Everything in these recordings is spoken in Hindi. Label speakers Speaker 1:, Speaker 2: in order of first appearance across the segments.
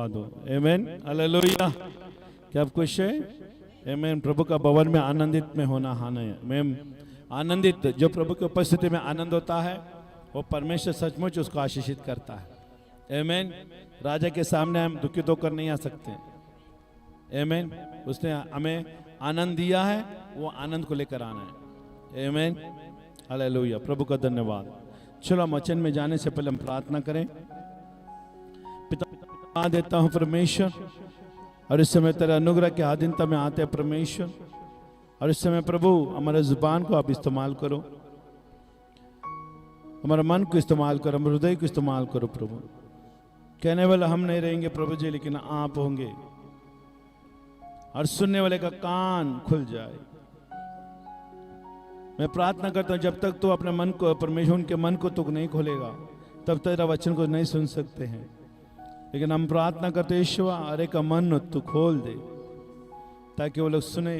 Speaker 1: धन्यवाद हो। आमीन, हालेलुया। क्या आप खुश है? आमीन। प्रभु का भवन में आनंदित में होना हाना है। मैं आनंदित, जो प्रभु की उपस्थिति में आनंद होता है वो परमेश्वर सचमुच उसको आशीषित करता है। आमीन। राजा के सामने हम दुखित होकर नहीं आ सकते। आमीन। उसने हमें आनंद दिया है, वो आनंद को लेकर आना है। आमीन, हालेलुया। प्रभु का धन्यवाद। चलो हम वचन में जाने से पहले हम प्रार्थना करें। पिता देता हूं परमेश्वर, और इस समय तेरे अनुग्रह के आधीनता में आते हैं परमेश्वर, और इस समय प्रभु हमारे जुबान को आप इस्तेमाल करो, हमारा मन को इस्तेमाल करो, हमारे हृदय को इस्तेमाल करो प्रभु। कहने वाला हम नहीं रहेंगे प्रभु जी, लेकिन आप होंगे, और सुनने वाले का कान खुल जाए। मैं प्रार्थना करता हूं जब तक तू अपने मन को, परमेश्वर उनके मन को तू नहीं खोलेगा तब तक तेरा वचन को नहीं सुन सकते हैं। लेकिन हम प्रार्थना करते ईश्वर अरे का मन तू खोल दे, ताकि वो लोग सुने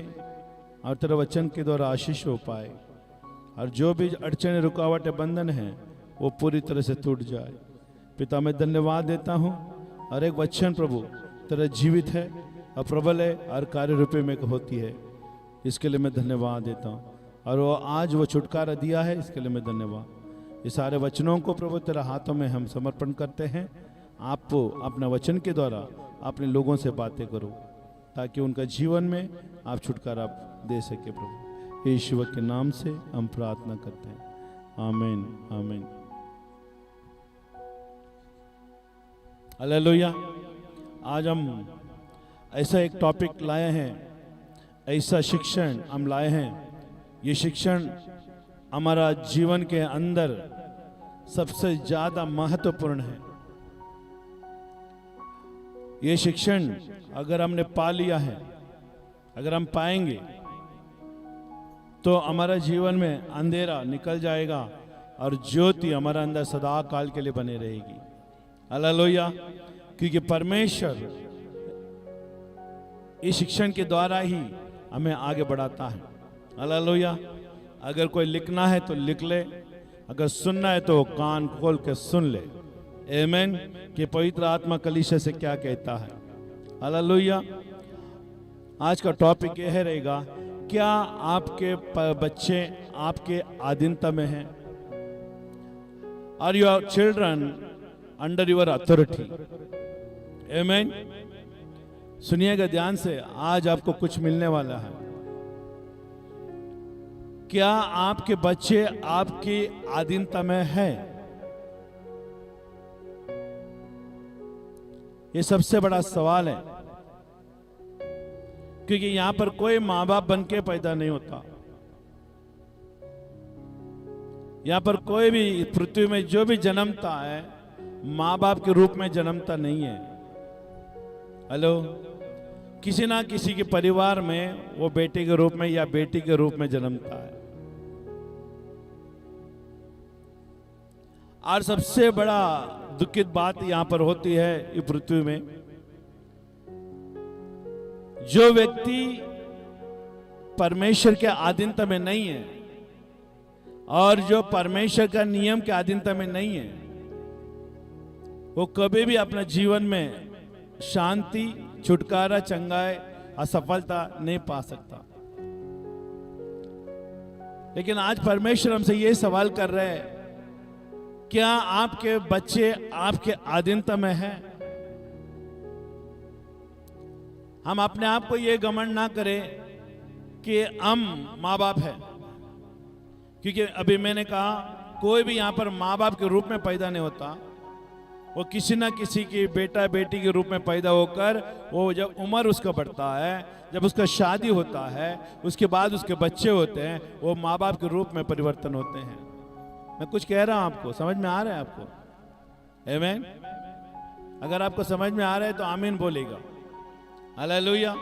Speaker 1: और तेरा वचन के द्वारा आशीष हो पाए, और जो भी अड़चने रुकावटें बंधन हैं वो पूरी तरह से टूट जाए। पिता मैं धन्यवाद देता हूँ, और एक वचन प्रभु तेरा जीवित है और प्रबल है और कार्य रूपे में होती है, इसके लिए मैं धन्यवाद देता हूँ। और वो आज वो छुटकारा दिया है, इसके लिए मैं धन्यवाद। ये सारे वचनों को प्रभु तेरे हाथों में हम समर्पण करते हैं। आप अपना वचन के द्वारा अपने लोगों से बातें करो, ताकि उनका जीवन में आप छुटकारा दे सके प्रभु। यीशु के नाम से हम प्रार्थना करते हैं। आमीन, आमीन, हालेलुया। आज हम ऐसा एक टॉपिक लाए हैं, ऐसा शिक्षण हम लाए हैं। ये शिक्षण हमारा जीवन के अंदर सबसे ज्यादा महत्वपूर्ण है। ये शिक्षण अगर हमने पा लिया है, अगर हम पाएंगे, तो हमारा जीवन में अंधेरा निकल जाएगा और ज्योति हमारा अंदर सदा काल के लिए बने रहेगी। हालेलुया। क्योंकि परमेश्वर इस शिक्षण के द्वारा ही हमें आगे बढ़ाता है। हालेलुया। अगर कोई लिखना है तो लिख ले, अगर सुनना है तो कान खोल के सुन ले। आमीन। कि पवित्र आत्मा कलीसिया से क्या कहता है। हालेलुया। आज का टॉपिक यह रहेगा, क्या आपके बच्चे आपके अधीनता में हैं? Are your children under your authority? आमीन। सुनिएगा ध्यान से, आज आपको कुछ मिलने वाला है। क्या आपके बच्चे आपकी अधीनता में हैं? ये सबसे बड़ा सवाल है, क्योंकि यहां पर कोई मां बाप बन के पैदा नहीं होता। यहां पर कोई भी पृथ्वी में जो भी जन्मता है मां बाप के रूप में जन्मता नहीं है। हेलो। किसी ना किसी के परिवार में वो बेटे के रूप में या बेटी के रूप में जन्मता है। और सबसे बड़ा दुखित बात यहां पर होती है इस पृथ्वी में, जो व्यक्ति परमेश्वर के अधीनता में नहीं है और जो परमेश्वर का नियम के अधीनता में नहीं है, वो कभी भी अपना जीवन में शांति, छुटकारा, चंगाई, असफलता नहीं पा सकता। लेकिन आज परमेश्वर हमसे ये सवाल कर रहे हैं, क्या आपके बच्चे आपके अधीनता में हैं? हम अपने आप को ये घमंड ना करें कि हम माँ बाप हैं, क्योंकि अभी मैंने कहा कोई भी यहां पर माँ बाप के रूप में पैदा नहीं होता। वो किसी ना किसी की बेटा बेटी के रूप में पैदा होकर, वो जब उम्र उसका बढ़ता है, जब उसका शादी होता है, उसके बाद उसके बच्चे होते हैं, वो माँ बाप के रूप में परिवर्तन होते हैं। मैं कुछ कह रहा हूं, आपको समझ में आ रहा है? आपको आमीन। अगर आपको समझ में आ रहा है तो आमीन बोलेगा। हालेलुया।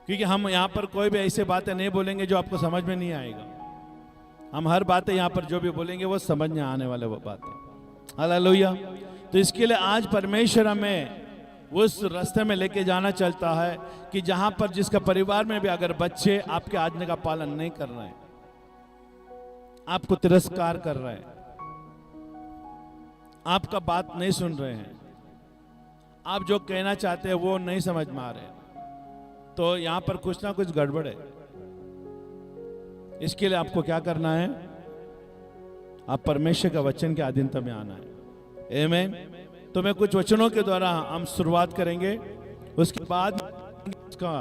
Speaker 1: क्योंकि हम यहां पर कोई भी ऐसे बातें नहीं बोलेंगे जो आपको समझ में नहीं आएगा। हम हर बातें यहां पर जो भी बोलेंगे वो समझ में आने वाले वो बातें। हालेलुया। तो इसके लिए आज परमेश्वर हमें उस रास्ते में लेके जाना चलता है कि जहां पर जिसका परिवार में भी अगर बच्चे आपके आज्ञा का पालन नहीं कर रहे हैं, आपको तिरस्कार कर रहे हैं, आपका बात नहीं सुन रहे हैं, आप जो कहना चाहते हैं वो नहीं समझ में आ रहे, तो यहां पर कुछ ना कुछ गड़बड़ है। इसके लिए आपको क्या करना है? आप परमेश्वर का वचन के अधीनता में आना है। आमीन। तो मैं कुछ वचनों के द्वारा हम शुरुआत करेंगे, उसके बाद उसका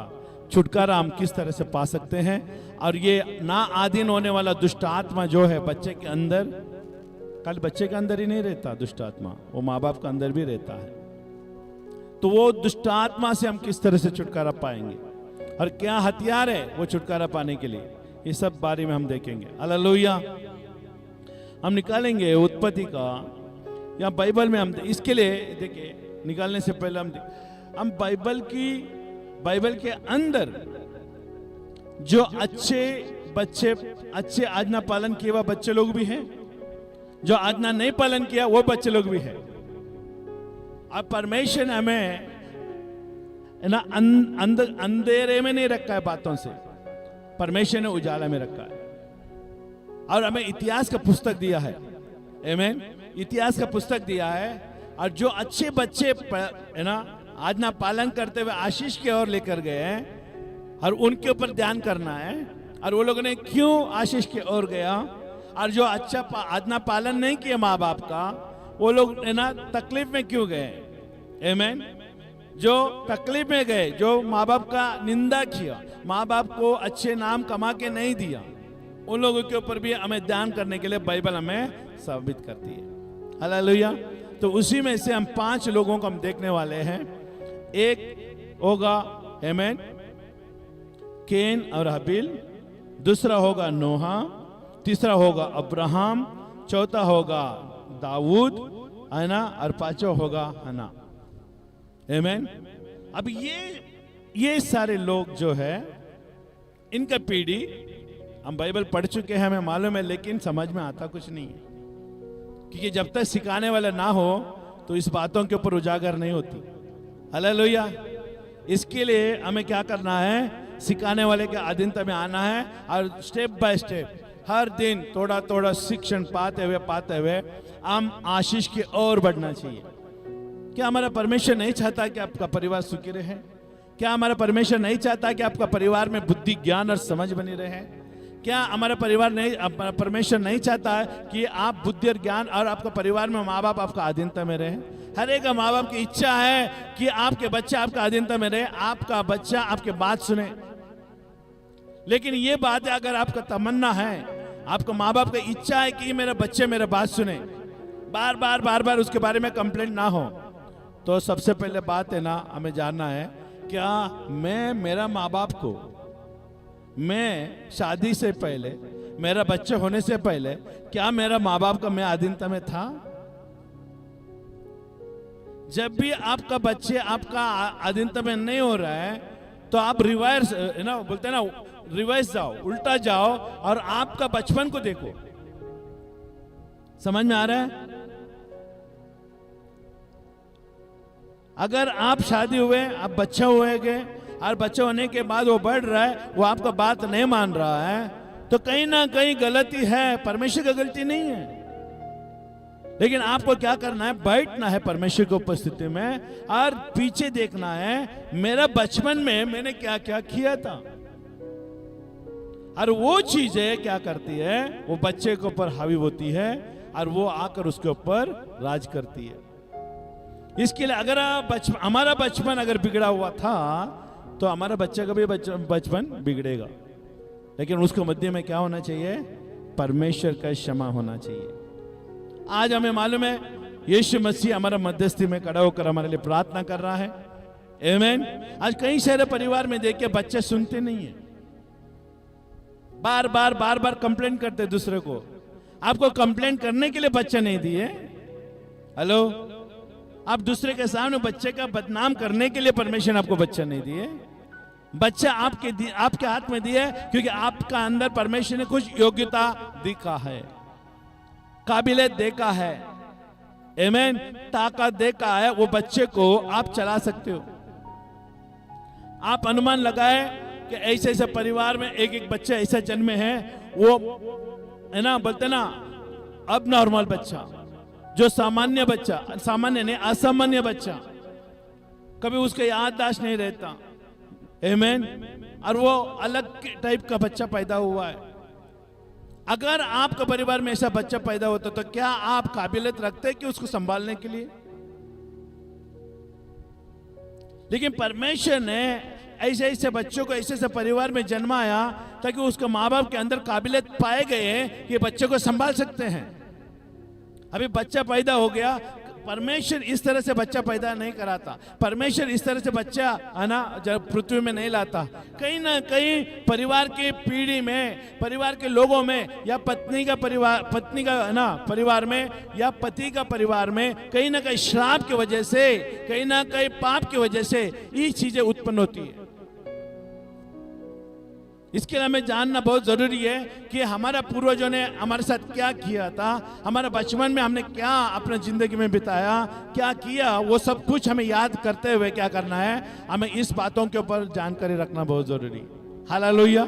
Speaker 1: छुटकारा हम किस तरह से पा सकते हैं। और ये ना आधीन होने वाला दुष्ट आत्मा जो है बच्चे के अंदर, कल बच्चे के अंदर ही नहीं रहता दुष्ट आत्मा, वो माँ बाप के अंदर भी रहता है। तो वो दुष्ट आत्मा से हम किस तरह से छुटकारा पाएंगे और क्या हथियार है वो छुटकारा पाने के लिए, ये सब बारे में हम देखेंगे। हालेलुया। हम निकालेंगे उत्पत्ति का, या बाइबल में हम इसके लिए देखिए, निकालने से पहले हम बाइबल के अंदर जो अच्छे बच्चे, अच्छे आज्ञा पालन किए हुए बच्चे लोग भी हैं, जो आज्ञा नहीं पालन किया वो बच्चे लोग भी हैं। अब परमेश्वर ने हमें ना अंधेरे में नहीं रखा है बातों से, परमेश्वर ने उजाला में रखा है। और हमें इतिहास का पुस्तक दिया है। आमीन। इतिहास का पुस्तक दिया है, और जो अच्छे बच्चे है ना आज्ञा पालन करते हुए आशीष की ओर लेकर गए हैं, और उनके ऊपर ध्यान करना है। और वो लोगों ने क्यों आशीष की ओर गया, और जो अच्छा आज्ञा पालन नहीं किया माँ बाप का, वो लोग है ना तकलीफ में क्यों गए। आमीन। जो तकलीफ में गए, जो माँ बाप का निंदा किया, माँ बाप को अच्छे नाम कमा के नहीं दिया, उन लोगों के ऊपर भी हमें ध्यान करने के लिए बाइबल हमें साबित करती है। हालेलुया। तो उसी में से हम 5 लोगों को हम देखने वाले हैं। एक होगा आमीन केन और हबील, दूसरा होगा नोहा, तीसरा होगा अब्राहम, चौथा होगा दाऊद, है ना, और पांचवा होगा हन्ना। आमीन। अब ये सारे लोग जो है, इनका पीढ़ी हम बाइबल पढ़ चुके हैं, हमें मालूम है, लेकिन समझ में आता कुछ नहीं है, क्योंकि जब तक सिखाने वाला ना हो तो इस बातों के ऊपर उजागर नहीं होती। हालेलुया। इसके लिए हमें क्या करना है? सिखाने वाले के अधीनता में आना है, और स्टेप बाय स्टेप हर दिन थोड़ा थोड़ा शिक्षण पाते हुए हम आशीष की ओर बढ़ना चाहिए। क्या हमारा परमेश्वर नहीं चाहता कि आपका परिवार सुखी रहे? क्या हमारा परमेश्वर नहीं चाहता कि आपका परिवार में बुद्धि, ज्ञान और समझ बनी रहे? क्या हमारा परमेश्वर नहीं चाहता है कि आप बुद्धि और ज्ञान और आपका परिवार में माँ बाप आपका अधीनता में रहे? हर एक माँ बाप की इच्छा है कि आपके बच्चे आपका अधीनता में रहे, आपका बच्चा आपके बात सुने। लेकिन ये बात है, अगर आपका तमन्ना है, आपको माँ बाप की इच्छा है कि मेरे बच्चे मेरे बात सुने, बार बार उसके बारे में कंप्लेंट ना हो, तो सबसे पहले बात है ना, हमें जानना है क्या मैं मेरा माँ बाप को, मैं शादी से पहले, मेरा बच्चे होने से पहले, क्या मेरा माँ बाप का मैं अधीनता में था? जब भी आपका बच्चे आपका अधीनता में नहीं हो रहा है, तो आप रिवर्स ना बोलते हैं ना, रिवर्स जाओ, उल्टा जाओ, और आपका बचपन को देखो। समझ में आ रहा है? अगर आप शादी हुए, आप बच्चा हुए गए, और बच्चा होने के बाद वो बढ़ रहा है, वो आपका बात नहीं मान रहा है, तो कहीं ना कहीं गलती है, परमेश्वर की गलती नहीं है। लेकिन आपको क्या करना है? बैठना है परमेश्वर की उपस्थिति में, और पीछे देखना है मेरा बचपन में मैंने क्या क्या किया था, और वो चीजें क्या करती है, वो बच्चे के ऊपर हावी होती है, और वो आकर उसके ऊपर राज करती है। इसके लिए अगर हमारा बचपन अगर बिगड़ा हुआ था, तो हमारा बच्चा का भी बचपन बिगड़ेगा। लेकिन उसके मध्य में क्या होना चाहिए? परमेश्वर का क्षमा होना चाहिए। आज हमें मालूम है यीशु मसीह हमारा मध्यस्थी में खड़ा होकर हमारे लिए प्रार्थना कर रहा है। आमीन। आज कई सारे परिवार में देखिए बच्चे सुनते नहीं है, बार बार कंप्लेन करते दूसरे को। आपको कंप्लेन करने के लिए बच्चे नहीं दिए। हेलो, आप दूसरे के सामने बच्चे का बदनाम करने के लिए परमेश्वर ने आपको बच्चा नहीं दिए। बच्चा आपके हाथ में दिया है क्योंकि आपका अंदर परमेश्वर ने कुछ योग्यता दिखा है, काबिलियत देखा है, आमीन, ताकत देखा है। वो बच्चे को आप चला सकते हो। आप अनुमान लगाए कि ऐसे ऐसे परिवार में एक एक बच्चे ऐसा जन्मे हैं, वो है ना, बोलते ना अब नॉर्मल बच्चा, जो सामान्य बच्चा, सामान्य नहीं असामान्य बच्चा, कभी उसका याददाश्त नहीं रहता। आमीन। और वो अलग टाइप का बच्चा पैदा हुआ है। अगर आपका परिवार में ऐसा बच्चा पैदा होता तो क्या आप काबिलियत रखते कि उसको संभालने के लिए? लेकिन परमेश्वर ने ऐसे ऐसे बच्चों को ऐसे ऐसे परिवार में जन्माया ताकि उसके माँ बाप के अंदर काबिलियत पाए गए कि बच्चे को संभाल सकते हैं। अभी बच्चा पैदा हो गया, परमेश्वर इस तरह से बच्चा पैदा नहीं कराता। परमेश्वर इस तरह से बच्चा है ना जब पृथ्वी में नहीं लाता। कहीं ना कहीं परिवार की पीढ़ी में, परिवार के लोगों में, या पत्नी का है ना परिवार में, या पति का परिवार में कहीं ना कहीं श्राप की वजह से, कहीं ना कहीं पाप की वजह से ये चीजें उत्पन्न होती है। इसके लिए हमें जानना बहुत जरूरी है कि हमारा पूर्वजों ने हमारे साथ क्या किया था, हमारा बचपन में हमने क्या अपने जिंदगी में बिताया, क्या किया, वो सब कुछ हमें याद करते हुए क्या करना है, हमें इस बातों के ऊपर जानकारी रखना बहुत जरूरी। हालेलुया।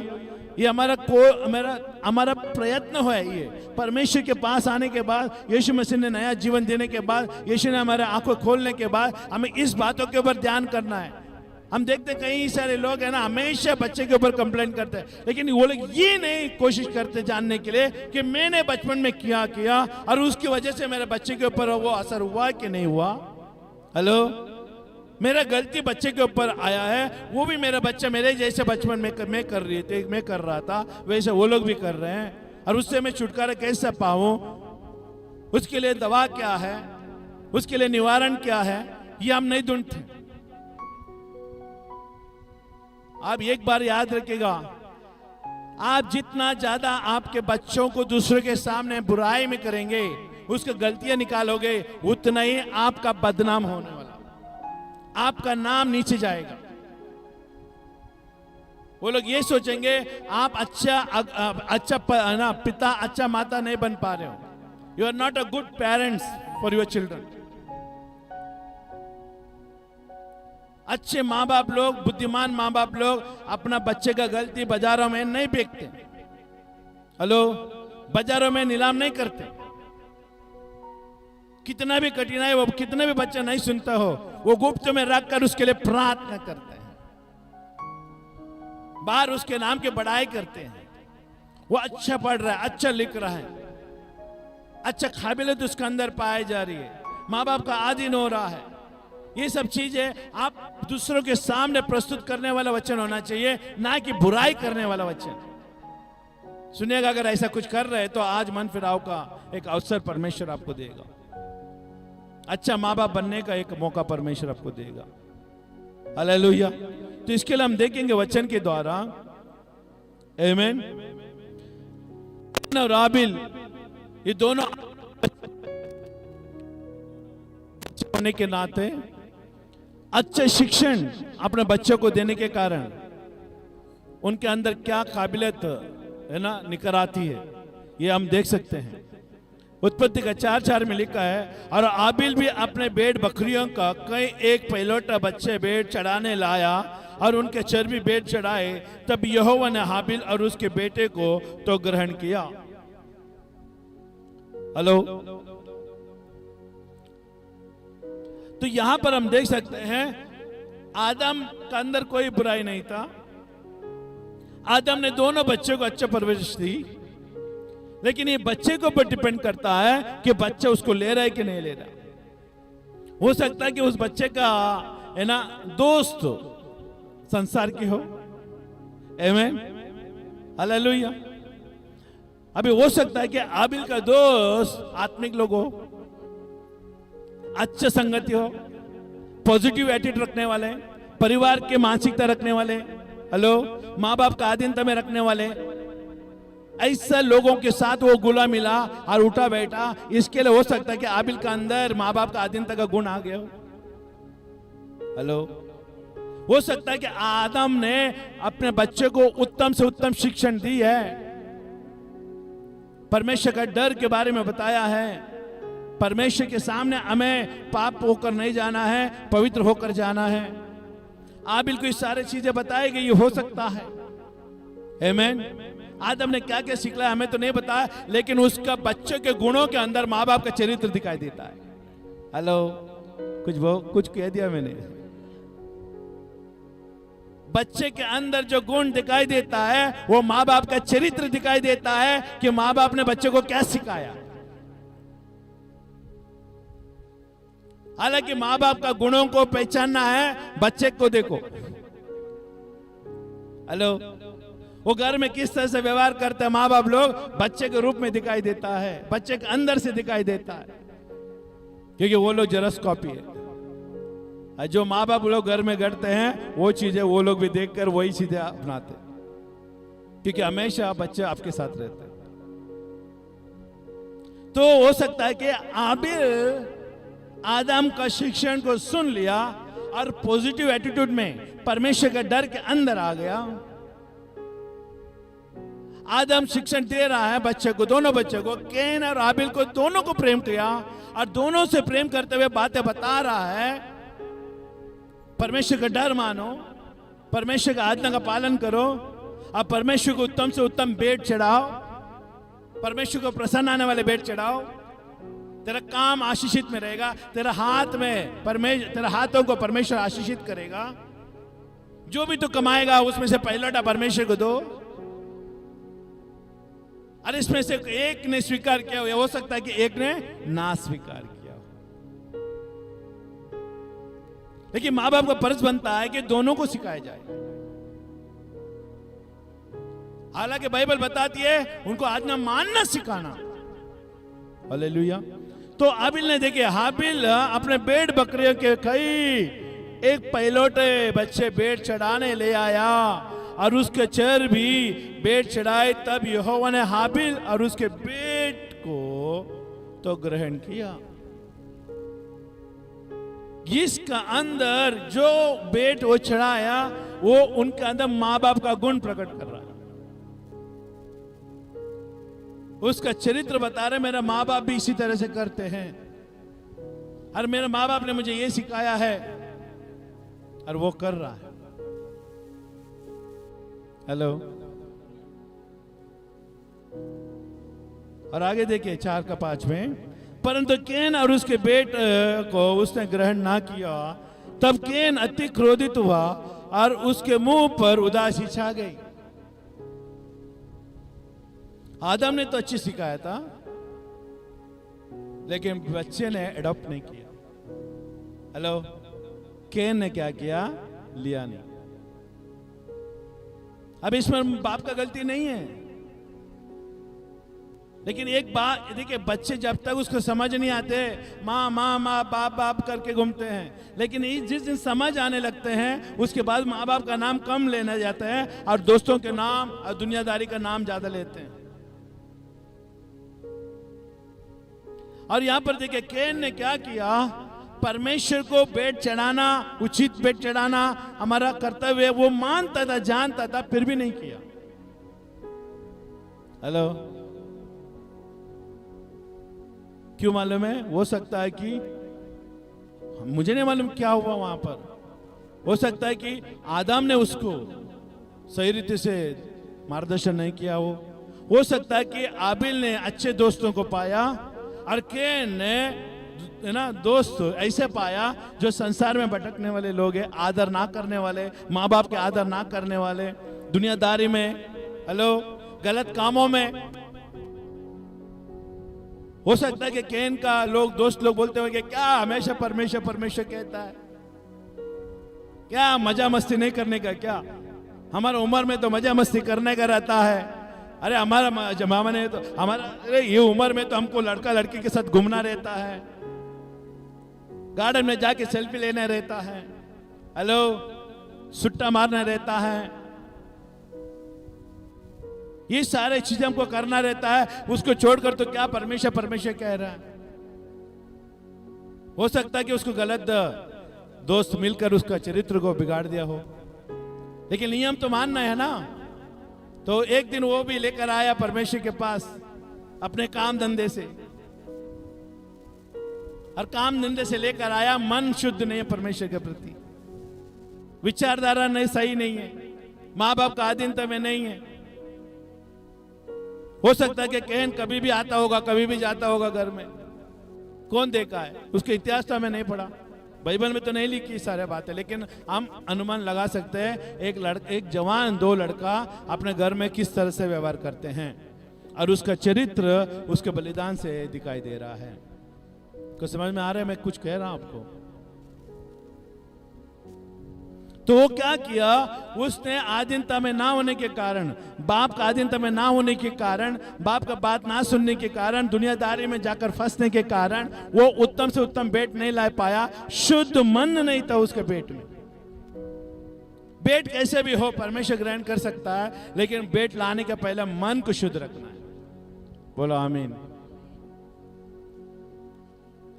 Speaker 1: ये हमारा प्रयत्न है। ये परमेश्वर के पास आने के बाद, यीशु मसीह ने नया जीवन देने के बाद, यीशु ने हमारे आंखों खोलने के बाद हमें इस बातों के ऊपर ध्यान करना है। हम देखते कई सारे लोग है ना हमेशा बच्चे के ऊपर कंप्लेंट करते हैं, लेकिन वो लोग ये नहीं कोशिश करते जानने के लिए कि मैंने बचपन में क्या किया और उसकी वजह से मेरे बच्चे के ऊपर वो असर हुआ कि नहीं हुआ। हेलो, मेरा गलती बच्चे के ऊपर आया है, वो भी मेरा बच्चा मेरे जैसे बचपन में मैं कर रहा था वैसे वो लोग भी कर रहे हैं, और उससे मैं छुटकारा कैसे पाऊं, उसके लिए दवा क्या है, उसके लिए निवारण क्या है, ये हम नहीं ढूंढते। आप एक बार याद रखिएगा, आप जितना ज्यादा आपके बच्चों को दूसरों के सामने बुराई में करेंगे, उसकी गलतियां निकालोगे, उतना ही आपका बदनाम होने वाला, आपका नाम नीचे जाएगा। वो लोग ये सोचेंगे आप अच्छा ना पिता, अच्छा माता नहीं बन पा रहे हो। You are not a good parents for your children. अच्छे माँ बाप लोग, बुद्धिमान माँ बाप लोग अपना बच्चे का गलती बाजारों में नहीं फेंकते। हेलो, बाजारों में नीलाम नहीं करते। कितना भी कठिनाई वो, कितना भी बच्चा नहीं सुनता हो, वो गुप्त में रखकर उसके लिए प्रार्थना करते हैं, बाहर उसके नाम की बड़ाई करते हैं। वो अच्छा पढ़ रहा है, अच्छा लिख रहा है, अच्छा काबिलियत उसके अंदर पाई जा रही है, माँ बाप का आधीन हो रहा है। ये सब चीजें आप दूसरों के सामने प्रस्तुत करने वाला वचन होना चाहिए, ना कि बुराई करने वाला वचन। सुनिएगा, अगर ऐसा कुछ कर रहे तो आज मन फिराव का एक अवसर परमेश्वर आपको देगा, अच्छा माँ बाप बनने का एक मौका परमेश्वर आपको देगा। हालेलुया। तो इसके लिए हम देखेंगे वचन के द्वारा, आमीन, और हाबिल ये दोनों होने के नाते अच्छे शिक्षण अपने बच्चों को देने के कारण उनके अंदर क्या काबिलियत है ना निकल आती है, ये हम देख सकते हैं। उत्पत्ति का 4:4 में लिखा है, और आबिल भी अपने भेड़ बकरियों का कई एक पहलौठा बच्चे भेड़ चढ़ाने लाया और उनके चर्बी भेड़ चढ़ाए। तब यहोवा ने हाबिल और उसके बेटे को तो ग्रहण किया। हेलो, तो यहां पर हम देख सकते हैं आदम का अंदर कोई बुराई नहीं था। आदम ने दोनों बच्चों को अच्छा परवरिश दी, लेकिन ये बच्चे के ऊपर डिपेंड करता है कि बच्चा उसको ले रहा है कि नहीं ले रहा। हो सकता है कि उस बच्चे का है ना दोस्त संसार की हो, आमीन, हालेलुया। अभी हो सकता है कि आबिल का दोस्त आत्मिक लोग हो, अच्छे संगति हो, पॉजिटिव एटीट्यूड रखने वाले, परिवार के मानसिकता रखने वाले, हेलो, माँ बाप का अधीनता में रखने वाले, ऐसे लोगों के साथ वो गुला मिला और उठा बैठा। इसके लिए हो सकता है कि आबिल का अंदर माँ बाप का अधीनता का गुण आ गया हो। हेलो, हो सकता है कि आदम ने अपने बच्चे को उत्तम से उत्तम शिक्षण दी है, परमेश्वर का डर के बारे में बताया है, परमेश्वर के सामने हमें पाप होकर नहीं जाना है, पवित्र होकर जाना है। आबिल को ये सारी चीजें बताई गई, हो सकता है, आमीन। आदम ने क्या क्या सीखा हमें तो नहीं बताया, लेकिन उसका बच्चे के गुणों के अंदर माँ बाप का चरित्र दिखाई देता है। हेलो, कुछ कह दिया मैंने, बच्चे के अंदर जो गुण दिखाई देता है वो माँ बाप का चरित्र दिखाई देता है कि माँ बाप ने बच्चे को क्या सिखाया। हालांकि माँ बाप का गुणों को पहचानना है, बच्चे को देखो, हेलो, वो घर में किस तरह से व्यवहार करते हैं माँ बाप लोग, बच्चे के रूप में दिखाई देता है, बच्चे के अंदर से दिखाई देता है, क्योंकि वो लोग जेरॉक्स कॉपी है। जो माँ बाप लोग घर में करते हैं वो चीजें वो लोग भी देखकर वही चीजें अपनाते, क्योंकि हमेशा बच्चे आपके साथ रहते हैं। तो हो सकता है कि आबिल आदम का शिक्षण को सुन लिया और पॉजिटिव एटीट्यूड में परमेश्वर का डर के अंदर आ गया। आदम शिक्षण दे रहा है बच्चे को, दोनों बच्चे को, कैन और आबिल को, दोनों को प्रेम किया और दोनों से प्रेम करते हुए बातें बता रहा है। परमेश्वर का डर मानो, परमेश्वर का आज्ञा का पालन करो और परमेश्वर को उत्तम से उत्तम भेंट चढ़ाओ, परमेश्वर को प्रसन्न आने वाले भेंट चढ़ाओ। तेरा काम आशीषित में रहेगा, तेरा हाथ में तेरा हाथों को परमेश्वर आशीषित करेगा। जो भी तू कमाएगा उसमें से पहला परमेश्वर को दो। और इसमें से एक ने स्वीकार किया हो सकता है कि एक ने ना स्वीकार किया हो, लेकिन माँ बाप का फर्ज बनता है कि दोनों को सिखाया जाए। हालांकि बाइबल बताती है उनको आज्ञा मानना सिखाना। हालेलुया। तो आबिल ने देखिए, हाबिल अपने भेड़ बकरियों के कई एक पहलौठे बच्चे भेड़ चढ़ाने ले आया और उसके चर भी भेड़ चढ़ाए। तब यहोवा ने हाबिल और उसके बेट को तो ग्रहण किया। इसका अंदर जो बेट वो चढ़ाया वो उनके अंदर माँ बाप का गुण प्रकट कर रहा है, उसका चरित्र बता रहे। मेरा माँ बाप भी इसी तरह से करते हैं और मेरे माँ बाप ने मुझे ये सिखाया है और वो कर रहा है। हेलो। और आगे देखिए 4 का 5 में, परंतु कैन और उसके बेट को उसने ग्रहण ना किया। तब कैन अति क्रोधित हुआ और उसके मुंह पर उदासी छा गई। आदम ने तो अच्छी सिखाया था, लेकिन बच्चे ने एडॉप्ट नहीं किया। हेलो। कैन ने क्या किया? लिया नहीं। अब इसमें बाप का गलती नहीं है, लेकिन एक बात देखिए, बच्चे जब तक उसको समझ नहीं आते माँ माँ माँ बाप बाप करके घूमते हैं, लेकिन जिस दिन समझ आने लगते हैं उसके बाद माँ बाप का नाम कम लेना जाता है और दोस्तों के नाम और दुनियादारी का नाम ज्यादा लेते हैं। और यहां पर देखिए कैन ने क्या किया, परमेश्वर को भेंट चढ़ाना, उचित भेंट चढ़ाना हमारा कर्तव्य है, वो मानता था, जानता था, फिर भी नहीं किया। हेलो। क्यों मालूम है? हो सकता है कि मुझे नहीं मालूम क्या हुआ वहां पर। हो सकता है कि आदम ने उसको सही रीति से मार्गदर्शन नहीं किया हो सकता है कि आबिल ने अच्छे दोस्तों को पाया और कैन ने ना दोस्त ऐसे पाया जो संसार में भटकने वाले लोग हैं, आदर ना करने वाले, माँ बाप के आदर ना करने वाले, दुनियादारी में, हेलो, गलत कामों में। हो सकता है कि कैन का लोग दोस्त लोग बोलते होंगे क्या हमेशा परमेश्वर परमेश्वर कहता है, क्या मजा मस्ती नहीं करने का? क्या हमारा उम्र में तो मजा मस्ती करने का रहता है। अरे हमारा जमाना ने तो हमारा, अरे ये उम्र में तो हमको लड़का लड़की के साथ घूमना रहता है, गार्डन में जाके सेल्फी लेना रहता है, हेलो, सुट्टा मारना रहता है, ये सारे चीजें हमको करना रहता है। उसको छोड़कर तो क्या परमेश्वर परमेश्वर कह रहा है? हो सकता है कि उसको गलत दोस्त मिलकर उसका चरित्र को बिगाड़ दिया हो, लेकिन नियम तो मानना है ना। तो एक दिन वो भी लेकर आया परमेश्वर के पास अपने काम धंधे से, और काम धंधे से लेकर आया, मन शुद्ध नहीं है परमेश्वर के प्रति, विचारधारा नहीं सही नहीं है, माँ बाप का अधीनता में नहीं है। हो सकता है कि कैन कभी भी आता होगा, कभी भी जाता होगा घर में, कौन देखा है? उसके इतिहास तो हमें नहीं पढ़ा, बाइबल में तो नहीं लिखी सारे बातें, लेकिन हम अनुमान लगा सकते हैं एक जवान 2 लड़का अपने घर में किस तरह से व्यवहार करते हैं, और उसका चरित्र उसके बलिदान से दिखाई दे रहा है। को समझ में आ रहा है मैं कुछ कह रहा हूं आपको? तो वो क्या किया, उसने आधीनता में ना होने के कारण, बाप का आधीनता में ना होने के कारण, बाप का बात ना सुनने के कारण, दुनियादारी में जाकर फंसने के कारण वो उत्तम से उत्तम बेट नहीं ला पाया। शुद्ध मन नहीं था उसके पेट में। बेट कैसे भी हो परमेश्वर ग्रहण कर सकता है, लेकिन बेट लाने के पहले मन को शुद्ध रखना है। बोलो आमीन।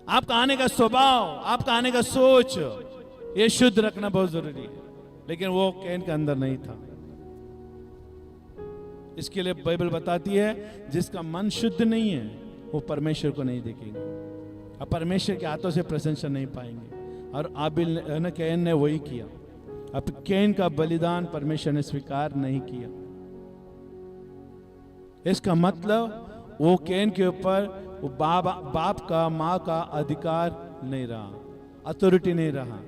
Speaker 1: आपका आने का स्वभाव, आपका आने का सोच, ये शुद्ध रखना बहुत जरूरी है, लेकिन वो कैन के अंदर नहीं था। इसके लिए बाइबल बताती है जिसका मन शुद्ध नहीं है वो परमेश्वर को नहीं देखेंगे और परमेश्वर के हाथों से प्रशंसा नहीं पाएंगे। और आबिल ने, कैन ने वही किया। अब कैन का बलिदान परमेश्वर ने स्वीकार नहीं किया। इसका मतलब वो कैन के ऊपर वो बाप का, माँ का अधिकार नहीं रहा, अथॉरिटी नहीं रहा,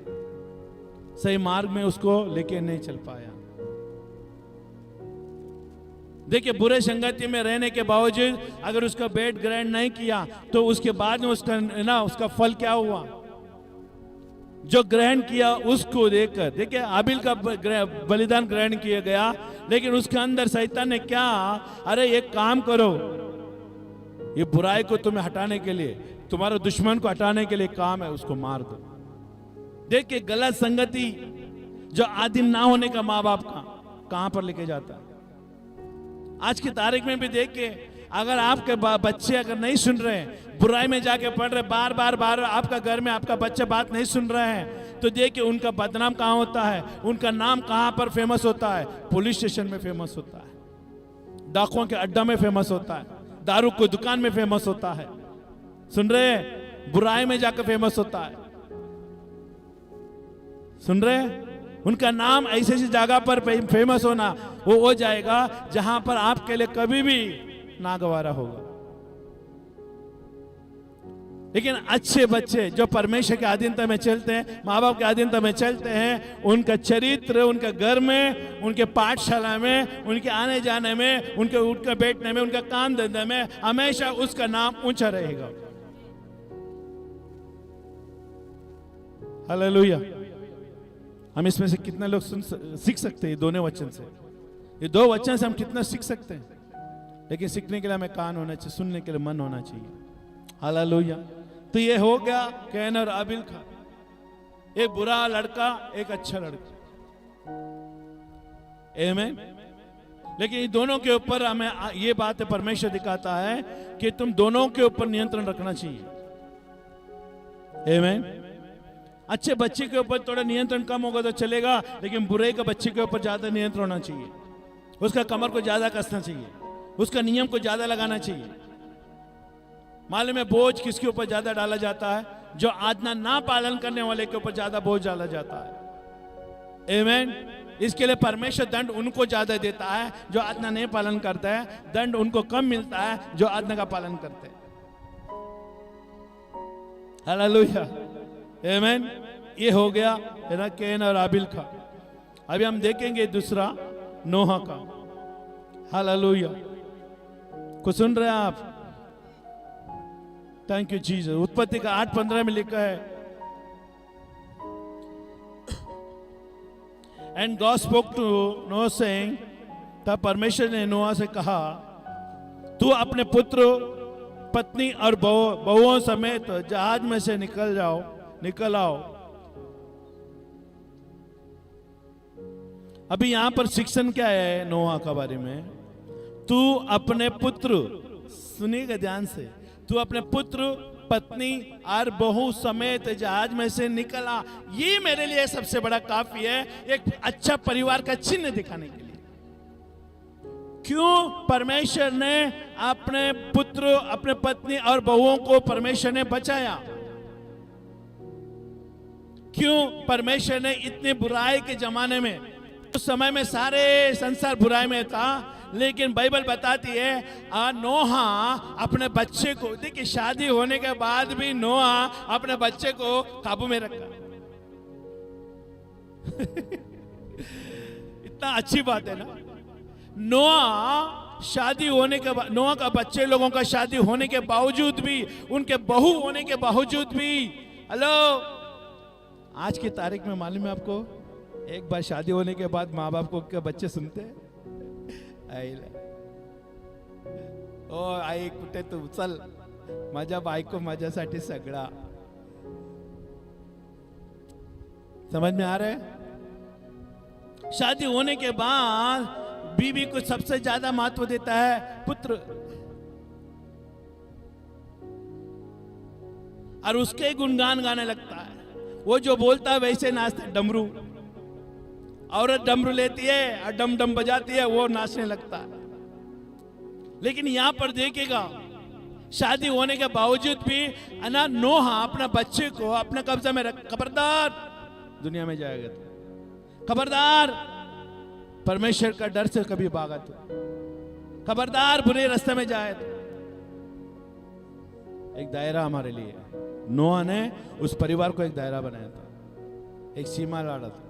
Speaker 1: सही मार्ग में उसको लेके नहीं चल पाया। देखिए, बुरे संगति में रहने के बावजूद अगर उसका बेट ग्रहण नहीं किया तो उसके बाद में उसका फल क्या हुआ? जो ग्रहण किया उसको देखकर, देखिए आबिल का बलिदान ग्रहण किया गया, लेकिन उसके अंदर शैतान ने क्या, अरे एक काम करो, ये बुराई को तुम्हें हटाने के लिए, तुम्हारे दुश्मन को हटाने के लिए काम है, उसको मार दो। देखिए गलत संगति जो आदिम ना होने का माँ बाप का कहां पर लेके जाता है। आज की तारीख में भी देखिए, अगर आपके बच्चे अगर नहीं सुन रहे हैं, बुराई में जाके पढ़ रहे, बार बार आपका घर में आपका बच्चा बात नहीं सुन रहे हैं, तो देखिए उनका बदनाम कहां होता है, उनका नाम कहां पर फेमस होता है? पुलिस स्टेशन में फेमस होता है, डाकुओं के अड्डा में फेमस होता है, दारू की दुकान में फेमस होता है, सुन रहे हैं, बुराई में जाकर फेमस होता है, सुन रहे हैं। उनका नाम ऐसी जगह पर फेमस होना वो हो जाएगा जहां पर आपके लिए कभी भी नागवारा होगा। लेकिन अच्छे बच्चे जो परमेश्वर के अधीनता में चलते हैं, माँ बाप के अधीनता में चलते हैं, उनका चरित्र उनका घर में, उनके पाठशाला में, उनके आने जाने में, उनके उठकर बैठने में, उनका काम धंधे में हमेशा उसका नाम ऊंचा रहेगा। हालेलुया। हम इसमें से कितने लोग सीख सकते हैं दोनों वचन से? ये 2 वचन से हम कितना सीख सकते हैं, लेकिन सीखने के लिए हमें कान होना चाहिए, सुनने के लिए मन होना चाहिए। हालेलुया। तो ये हो गया कैन और आबिल का, एक बुरा लड़का, एक अच्छा लड़का। आमीन। लेकिन इन दोनों के ऊपर हमें ये बात परमेश्वर दिखाता है कि तुम दोनों के ऊपर नियंत्रण रखना चाहिए। आमीन। अच्छे बच्चे के ऊपर थोड़ा नियंत्रण कम होगा तो चलेगा, लेकिन बुरे का बच्चे के ऊपर ज्यादा नियंत्रण होना चाहिए। उसका कमर को ज्यादा कसना चाहिए, उसका नियम को ज्यादा लगाना चाहिए। मालूम है बोझ किसके ऊपर ज्यादा डाला जाता है? जो आज्ञा ना पालन करने वाले के ऊपर ज्यादा बोझ डाला जाता है। आमीन। इसके लिए परमेश्वर दंड उनको ज्यादा देता है जो आज्ञा नहीं पालन करता है, दंड उनको कम मिलता है जो आज्ञा का पालन करते हैं। हालेलुया। आमीन। ये हो गया है ना कैन और आबिल का। अभी हम देखेंगे दूसरा नोहा का। हालेलुया। को सुन रहे हैं आप? Thank you Jesus. उत्पत्ति का 8:15 में लिखा है, and God spoke to Noah saying, तब परमेश्वर ने नोहा से कहा, तू अपने पुत्र, पत्नी और बहुओं समेत जहाज में से निकल आओ। अभी यहां पर शिक्षण क्या है नोहा का बारे में? तू अपने पुत्र, सुनिएगा ध्यान से, तू अपने पुत्र, पत्नी और बहू समेत जहाज में से निकला। ये मेरे लिए सबसे बड़ा काफी है, एक अच्छा परिवार का चिन्ह दिखाने के लिए। क्यों परमेश्वर ने अपने पुत्र, अपने पत्नी और बहुओं को परमेश्वर ने बचाया? क्यों परमेश्वर ने इतने बुराई के जमाने में, उस समय में सारे संसार बुराई में था, लेकिन बाइबल बताती है नोहा अपने बच्चे को, देखिए शादी होने के बाद भी नोहा अपने बच्चे को काबू में रखा। इतना अच्छी बात है ना। नोआ शादी होने के बाद, नोआ का बच्चे लोगों का शादी होने के बावजूद भी, उनके बहू होने के बावजूद भी, हेलो, आज की तारीख में मालूम है आपको, एक बार शादी होने के बाद माँ बाप को क्या बच्चे सुनते हैं? ओ आई कुठे तू, चल माझ्या बायको माझ्यासाठी सगळा. समझ में आ रहा है? शादी होने के बाद बीवी को सबसे ज्यादा महत्व देता है पुत्र, और उसके गुणगान गाने लगता है. वो जो बोलता है वैसे नाचता है. डमरू, औरत डमरू लेती है और डम डम बजाती है, वो नाचने लगता है. लेकिन यहां पर देखिएगा, शादी होने के बावजूद भी अना नोहा अपना बच्चे को अपने कब्जा में रख, खबरदार दुनिया में जाएगा तो, खबरदार परमेश्वर का डर से कभी भागा तो, खबरदार बुरे रास्ते में जाए तो. एक दायरा हमारे लिए नोहा ने उस परिवार को एक दायरा बनाया था, एक सीमा लाड़ा था.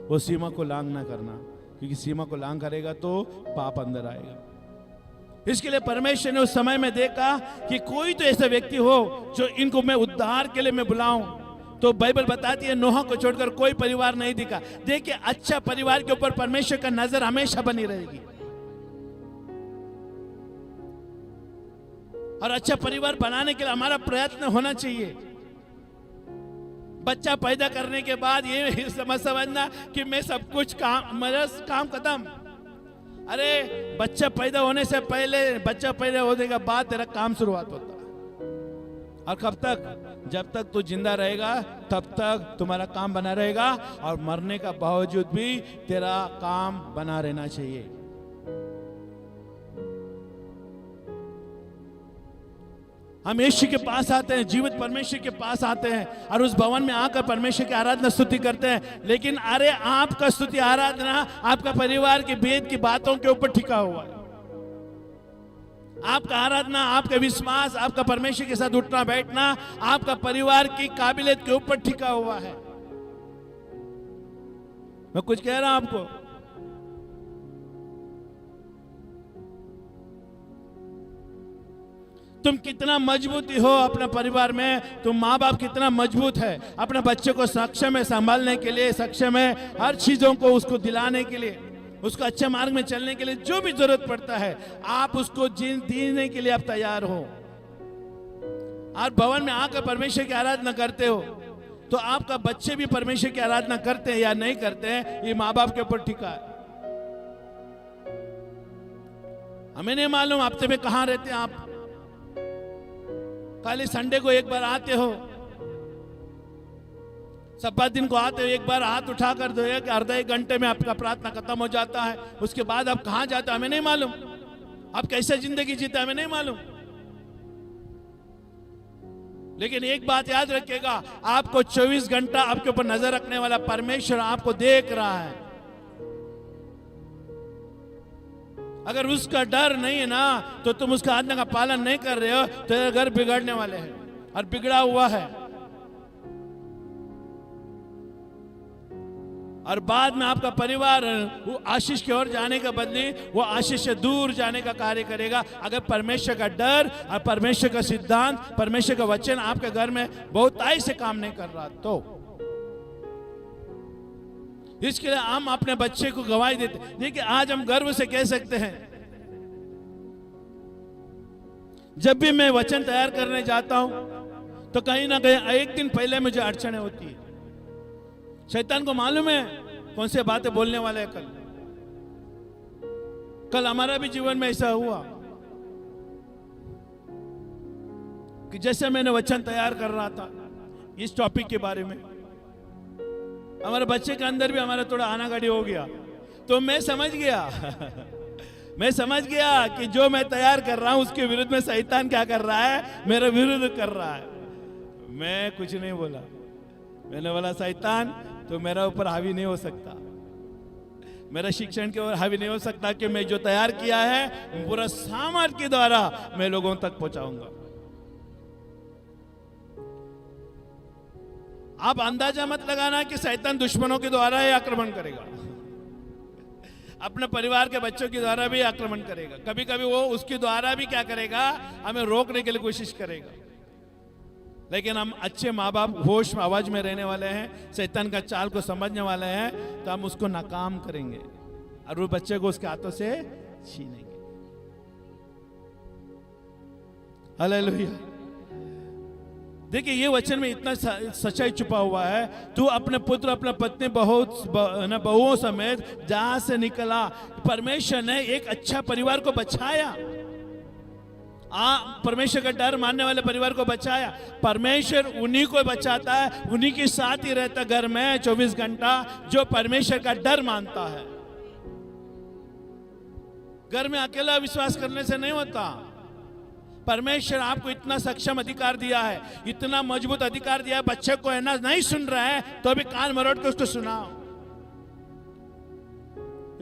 Speaker 1: वो सीमा को लांग ना करना, क्योंकि सीमा को लांग करेगा तो पाप अंदर आएगा. इसके लिए परमेश्वर ने उस समय में देखा कि कोई तो ऐसा व्यक्ति हो जो इनको मैं उद्धार के लिए मैं बुलाऊं. तो बाइबल बताती है नोहा को छोड़कर कोई परिवार नहीं दिखा. देखिए, अच्छा परिवार के ऊपर परमेश्वर का नजर हमेशा बनी रहेगी. और अच्छा परिवार बनाने के लिए हमारा प्रयत्न होना चाहिए. बच्चा पैदा करने के बाद ये समझना कि मैं सब कुछ मेरा काम खत्म. अरे बच्चा पैदा होने से पहले, बच्चा पैदा होने के बाद तेरा काम शुरुआत होता है. और कब तक? जब तक तू जिंदा रहेगा तब तक तुम्हारा काम बना रहेगा, और मरने का बावजूद भी तेरा काम बना रहना चाहिए. हम यीशु के पास आते हैं, जीवित परमेश्वर के पास आते हैं, और उस भवन में आकर परमेश्वर की आराधना स्तुति करते हैं. लेकिन अरे आपका स्तुति आराधना आपका परिवार के भेद की बातों के ऊपर टिका हुआ है. आपका आराधना, आपका विश्वास, आपका परमेश्वर के साथ उठना बैठना आपका परिवार की काबिलियत के ऊपर टिका हुआ है. मैं कुछ कह रहा हूं आपको, तुम कितना मजबूती हो अपने परिवार में, तुम माँ बाप कितना मजबूत है अपने बच्चे को सक्षम है संभालने के लिए, सक्षम है हर चीजों को उसको दिलाने के लिए, उसको अच्छे मार्ग में चलने के लिए जो भी जरूरत पड़ता है आप उसको देने के लिए आप तैयार हो. आप भवन में आकर परमेश्वर की आराधना करते हो तो आपका बच्चे भी परमेश्वर की आराधना करते हैं या नहीं करते हैं, ये माँ बाप के ऊपर टिका है. हमें नहीं मालूम हफ्ते में कहां रहते हैं आप. खाली संडे को एक बार आते हो, सप्ताह दिन को आते हो, एक बार हाथ उठा कर दो, एक आधा एक घंटे में आपका प्रार्थना खत्म हो जाता है. उसके बाद आप कहां जाते हो हमें नहीं मालूम. आप कैसे जिंदगी जीते हमें नहीं मालूम. लेकिन एक बात याद रखिएगा, आपको 24 घंटा आपके ऊपर नजर रखने वाला परमेश्वर आपको देख रहा है. अगर उसका डर नहीं है ना तो तुम उसका आज्ञा का पालन नहीं कर रहे हो तो तेरे घर बिगड़ने वाले हैं और बिगड़ा हुआ है. और बाद में आपका परिवार वो आशीष की ओर जाने के बदले वो आशीष से दूर जाने का कार्य करेगा. अगर परमेश्वर का डर और परमेश्वर का सिद्धांत, परमेश्वर का वचन आपके घर में बहुताई से काम नहीं कर रहा तो इसके लिए हम अपने बच्चे को गवाही देते. देखिए, आज हम गर्व से कह सकते हैं, जब भी मैं वचन तैयार करने जाता हूं तो कहीं ना कहीं एक दिन पहले मुझे अड़चने होती है. शैतान को मालूम है कौन से बातें बोलने वाले हैं. कल हमारा भी जीवन में ऐसा हुआ कि जैसे मैंने वचन तैयार कर रहा था इस टॉपिक के बारे में, हमारे बच्चे के अंदर भी हमारा थोड़ा आनागाड़ी हो गया. तो मैं समझ गया मैं समझ गया कि जो मैं तैयार कर रहा हूं उसके विरुद्ध में शैतान क्या कर रहा है, मेरा विरुद्ध कर रहा है. मैं कुछ नहीं बोला. मैंने बोला शैतान तो मेरा ऊपर हावी नहीं हो सकता, मेरा शिक्षण के ऊपर हावी नहीं हो सकता कि मैं जो तैयार किया है पूरा सामर्थ के द्वारा मैं लोगों तक पहुंचाऊंगा. आप अंदाजा मत लगाना कि शैतान दुश्मनों के द्वारा ही आक्रमण करेगा, अपने परिवार के बच्चों के द्वारा भी आक्रमण करेगा। कभी कभी वो उसके द्वारा भी क्या करेगा, हमें रोकने के लिए कोशिश करेगा। लेकिन हम अच्छे माँ बाप होश में आवाज में रहने वाले हैं, शैतान का चाल को समझने वाले हैं, तो हम उसको नाकाम करेंगे और वो बच्चे को उसके हाथों से छीनेंगे। हालेलुया। देखिए ये वचन में इतना सच्चाई छुपा हुआ है। तू अपने पुत्र, अपने पत्नी, बहुओं समेत जहां से निकला, परमेश्वर ने एक अच्छा परिवार को बचाया। परमेश्वर का डर मानने वाले परिवार को बचाया। परमेश्वर उन्हीं को बचाता है, उन्हीं के साथ ही रहता घर में 24 घंटा, जो परमेश्वर का डर मानता है। घर में अकेला विश्वास करने से नहीं होता। परमेश्वर आपको इतना सक्षम अधिकार दिया है, इतना मजबूत अधिकार दिया है। बच्चे को है ना, नहीं सुन रहा है तो अभी कान मरोड़ के उसको सुनाओ।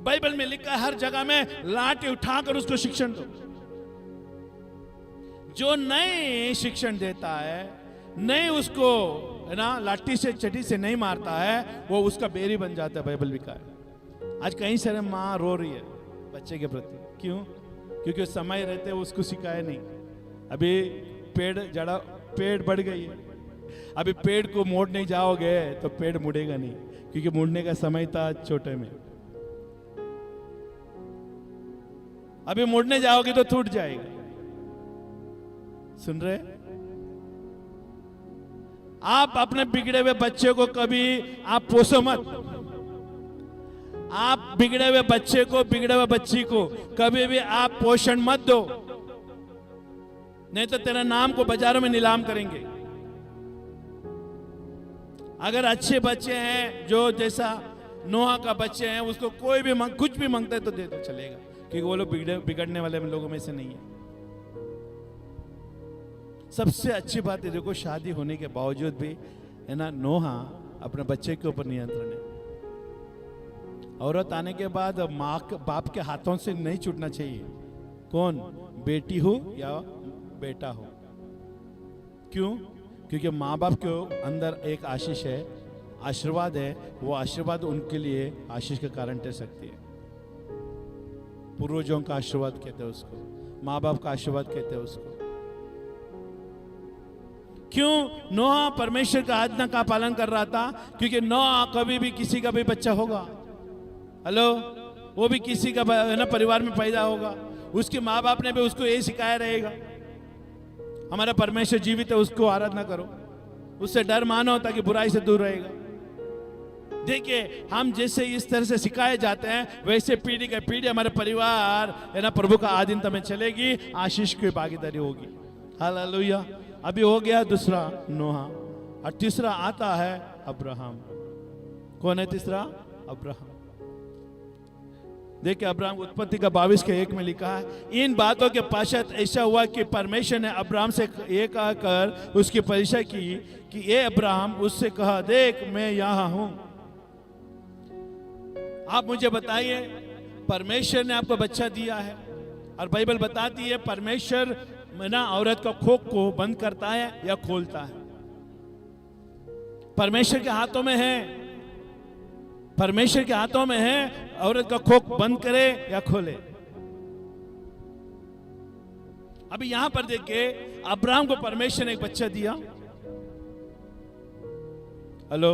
Speaker 1: बाइबल में लिखा है हर जगह में लाठी उठाकर उसको शिक्षण दो। जो नए शिक्षण देता है, नहीं उसको है ना लाठी से चटी से नहीं मारता है, वो उसका बेरी बन जाता है। बाइबल लिखा है। आज कहीं सारे माँ रो रही है बच्चे के प्रति। क्यों? क्योंकि समय रहते उसको सिखाया नहीं। अभी पेड़ बढ़ गई है, अभी पेड़ को मोड़ नहीं जाओगे तो पेड़ मुड़ेगा नहीं, क्योंकि मुड़ने का समय था छोटे में। अभी मुड़ने जाओगे तो टूट जाएगा। सुन रहे? आप अपने बिगड़े हुए बच्चे को कभी आप पोसो मत। आप बिगड़े हुए बच्चे को, बिगड़े हुए बच्ची को कभी भी आप पोषण मत दो, नहीं तो तेरा नाम को बाजारों में नीलाम करेंगे। अगर अच्छे बच्चे हैं, जो जैसा नोहा का बच्चे हैं, उसको कोई भी कुछ भी मांगता है तो दे दो, चलेगा, क्योंकि वो लोग बिगड़ने वाले लोगों में से नहीं है। सबसे अच्छी बात है, देखो शादी होने के बावजूद भी है ना, नोहा अपने बच्चे के ऊपर नियंत्रण है। औरत आने के बाद माँ बाप के हाथों से नहीं छूटना चाहिए। कौन? बेटी हो या बेटा हो। क्यों? क्योंकि माँ बाप के अंदर एक आशीष है, आशीर्वाद है। वो आशीर्वाद उनके लिए आशीष का कारण ठहर सकती है। पूर्वजों का आशीर्वाद कहते हैं उसको, माँ बाप का आशीर्वाद कहते हैं उसको। क्यों? नोहा परमेश्वर का आज्ञा का पालन कर रहा था, क्योंकि नोहा कभी भी किसी का भी बच्चा होगा, हेलो, वो भी किसी का ना परिवार में पैदा होगा, उसके माँ बाप ने भी उसको यही सिखाया रहेगा, हमारा परमेश्वर जीवित है, उसको आराधना करो, उससे डर मानो ताकि बुराई से दूर रहेगा। देखिए, हम जैसे इस तरह से सिखाए जाते हैं, वैसे पीढ़ी का पीढ़ी हमारे परिवार है ना प्रभु का आधीनता में चलेगी, आशीष की भागीदारी होगी। हालेलुया। अभी हो गया दूसरा नोहा, और तीसरा आता है अब्राहम। कौन है तीसरा? अब्राहम। देखिए, अब्राहम उत्पत्ति का 22:1 में लिखा है, इन बातों के पश्चात ऐसा हुआ कि परमेश्वर ने अब्राहम से ये कहकर उसकी परिचय की कि ये अब्राहम, उससे कहा, देख मैं यहाँ हूं। आप मुझे बताइए, परमेश्वर ने आपको बच्चा दिया है, और बाइबल बताती है परमेश्वर ना औरत का कोख को बंद करता है या खोलता है। परमेश्वर के हाथों में है, परमेश्वर के हाथों में है, औरत का कोख बंद करे या खोले। अभी यहां पर देखिए, अब्राहम को परमेश्वर ने एक बच्चा दिया। हेलो,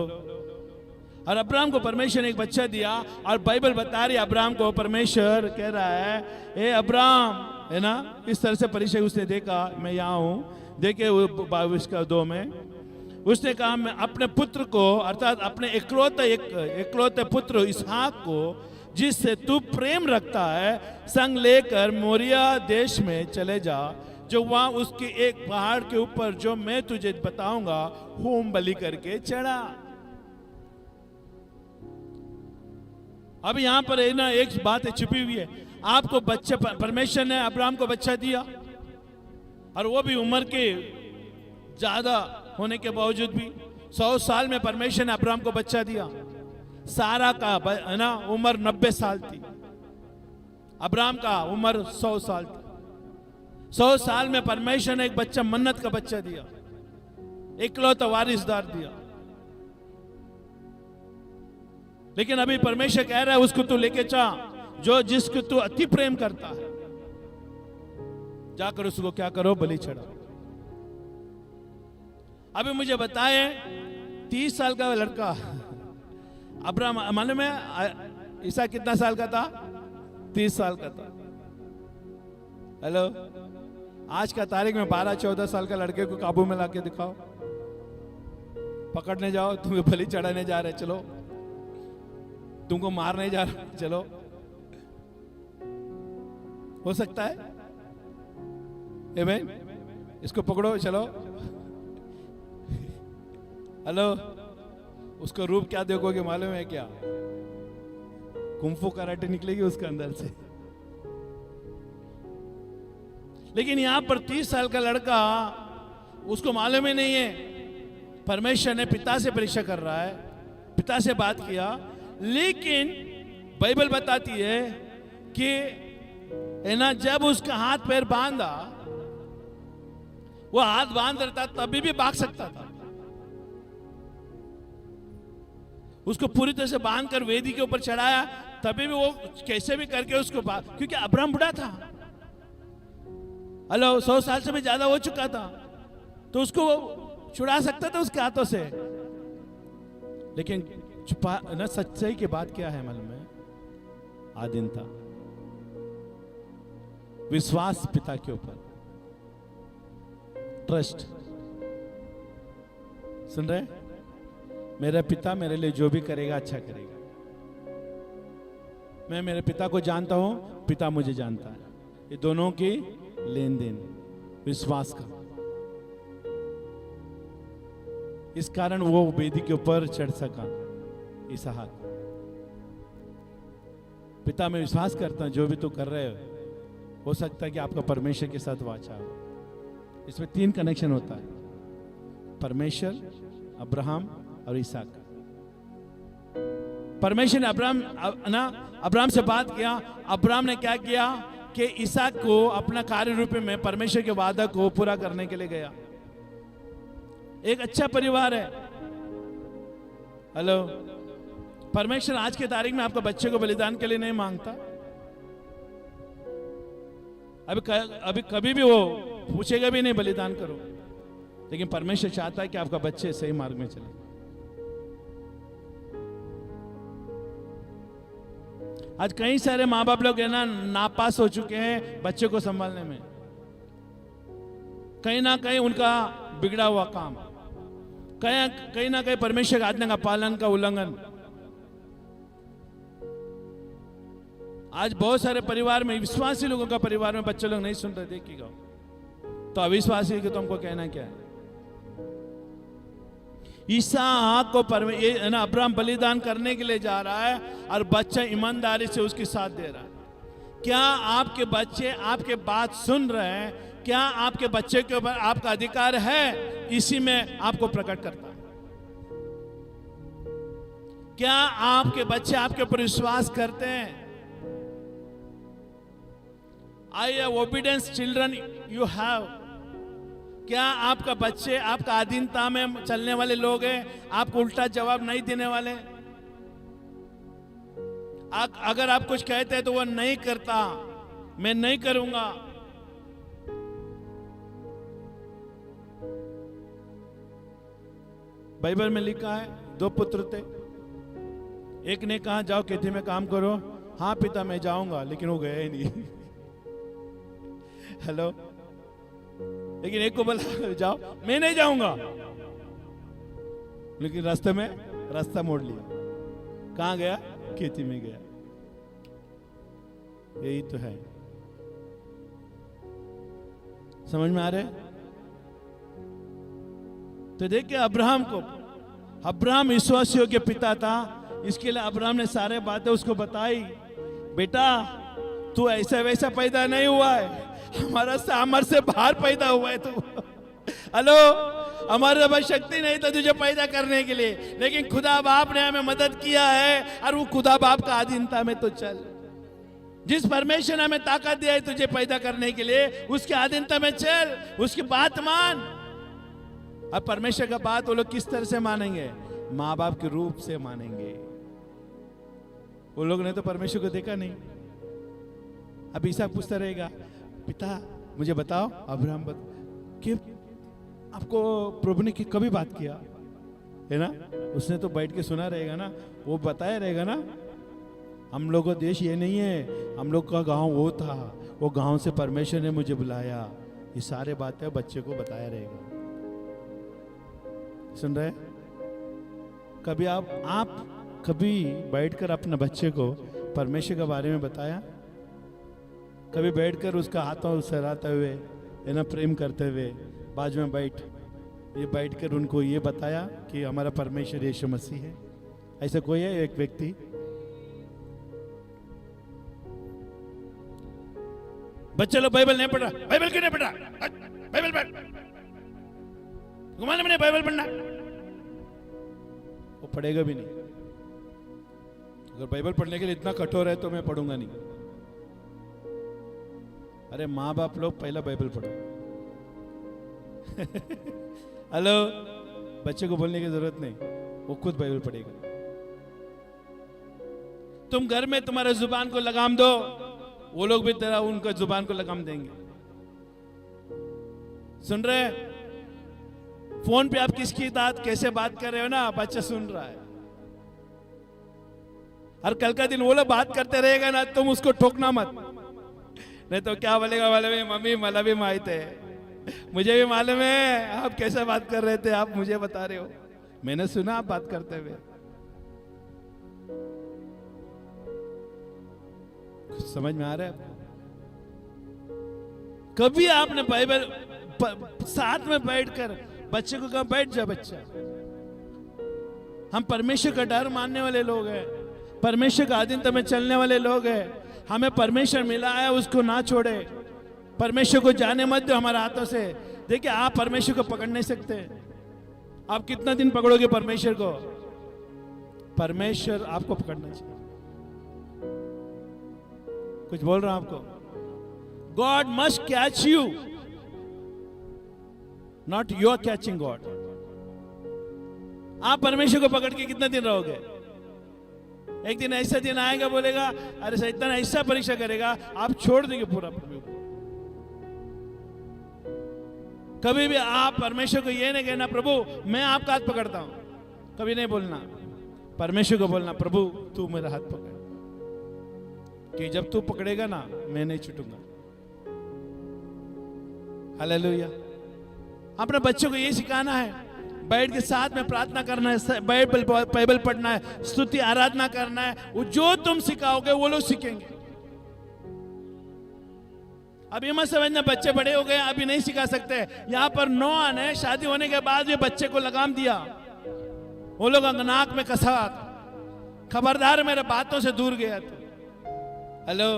Speaker 1: और अब्राहम को परमेश्वर ने एक बच्चा दिया, और बाइबल बता रही है अब्राहम को परमेश्वर कह रहा है, ए अब्राहम, है ना, इस तरह से परिचय उसने देखा, मैं यहाँ हूं। देखिए 22:2 में उसने कहा, मैं अपने पुत्र को, अर्थात अपने इकलौते पुत्र इसहाक को, जिससे तू प्रेम रखता है, संग लेकर मोरिया देश में चले जा, जो वहां उसके एक पहाड़ के ऊपर, जो मैं तुझे बताऊंगा, होम बलि करके चढ़ा। अब यहां पर ना एक बात छुपी हुई है। आपको बच्चे, परमेश्वर ने अब्राहम को बच्चा दिया, और वो भी उम्र के ज्यादा होने के बावजूद भी 100 साल में परमेश्वर ने अब्राहम को बच्चा दिया। सारा का है ना उम्र 90 साल थी, अब्राहम का उम्र 100 साल थी। 100 साल में परमेश्वर ने एक बच्चा, मन्नत का बच्चा दिया, इकलौता वारिसदार दिया। लेकिन अभी परमेश्वर कह रहा है उसको तू लेके जा, जो जिसको तू अति प्रेम करता है, जाकर उसको क्या करो, बलि चढ़ाओ। अभी मुझे बताए 30 साल का लड़का अब्राहम, मालूम है ईसा कितना साल का था? 30 साल का था। हेलो, आज का तारीख में 12-14 साल का लड़के को काबू में लाके दिखाओ, पकड़ने जाओ, तुम्हें बलि चढ़ाने जा रहे, चलो, तुमको मारने जा रहे, चलो, हो सकता है? ए भाई, इसको पकड़ो, चलो। हेलो, उसका रूप क्या देखोगे मालूम है क्या? कुंफू कराटे निकलेगी उसके अंदर से। लेकिन यहां पर 30 साल का लड़का, उसको मालूम ही नहीं है, परमेश्वर ने पिता से परीक्षा कर रहा है, पिता से बात किया, लेकिन बाइबल बताती है कि है ना, जब उसका हाथ पैर बांधा, वो हाथ बांध रहता तभी भी भाग सकता था। उसको पूरी तरह से बांध कर वेदी के ऊपर चढ़ाया, तभी भी वो कैसे भी करके उसको क्योंकि अब्राहम बुढ़ा था, हेलो, 100 साल से भी ज्यादा हो चुका था, तो उसको छुड़ा सकता था उसके हाथों से। लेकिन छुपा ना, सच्चाई की बात क्या है मालूम है? आधीनता, विश्वास पिता के ऊपर, ट्रस्ट। सुन रहे? मेरा पिता मेरे लिए जो भी करेगा अच्छा करेगा। मैं मेरे पिता को जानता हूं, पिता मुझे जानता है। ये दोनों की लेन देन विश्वास का, इस कारण वो वेदी के ऊपर चढ़ सका इसहाक। पिता मैं विश्वास करता हूं जो भी तू कर रहे हो सकता है कि आपका परमेश्वर के साथ वाचा हो। इसमें 3 कनेक्शन होता है, परमेश्वर, अब्राहम और इसहाक। परमेश्वर ने अब्राहम से बात किया, अब्राहम ने क्या किया कि इसहाक को अपना कार्य रूप में परमेश्वर के वादा को पूरा करने के लिए गया। एक अच्छा परिवार है। हेलो, परमेश्वर आज के तारीख में आपका बच्चे को बलिदान के लिए नहीं मांगता। अभी कभी भी वो पूछेगा भी नहीं बलिदान करो, लेकिन परमेश्वर चाहता है कि आपका बच्चे सही मार्ग में चले। आज कई सारे माँ बाप लोग है ना, नापास हो चुके हैं बच्चे को संभालने में। कहीं ना कहीं उनका बिगड़ा हुआ काम, कहीं ना कहीं परमेश्वर की आज्ञा का पालन का उल्लंघन। आज बहुत सारे परिवार में, विश्वासी लोगों का परिवार में बच्चे लोग नहीं सुन रहे, देखिएगा। तो अविश्वासी के तो हमको कहना क्या है? इसहाक को अब्राहम बलिदान करने के लिए जा रहा है और बच्चा ईमानदारी से उसके साथ दे रहा है। क्या आपके बच्चे आपके बात सुन रहे हैं? क्या आपके बच्चे के ऊपर आपका अधिकार है? इसी में आपको प्रकट करता है। क्या आपके बच्चे आपके ऊपर विश्वास करते हैं? I have obedience children you have. क्या आपका बच्चे आपका अधीनता में चलने वाले लोग हैं? आपको उल्टा जवाब नहीं देने वाले? अगर आप कुछ कहते हैं तो वो नहीं करता, मैं नहीं करूंगा। बाइबल में लिखा है 2 पुत्र थे, एक ने कहा जाओ खेती में काम करो, हाँ पिता मैं जाऊंगा, लेकिन वो गया ही नहीं। हेलो, लेकिन एक को बोला जाओ, मैं नहीं जाऊंगा, लेकिन रास्ते में रास्ता मोड़ लिया। कहां गया? खेती में गया। यही तो है। समझ में आ रहे? तो देखिए अब्राहम विश्वासियों के पिता था, इसके लिए अब्राहम ने सारे बातें उसको बताई। बेटा तू ऐसा वैसा पैदा नहीं हुआ है, हमारा सामर्थ से बाहर पैदा हुआ है तू। हेलो, हमारे पास शक्ति नहीं था तुझे पैदा करने के लिए, लेकिन खुदा बाप ने हमें मदद किया है, और वो खुदा बाप का अधीनता में तो चल। जिस परमेश्वर ने हमें ताकत दिया है तुझे पैदा करने के लिए, उसके अधीनता में चल, उसकी बात मान। अब परमेश्वर का बात वो लोग किस तरह से मानेंगे? माँ बाप के रूप से मानेंगे। वो लोग ने तो परमेश्वर को देखा नहीं। अब इसहाक पूछता रहेगा, पिता मुझे बताओ, अब्राहम कि आपको प्रभु ने कभी बात किया है ना? उसने तो बैठ के सुना रहेगा ना, वो बताया रहेगा ना। हम लोग का देश ये नहीं है, हम लोग का गांव वो था, वो गांव से परमेश्वर ने मुझे बुलाया। ये सारे बातें बच्चे को बताया रहेगा। सुन रहे? कभी आप कभी बैठकर अपने बच्चे को परमेश्वर के बारे में बताया? कभी बैठकर उसका हाथों सहलाते हुए, है ना, प्रेम करते हुए बाजू में बैठकर उनको ये बताया कि हमारा परमेश्वर यीशु मसीह है? ऐसा कोई है एक व्यक्ति? बच्चे लोग बाइबल नहीं पढ़ रहा, बाइबल क्यों नहीं पढ़ रहा? बाइबल पढ़, घुमाने में बाइबल पढ़ना। वो पढ़ेगा भी नहीं। अगर बाइबल पढ़ने के लिए इतना कठोर है तो मैं पढ़ूंगा नहीं। अरे माँ बाप लोग पहला बाइबल पढ़ो। हेलो, बच्चे को बोलने की जरूरत नहीं, वो खुद बाइबल पढ़ेगा। तुम घर में तुम्हारे जुबान को लगाम दो, वो लोग भी तेरा उनका जुबान को लगाम देंगे। सुन रहे? फोन पे आप किसकी बात कैसे बात कर रहे हो ना, बच्चा सुन रहा है। और कल का दिन वो लोग बात करते रहेगा ना, तुम उसको ठोकना मत, नहीं तो क्या बोलेगा, बोले मम्मी मला भी माहित है, मुझे भी मालूम है आप कैसे बात कर रहे थे, आप मुझे बता रहे हो, मैंने सुना आप बात करते हुए। कुछ समझ में आ रहा है? कभी आपने बाइबल साथ में बैठकर बच्चे को कहा, बैठ जा बच्चा, हम परमेश्वर का डर मानने वाले लोग हैं, परमेश्वर का आधीनता में चलने वाले लोग हैं, हमें परमेश्वर मिला है, उसको ना छोड़े, परमेश्वर को जाने मत दो हमारे हाथों से। देखिए, आप परमेश्वर को पकड़ नहीं सकते। आप कितना दिन पकड़ोगे परमेश्वर को? परमेश्वर आपको पकड़ना चाहिए। कुछ बोल रहा हूं आपको? God must catch you, not you are catching God. आप परमेश्वर को पकड़ के कितना दिन रहोगे? एक दिन ऐसा दिन आएगा, बोलेगा अरे शैतान ऐसा परीक्षा करेगा, आप छोड़ देंगे पूरा प्रभु को। कभी भी आप परमेश्वर को ये नहीं कहना, प्रभु मैं आपका हाथ पकड़ता हूं, कभी नहीं बोलना। परमेश्वर को बोलना, प्रभु तू मेरा हाथ पकड़, कि जब तू पकड़ेगा ना मैं नहीं छूटूंगा। हालेलुया। अपने बच्चों को ये सिखाना है, बैठ के साथ में प्रार्थना करना है, बाइबल पढ़ना है, स्तुति आराधना करना है। वो जो तुम सिखाओगे वो लोग सीखेंगे। अभी मत समझना बच्चे बड़े हो गए अभी नहीं सिखा सकते। यहाँ पर नोआ ने शादी होने के बाद भी बच्चे को लगाम दिया, वो लोग नाक में कसा, खबरदार मेरे बातों से दूर गया था। हेलो,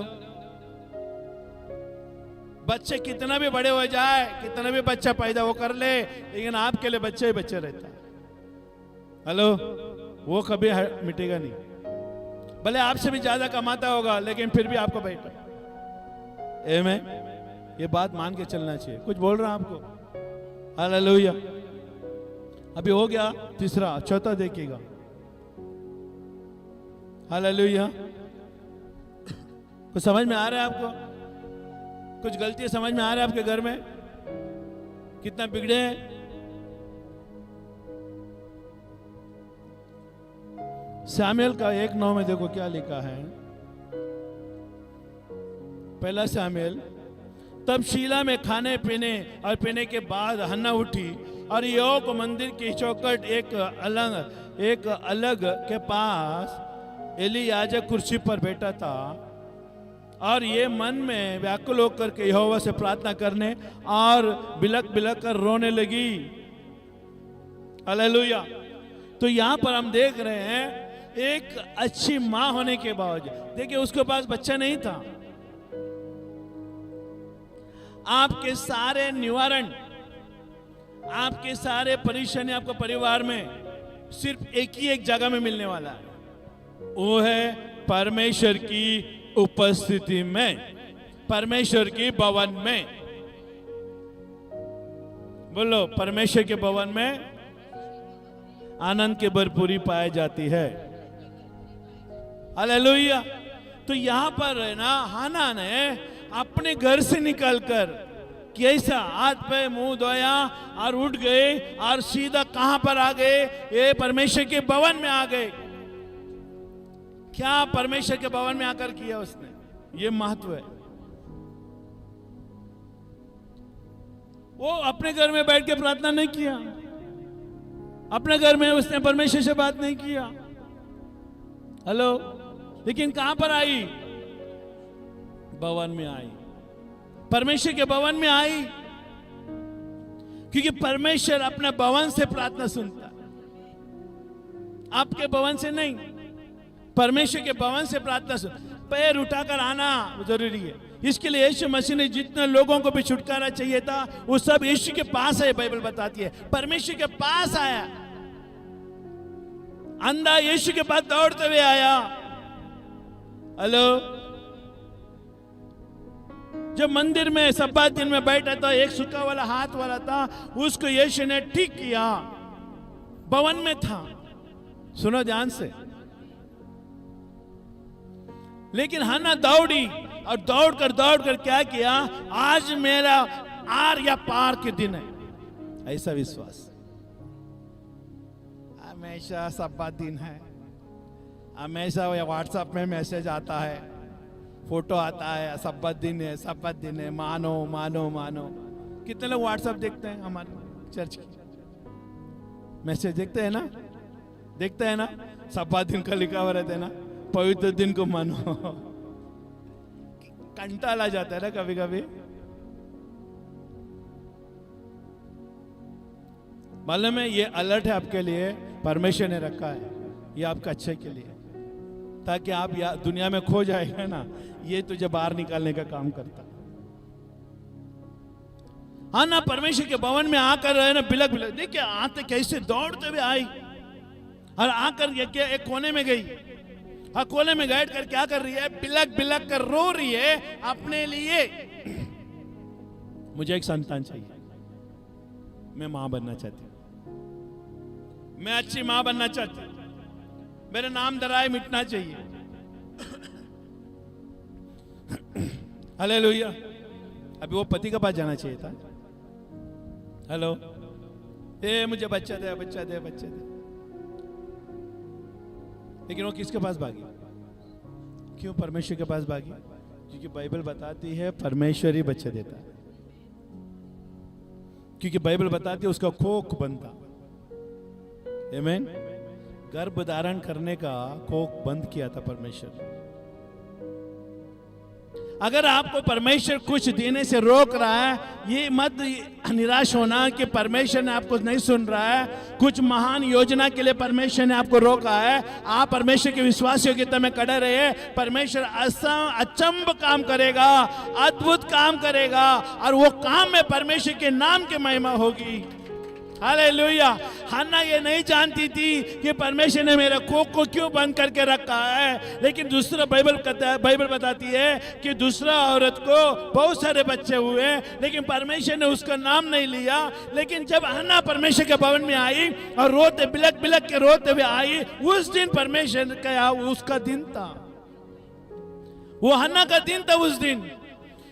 Speaker 1: बच्चे कितना भी बड़े हो जाए, कितना भी बच्चा पैदा वो कर ले, लेकिन आपके लिए बच्चे ही बच्चे रहता है। हेलो, वो कभी मिटेगा नहीं। भले आपसे भी ज्यादा कमाता होगा लेकिन फिर भी आपको बैठा। आमीन। ये बात मान के चलना चाहिए। कुछ बोल रहा हूं आपको? हालेलुया। अभी हो गया तीसरा, चौथा देखिएगा। हालेलुया। कुछ समझ में आ रहा है आपको? कुछ गलतियां समझ में आ रहा है आपके घर में? कितना बिगड़े हैं? शामुएल का 1:9 में देखो क्या लिखा है। पहला शामुएल, तब शीला में खाने पीने और पीने के बाद हन्ना उठी और यहोवा को मंदिर की चौखट एक अलग के पास एली याजक कुर्सी पर बैठा था और ये मन में व्याकुल होकर के यहोवा से प्रार्थना करने और बिलक बिलक कर रोने लगी। हालेलुया। तो यहां पर हम देख रहे हैं एक अच्छी मां होने के बावजूद, देखिए उसके पास बच्चा नहीं था। आपके सारे निवारण, आपके सारे परेशानी आपको परिवार में सिर्फ एक ही एक जगह में मिलने वाला है, वो है परमेश्वर की उपस्थिति में, परमेश्वर के भवन में। बोलो, परमेश्वर के भवन में आनंद की भरपूरी पाई जाती है। हालेलुया। तो यहां पर है ना, हाना ने अपने घर से निकलकर कैसा हाथ पे मुंह धोया और उठ गए और सीधा कहां पर आ गए? ये परमेश्वर के भवन में आ गए। क्या परमेश्वर के भवन में आकर किया उसने? ये महत्व है। वो अपने घर में बैठ के प्रार्थना नहीं किया, अपने घर में उसने परमेश्वर से बात नहीं किया। हेलो, लेकिन कहां पर आई? भवन में आई, परमेश्वर के भवन में आई। क्योंकि परमेश्वर अपने भवन से प्रार्थना सुनता, आपके भवन से नहीं, परमेश्वर के भवन से प्रार्थना सुन। पैर उठाकर आना जरूरी है। इसके लिए यीशु मसीह ने जितने लोगों को भी छुटकारा चाहिए था वो सब यीशु के पास है। बाइबल बताती है परमेश्वर के पास आया। अंधा यीशु के पास दौड़ते हुए आया। हेलो, जब मंदिर में सब्बात दिन में बैठा था, एक सूखा वाला हाथ वाला था, उसको यीशु ने ठीक किया। भवन में था, सुनो ध्यान से। लेकिन हन्ना दौड़ी और दौड़कर क्या किया? आज मेरा आर या पार के दिन है, ऐसा विश्वास। हमेशा सब्बात दिन है, हमेशा व्हाट्सएप में मैसेज आता है, फोटो आता है, सब्बात दिन है, सब्बात दिन है, मानो मानो मानो। कितने लोग व्हाट्सएप देखते हैं? हमारे चर्च की मैसेज देखते हैं ना, देखते हैं ना, सब्बात दिन का लिखा हुआ रहता है ना, पवित्र दिन को मानो। कंटाल आ जाता है ना कभी कभी। मालूम है, ये अलर्ट है आपके लिए, परमेश्वर ने रखा है, ये आपका अच्छे के लिए, ताकि आप दुनिया में खो जाएगा ना, ये तुझे बाहर निकालने का काम करता। हाँ ना, परमेश्वर के भवन में आकर रहे ना, बिलक बिलक देखिए आते कैसे दौड़ते हुए आई और आकर एक कोने में गई। हाँ, कोने में बैठ कर क्या कर रही है? बिलक बिलक कर रो रही है अपने लिए। मुझे एक संतान चाहिए, मैं मां बनना चाहती हूं, मैं अच्छी मां बनना चाहती हूं, मेरा नाम दराए मिटना चाहिए। हालेलुया। अभी वो पति के पास जाना चाहिए था। हेलो, मुझे बच्चा दे, बच्चा दे, बच्चा दे। लेकिन वो किसके पास भागी? क्यों परमेश्वर के पास भागी? क्योंकि बाइबल बताती है परमेश्वर ही बच्चे देता है। क्योंकि बाइबल बताती है उसका कोख बनता। आमीन। गर्भ धारण करने का कोख बंद किया था परमेश्वर। अगर आपको परमेश्वर कुछ देने से रोक रहा है, ये मत निराश होना कि परमेश्वर ने आपको नहीं सुन रहा है। कुछ महान योजना के लिए परमेश्वर ने आपको रोका है। आप परमेश्वर के विश्वास योग्यता में खड़े रहे, परमेश्वर अचंभ काम करेगा, अद्भुत काम करेगा, और वो काम में परमेश्वर के नाम की महिमा होगी। हालेलुया। हन्ना ये नहीं जानती थी कि परमेश्वर ने मेरे कोख को क्यों बंद करके रखा है। लेकिन दूसरा बाइबल बताती है कि दूसरा औरत को बहुत सारे बच्चे हुए, लेकिन परमेश्वर ने उसका नाम नहीं लिया। लेकिन जब हन्ना परमेश्वर के भवन में आई और रोते बिलक बिलक के रोते हुए आई, उस दिन परमेश्वर का उसका दिन था, वो हन्ना का दिन था। उस दिन,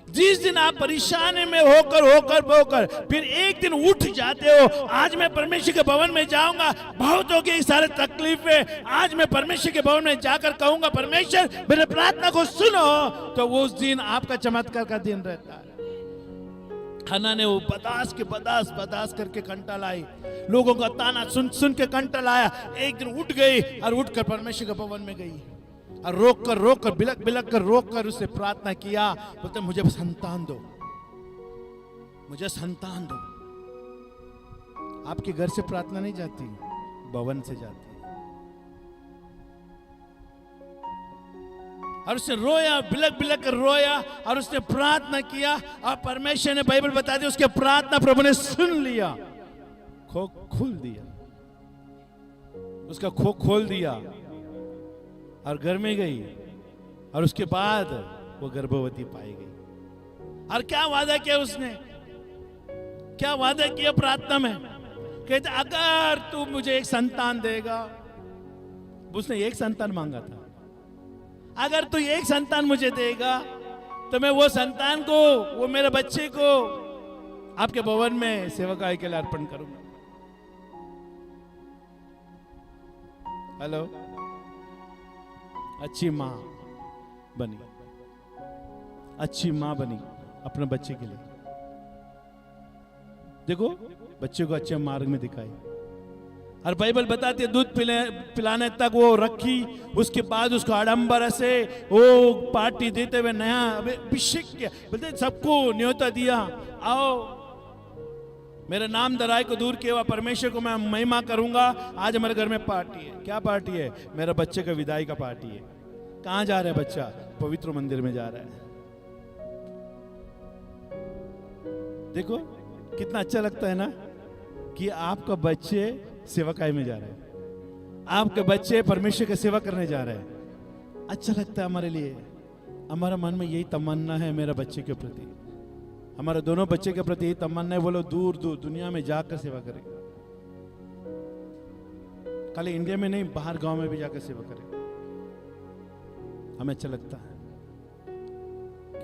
Speaker 1: जिस दिन आप परेशानी में होकर फिर एक दिन उठ जाते हो, आज मैं परमेश्वर के भवन में जाऊंगा, बहुत हो गई सारे तकलीफें, आज मैं परमेश्वर के भवन में जाकर कहूंगा परमेश्वर मेरे प्रार्थना को सुनो, तो वो उस दिन आपका चमत्कार का दिन रहता है। हन्ना ने वो बर्दाश्त करके कंटा लाई, लोगों का ताना सुन के कंटा लाया। एक दिन उठ गई और उठकर परमेश्वर के भवन में गई और रोक कर बिलक कर उससे प्रार्थना किया। बोलते मुझे संतान दो, मुझे संतान दो। आपके घर से प्रार्थना नहीं जाती, भवन से जाती है। और उसने रोया, बिलक कर रोया और उसने प्रार्थना किया, और परमेश्वर ने बाइबल बता दी उसके प्रार्थना प्रभु ने सुन लिया, खोख खोल दिया, उसका खोख खोल दिया और घर में गई। और उसके बाद वो गर्भवती पाई गई। और क्या वादा किया उसने? क्या वादा किया प्रार्थना में? कहते अगर तू मुझे एक संतान देगा। उसने एक संतान मांगा था, अगर तू एक संतान मुझे देगा तो मैं वो संतान को, वो मेरे बच्चे को आपके भवन में सेवकाई के लिए अर्पण करूंगा। हेलो, अच्छी मां बनी, अच्छी मां बनी अपने बच्चे के लिए। देखो, बच्चे को अच्छे मार्ग में दिखाई। और बाइबल बताती है दूध पिलाने तक वो रखी, उसके बाद उसको आडंबर से वो पार्टी देते हुए नया अभिषेक किया। बोलते सबको न्योता दिया, आओ मेरे नाम दराय को दूर किया, परमेश्वर को मैं महिमा करूंगा। आज हमारे घर में पार्टी है। क्या पार्टी है? मेरे बच्चे का विदाई का पार्टी है। कहां जा रहा है बच्चा? पवित्र मंदिर में जा रहा है। देखो कितना अच्छा लगता है ना कि आपका बच्चे सेवकाई में जा रहे हैं, आपके बच्चे परमेश्वर की सेवा करने जा रहे हैं। अच्छा लगता है हमारे लिए। हमारा मन में यही तमन्ना है मेरे बच्चे के प्रति, हमारे दोनों बच्चे के प्रति यही तमन्ना है, वो लोग दूर दूर दुनिया में जाकर सेवा करें। खाली इंडिया में नहीं, बाहर गांव में भी जाकर सेवा करें। हमें अच्छा लगता है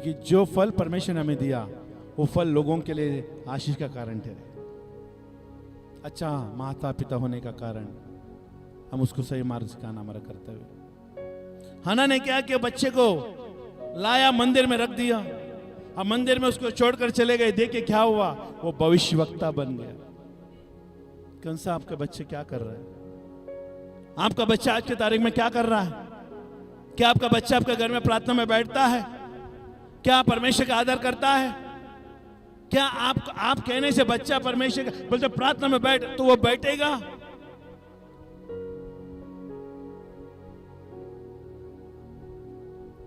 Speaker 1: कि जो फल परमेश्वर ने हमें दिया वो फल लोगों के लिए आशीष का कारण ठहरे, अच्छा माता पिता होने का कारण। हम उसको सही मार्ग सिखाना हमारा कर्तव्य। हन्ना ने क्या किया? बच्चे को लाया, मंदिर में रख दिया। अब मंदिर में उसको छोड़कर चले गए। देखिए क्या हुआ, वो भविष्यवक्ता बन गया। कौन सा आपके बच्चे क्या कर रहे हैं? आपका बच्चा आज की तारीख में क्या कर रहा है? क्या आपका बच्चा आपके घर में प्रार्थना में बैठता है? क्या परमेश्वर का आदर करता है? क्या आप कहने से बच्चा परमेश्वर बोलते प्रार्थना में बैठ, तो वो बैठेगा?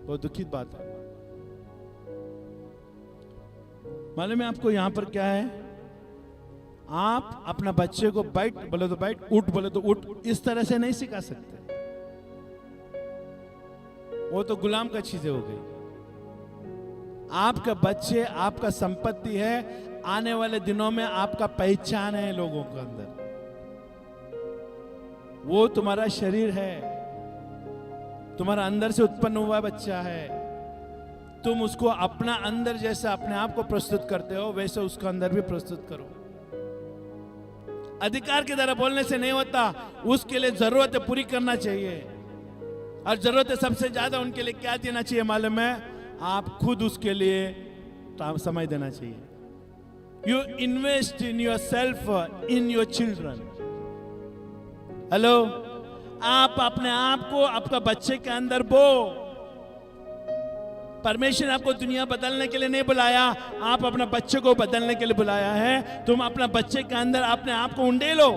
Speaker 1: बहुत दुखित बात है। मालूम है आपको यहां पर क्या है? आप अपना बच्चे को बैठ बोले तो बैठ, उठ बोले तो उठ, इस तरह से नहीं सिखा सकते। वो तो गुलाम का चीजें हो गई। आपका बच्चे आपका संपत्ति है, आने वाले दिनों में आपका पहचान है लोगों के अंदर। वो तुम्हारा शरीर है, तुम्हारा अंदर से उत्पन्न हुआ बच्चा है। तुम उसको अपना अंदर जैसा अपने आप को प्रस्तुत करते हो वैसे उसका अंदर भी प्रस्तुत करो। अधिकार की तरह बोलने से नहीं होता, उसके लिए जरूरतें पूरी करना चाहिए। और जरूरतें सबसे ज्यादा उनके लिए क्या देना चाहिए मालूम है? आप खुद उसके लिए समय देना चाहिए। You invest in your self, in your children. Hello, आप अपने आप को आपका बच्चे के अंदर बो। परमेश्वर ने आपको दुनिया बदलने के लिए नहीं बुलाया, आप अपने बच्चे को बदलने के लिए बुलाया है। तुम अपना बच्चे के अंदर अपने आप को उंडेलो।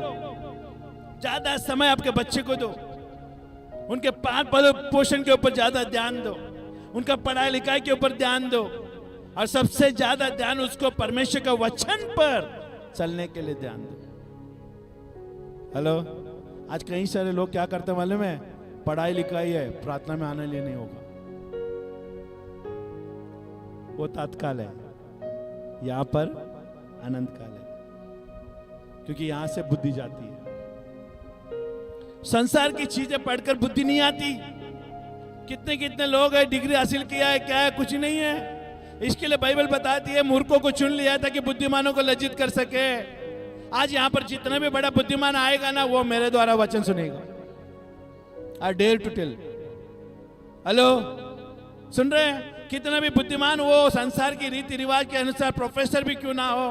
Speaker 1: ज्यादा समय आपके बच्चे को दो, उनके पालन पोषण के ऊपर ज्यादा ध्यान दो, उनका पढ़ाई लिखाई के ऊपर ध्यान दो, और सबसे ज्यादा ध्यान उसको परमेश्वर का वचन पर चलने के लिए ध्यान दो। हेलो, आज कई सारे लोग क्या करते हैं मालूम है? पढ़ाई लिखाई है, प्रार्थना में आने लिए नहीं होगा। वो तात्काल है, यहां पर अनंत काल है, क्योंकि यहां से बुद्धि जाती है। संसार की चीजें पढ़कर बुद्धि नहीं आती। कितने कितने लोग हैं डिग्री हासिल किया है, क्या है? कुछ नहीं है। इसके लिए बाइबल बताती है मूर्खों को चुन लिया ताकि बुद्धिमानों को लज्जित कर सके। आज यहां पर जितना भी बड़ा बुद्धिमान आएगा ना, वो मेरे द्वारा वचन सुनेगा। I dare to tell. Hello, सुन रहे हैं? कितना भी बुद्धिमान वो संसार की रीति रिवाज के अनुसार प्रोफेसर भी क्यों ना हो,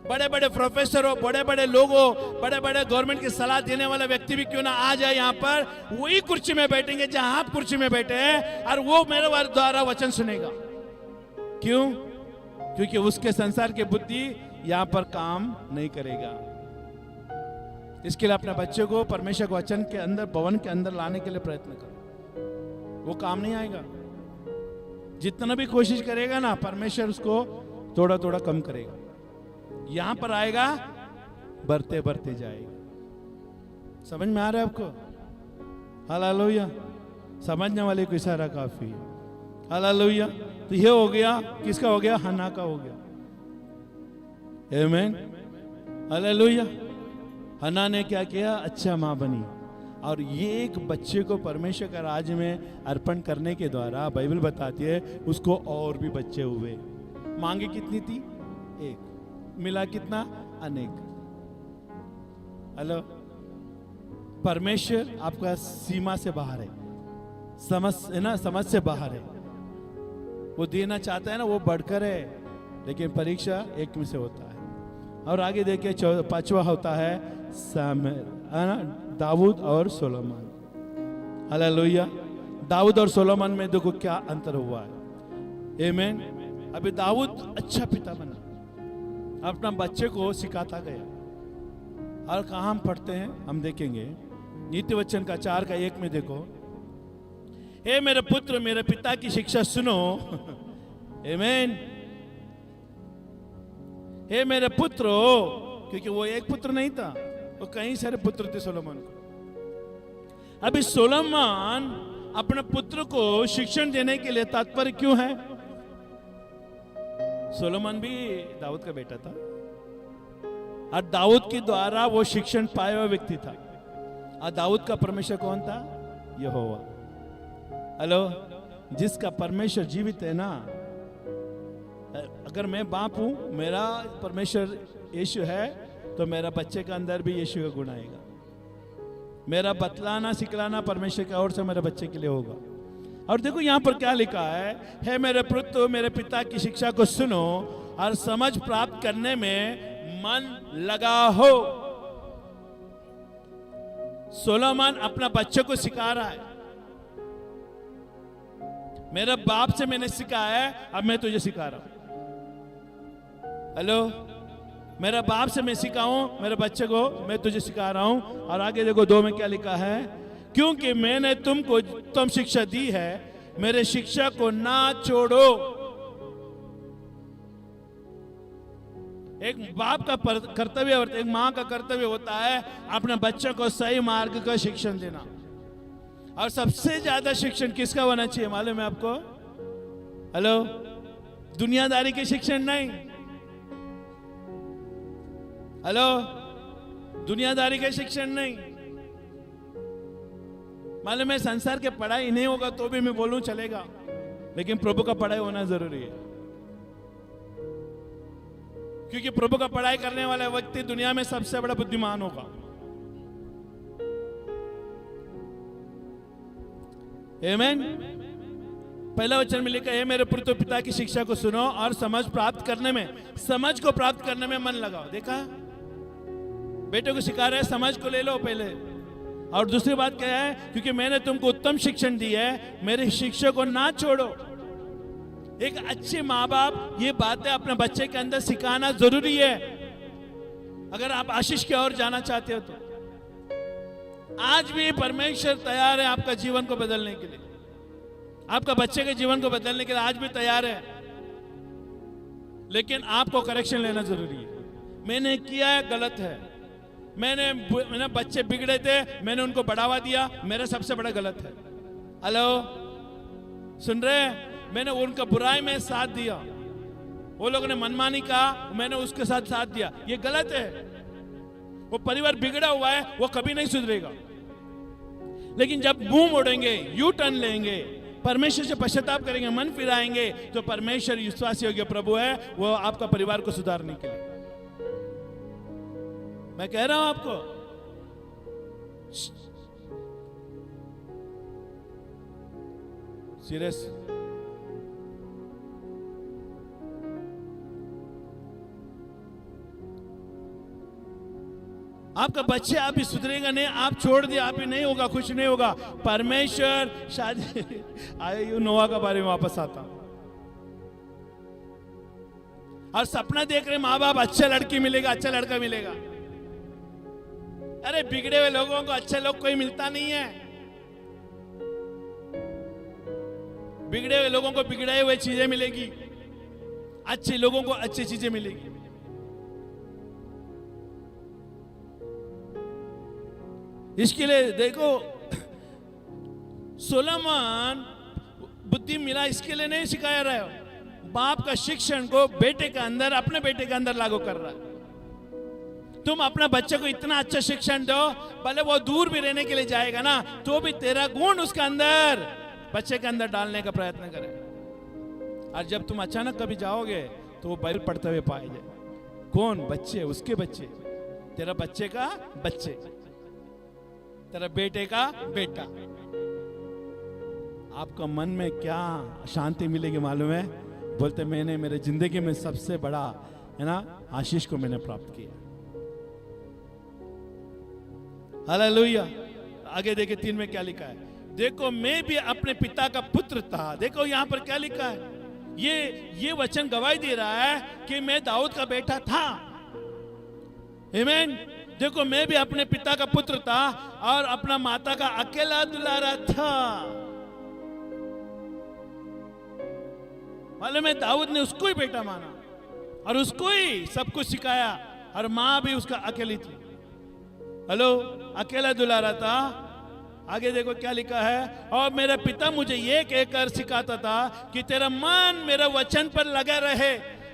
Speaker 1: बड़े बड़े प्रोफेसर हो, बड़े बड़े लोग हो, बड़े बड़े गवर्नमेंट की सलाह देने वाला व्यक्ति भी क्यों ना आ जाए, यहाँ पर वही कुर्सी में बैठेंगे जहां आप कुर्सी में बैठे हैं, और वो मेरे द्वारा वचन सुनेगा। क्यों? क्योंकि उसके संसार की बुद्धि यहां पर काम नहीं करेगा। इसके लिए अपने बच्चे को परमेश्वर के वचन के अंदर, भवन के अंदर लाने के लिए प्रयत्न करो। वो काम नहीं आएगा। जितना भी कोशिश करेगा ना, परमेश्वर उसको थोड़ा थोड़ा कम करेगा। यहां पर आएगा, बढ़ते बढ़ते जाएगा। समझ में आ रहा है आपको? हालेलुया। समझने वाले को इशारा काफी है। हालेलुया। तो ये हो गया, किसका हो गया? हन्ना का हो गया। आमीन। हालेलुया। हन्ना ने क्या किया? अच्छा मां बनी। और ये एक बच्चे को परमेश्वर का राज्य में अर्पण करने के द्वारा बाइबल बताती है उसको और भी बच्चे हुए। मांगे कितनी थी? एक, मिला कितना? अनेक। हेलो, परमेश्वर आपका सीमा से बाहर है, समझ से बाहर है। वो देना चाहता है ना, वो बढ़कर है, लेकिन परीक्षा एक में से होता है। और आगे देखिए 5वां होता है दाऊद और सोलोमन। हालेलुया। दाऊद और सोलोमन में देखो क्या अंतर हुआ है। आमीन। अभी दाऊद अच्छा पिता बना, अपना बच्चे को सिखाता गया। और कहाँ हम पढ़ते हैं, हम देखेंगे नीति वचन का 4:1 में देखो, हे मेरे पुत्र मेरे पिता की शिक्षा सुनो। आमीन। हे मेरे पुत्र, क्योंकि वो एक पुत्र नहीं था, वो कई सारे पुत्र थे सोलोमन को। अभी सोलोमन अपने पुत्र को शिक्षण देने के लिए तत्पर क्यों है? सोलोमन भी दाऊद का बेटा था और दाऊद के द्वारा वो शिक्षण पाया हुआ व्यक्ति था। और दाऊद का परमेश्वर कौन था? यहोवा। हेलो, जिसका परमेश्वर जीवित है ना, अगर मैं बाप हूं, मेरा परमेश्वर यीशु है, तो मेरा बच्चे के अंदर भी यीशु का गुण आएगा। मेरा बतलाना सिखलाना परमेश्वर की ओर से मेरे बच्चे के लिए होगा। और देखो यहां पर क्या लिखा है मेरे पुत्र मेरे पिता की शिक्षा को सुनो और समझ प्राप्त करने में मन लगा हो। सोलोमन अपना बच्चे को सिखा रहा है, मेरे बाप से मैंने सीखा है, अब मैं तुझे सिखा रहा हूं। हेलो, मेरा बाप से मैं सीखा हूं, मेरे बच्चे को मैं तुझे सिखा रहा हूं। और आगे देखो 2 में क्या लिखा है, क्योंकि मैंने तुमको उत्तम शिक्षा दी है, मेरे शिक्षा को ना छोड़ो। एक बाप का कर्तव्य और एक मां का कर्तव्य होता है अपने बच्चों को सही मार्ग का शिक्षण देना। और सबसे ज्यादा शिक्षण किसका होना चाहिए मालूम है आपको? हेलो, दुनियादारी के शिक्षण नहीं। हेलो, दुनियादारी के शिक्षण नहीं। मालूम है संसार के पढ़ाई नहीं होगा तो भी मैं बोलूं चलेगा, लेकिन प्रभु का पढ़ाई होना जरूरी है। क्योंकि प्रभु का पढ़ाई करने वाला व्यक्ति दुनिया में सबसे बड़ा बुद्धिमान होगा। आमीन। पहला वचन में लिखा है मेरे पुत्र पिता की शिक्षा को सुनो और समझ को प्राप्त करने में मन लगाओ। देखा, बेटे को सिखा रहे समझ को ले लो पहले। और दूसरी बात क्या है, क्योंकि मैंने तुमको उत्तम शिक्षण दी है, मेरे शिक्षा को ना छोड़ो। एक अच्छे माँ बाप ये बातें अपने बच्चे के अंदर सिखाना जरूरी है अगर आप आशीष की ओर जाना चाहते हो तो। आज भी परमेश्वर तैयार है आपका जीवन को बदलने के लिए, आपका बच्चे के जीवन को बदलने के लिए आज भी तैयार है, लेकिन आपको करेक्शन लेना जरूरी है। मैंने किया है गलत है, मैंने बच्चे बिगड़े थे, मैंने उनको बढ़ावा दिया, मेरा सबसे बड़ा गलत है। हेलो, सुन रहे? मैंने उनका बुराई में साथ दिया, वो लोगों ने मनमानी कहा, मैंने उसके साथ दिया, ये गलत है। वो परिवार बिगड़ा हुआ है, वो कभी नहीं सुधरेगा। लेकिन जब मुंह मोड़ेंगे, यू टर्न लेंगे, परमेश्वर से पश्चाताप करेंगे, मन फिराएंगे, तो परमेश्वर विश्वासी योग्य प्रभु है, वो आपका परिवार को सुधारने के लिए। मैं कह रहा हूं आपको, सीरियस। आपका बच्चे आप भी सुधरेगा नहीं, आप छोड़ दिया आप भी नहीं होगा, कुछ नहीं होगा। परमेश्वर शादी आयु नोआ का बारे में वापस आता और सपना देख रहे माँ बाप, अच्छा लड़की मिलेगा, अच्छा लड़का मिलेगा। अरे बिगड़े हुए लोगों को अच्छे लोग कोई मिलता नहीं है। बिगड़े हुए लोगों को बिगड़े हुए चीजें मिलेगी, अच्छे लोगों को अच्छी चीजें मिलेगी। इसके लिए देखो, सोलोमन बुद्धि मिला इसके लिए नहीं सिखाया रहा है, बाप का शिक्षण को बेटे के अंदर, अपने बेटे के अंदर लागू कर रहा है। तुम अपना बच्चे को इतना अच्छा शिक्षण दो, भले वो दूर भी रहने के लिए जाएगा ना, तो भी तेरा गुण उसके अंदर, बच्चे के अंदर डालने का प्रयत्न करे। और जब तुम अचानक कभी जाओगे तो वो बाइबल पढ़ते हुए पाए जाए। कौन? बच्चे, उसके बच्चे, तेरा बच्चे का बच्चे, तेरा बेटे का बेटा। आपका मन में क्या शांति मिलेगी मालूम है? बोलते मैंने मेरे जिंदगी में सबसे बड़ा है ना आशीष को मैंने प्राप्त किया। हालेलुया। आगे देखिए 3 में क्या लिखा है। देखो मैं भी अपने पिता का पुत्र था। देखो यहां पर क्या लिखा है, ये वचन गवाही दे रहा है कि मैं दाऊद का बेटा था। आमीन। देखो मैं भी अपने पिता का पुत्र था और अपना माता का अकेला दुलारा था। मालूम है, दाऊद ने उसको ही बेटा माना और उसको ही सब कुछ सिखाया, और मां भी उसका अकेली थी। हेलो, अकेला दुलारा था। आगे देखो क्या लिखा है, और मेरा पिता मुझे ये कहकर सिखाता था कि तेरा मन मेरा वचन पर लगा रहे।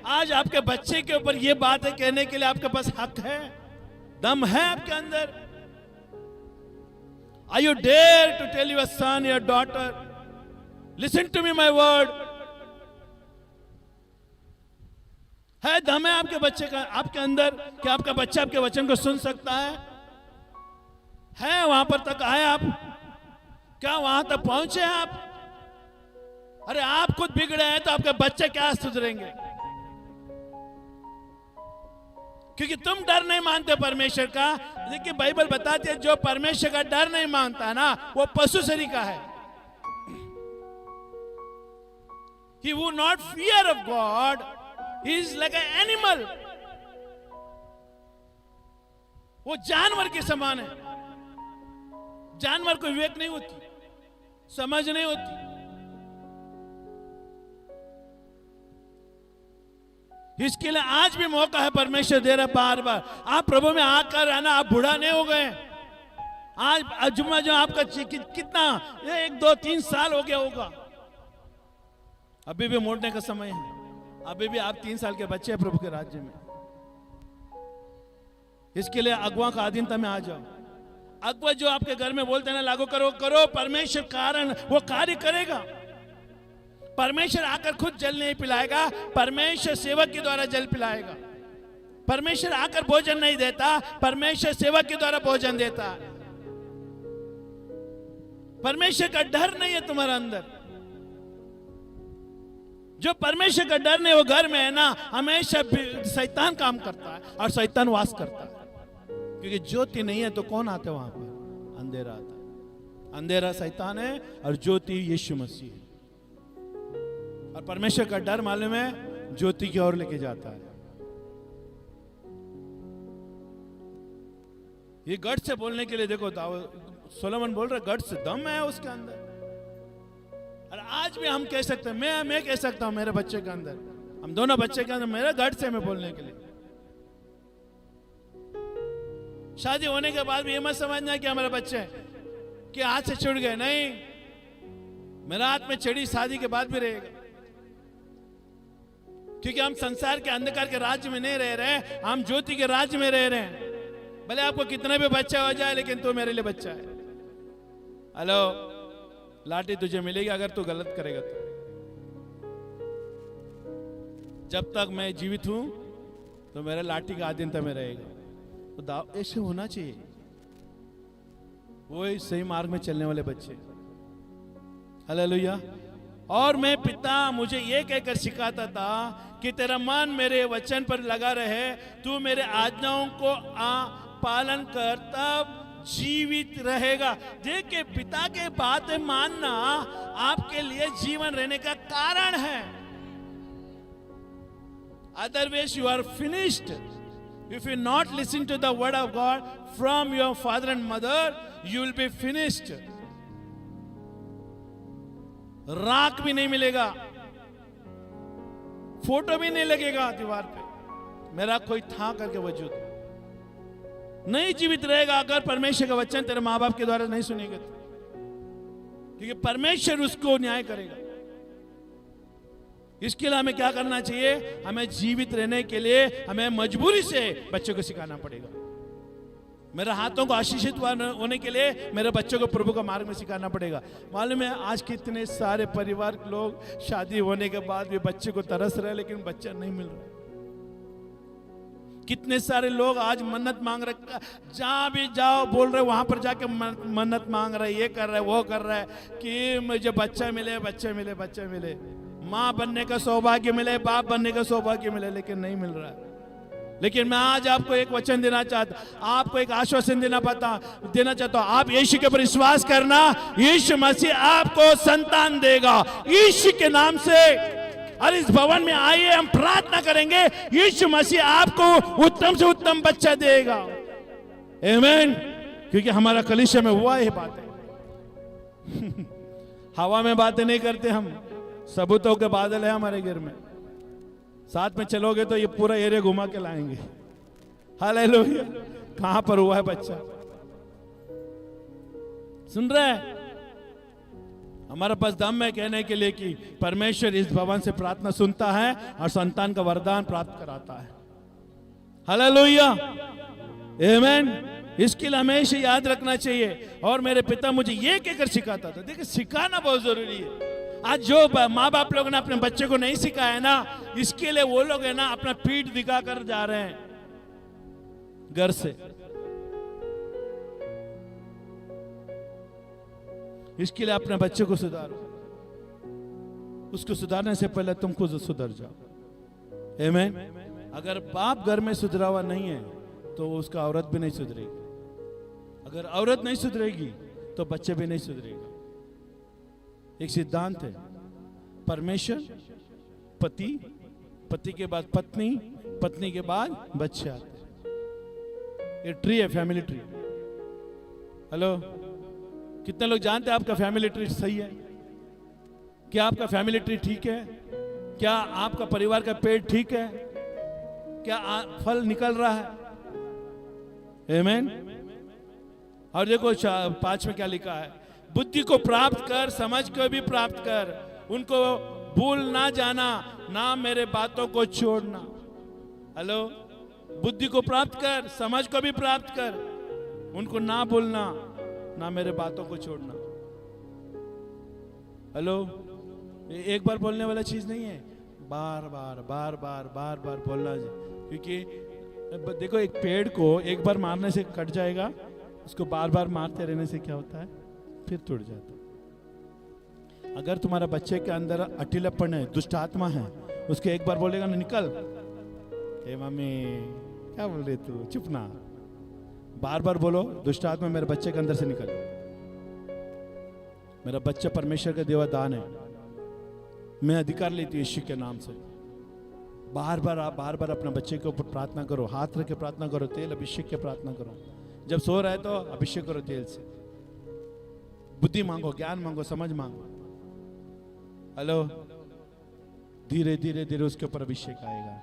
Speaker 1: आज आपके बच्चे के ऊपर ये बातें कहने के लिए आपके पास हक है, दम है आपके अंदर। Are you dare to tell your son, your daughter, listen to me, my word? है दम है आपके बच्चे का, आपके अंदर, कि आपका बच्चा आपके वचन को सुन सकता है वहां पर तक आए आप? क्या वहां तक पहुंचे आप? अरे आप खुद बिगड़े हैं तो आपके बच्चे क्या सुधरेंगे? क्योंकि तुम डर नहीं मानते परमेश्वर का। देखिए बाइबल बताती है जो परमेश्वर का डर नहीं मानता ना, वो पशु सरीखा है। He who not fear of God is like an animal. वो जानवर के समान है। जानवर को विवेक नहीं होती, समझ नहीं होती। इसके लिए आज भी मौका है, परमेश्वर दे रहा बार बार। आप प्रभु में आकर रहना, आप बूढ़ा नहीं हो गए। आज जुम्मा जो आपका कितना 1, 2, 3 साल हो गया होगा, अभी भी मोड़ने का समय है। अभी भी आप 3 साल के बच्चे हैं प्रभु के राज्य में। इसके लिए अगुआ का अधीनता में आ जाओ। अगुआ जो आपके घर में बोलते हैं ना, लागू करो करो, परमेश्वर कारण वो कार्य करेगा। परमेश्वर आकर खुद जल नहीं पिलाएगा, परमेश्वर सेवक के द्वारा जल पिलाएगा। परमेश्वर आकर भोजन नहीं देता, परमेश्वर सेवक के द्वारा भोजन देता है। परमेश्वर का डर नहीं है तुम्हारे अंदर। जो परमेश्वर का डर नहीं वो घर में है ना, हमेशा शैतान काम करता है और शैतान वास करता है। क्योंकि ज्योति नहीं है तो कौन आता है वहां पर? अंधेरा आता है। अंधेरा शैतान है और ज्योति यीशु मसीह है। और परमेश्वर का डर मालूम है ज्योति की ओर लेके जाता है। ये गढ़ से बोलने के लिए देखो सोलोमन बोल रहा है, गढ़ से दम है उसके अंदर। और आज भी हम कह सकते हैं, मैं कह सकता हूं मेरे बच्चे के अंदर, हम दोनों बच्चे के अंदर मेरा गढ़ से मैं बोलने के लिए। शादी होने के बाद भी ये मत समझना कि हमारे बच्चे के हाथ से छूट गए, नहीं, मेरा हाथ में छड़ी शादी के बाद भी रहेगा। क्योंकि हम संसार के अंधकार के राज्य में नहीं रह रहे, हम ज्योति के राज्य में रह रहे हैं। भले आपको कितना भी बच्चा हो जाए, लेकिन तू मेरे लिए बच्चा है। हेलो, लाठी तुझे मिलेगी अगर तू गलत करेगा तो। जब तक मैं जीवित हूं तो मेरे लाठी का अधीनता में रहेगा। तो ऐसे होना चाहिए, वो सही मार्ग में चलने वाले बच्चे। हालेलुया। और मैं पिता मुझे ये कहकर सिखाता था कि तेरा मन मेरे वचन पर लगा रहे, तू मेरे आज्ञाओं को पालन कर, तब जीवित रहेगा। देखिए, पिता के बातें मानना आपके लिए जीवन रहने का कारण है। Otherwise you are finished. If you not listen to the word of God from your father and mother, you will be finished. राख भी नहीं मिलेगा, फोटो भी नहीं लगेगा दीवार पे, मेरा कोई था करके वजूद नहीं जीवित रहेगा अगर परमेश्वर का वचन तेरे माँ बाप के द्वारा नहीं सुनेगा तो। क्योंकि परमेश्वर उसको न्याय करेगा। इसके लिए हमें क्या करना चाहिए? हमें जीवित रहने के लिए हमें मजबूरी से बच्चों को सिखाना पड़ेगा। मेरे हाथों को आशीषित होने के लिए मेरे बच्चों को प्रभु का मार्ग में सिखाना पड़ेगा। मालूम है आज कितने सारे परिवार के लोग शादी होने के बाद भी बच्चे को तरस रहे, लेकिन बच्चा नहीं मिल रहा। कितने सारे लोग आज मन्नत मांग रहे, जहां भी जाओ बोल रहे, वहां पर जाके मन्नत मांग रहे, ये कर रहे वो कर रहे कि मुझे बच्चा मिले, बच्चे मिले, बच्चे मिले, माँ बनने का सौभाग्य मिले, बाप बनने का सौभाग्य मिले, लेकिन नहीं मिल रहा है। लेकिन मैं आज आपको एक वचन देना चाहता, आपको एक आश्वासन देना चाहता हूं। आप यीशु के ऊपर विश्वास करना, यीशु मसीह आपको संतान देगा यीशु के नाम से। और इस भवन में आइए, हम प्रार्थना करेंगे, यीशु मसीह आपको उत्तम से उत्तम बच्चा देगा। आमीन। क्योंकि हमारा कलीसिया में हुआ है बातें हवा में बातें नहीं करते हम, सबूतों के बादल है हमारे घर में। साथ में चलोगे तो ये पूरा एरिया घुमा के लाएंगे। हालेलुया। कहां पर हुआ है बच्चा? सुन रहे हैं? हमारे पास दम है कहने के लिए कि परमेश्वर इस भवन से प्रार्थना सुनता है और संतान का वरदान प्राप्त कराता है। हालेलुया। आमीन। इसके लिए हमेशा याद रखना चाहिए। और मेरे पिता मुझे ये कहकर सिखाता था, देखिए सिखाना बहुत जरूरी है। आज जो माँ बाप लोग ने अपने बच्चे को नहीं सिखाया ना, इसके लिए वो लोग है ना अपना पीठ दिखा कर जा रहे हैं घर से। इसके लिए अपने बच्चे को सुधारो। उसको सुधारने से पहले तुम खुद सुधर जाओ। आमीन। अगर बाप घर में सुधरा हुआ नहीं है तो उसका औरत भी नहीं सुधरेगी। अगर औरत नहीं सुधरेगी तो बच्चे भी नहीं सुधरेगा। एक सिद्धांत है, परमेश्वर, पति, पति के बाद पत्नी, पत्नी के बाद बच्चे आते। ये ट्री है, फैमिली ट्री। हेलो, कितने लोग जानते हैं आपका फैमिली ट्री सही है? क्या आपका फैमिली ट्री ठीक है? क्या आपका परिवार का पेड़ ठीक है? क्या फल निकल रहा है? आमीन। और देखो 5 में क्या लिखा है, बुद्धि को प्राप्त कर, समझ को भी प्राप्त कर, उनको भूल ना जाना, ना मेरे बातों को छोड़ना। हेलो, बुद्धि को प्राप्त कर, समझ को भी प्राप्त कर, उनको ना भूलना, ना मेरे बातों को छोड़ना। हेलो, एक बार बोलने वाला चीज नहीं है, बार बार बार बार बार बार बोलना। क्योंकि देखो एक पेड़ को एक बार मारने से कट जाएगा, उसको बार बार मारते रहने से क्या होता है? फिर टूट जाता है। अगर तुम्हारा बच्चे के अंदर अठीलापन है, दुष्ट आत्मा है, उसके एक बार बोलेगा ना निकल, ए मम्मी क्या बोल रही तू, चुप ना, बार बार बोलो, दुष्ट आत्मा मेरे बच्चे के अंदर से निकल। मेरा बच्चा परमेश्वर का देवा दान है, मैं अधिकार लेती हूँ यीशु के नाम से। बार बार आप बार बार अपने बच्चे के ऊपर प्रार्थना करो, हाथ रख के प्रार्थना करो, तेल अभिषेक के प्रार्थना करो। जब सो रहा है तो अभिषेक करो तेल से। बुद्धि मांगो, ज्ञान मांगो, समझ मांगो। हेलो, धीरे धीरे धीरे उसके ऊपर अभिषेक आएगा,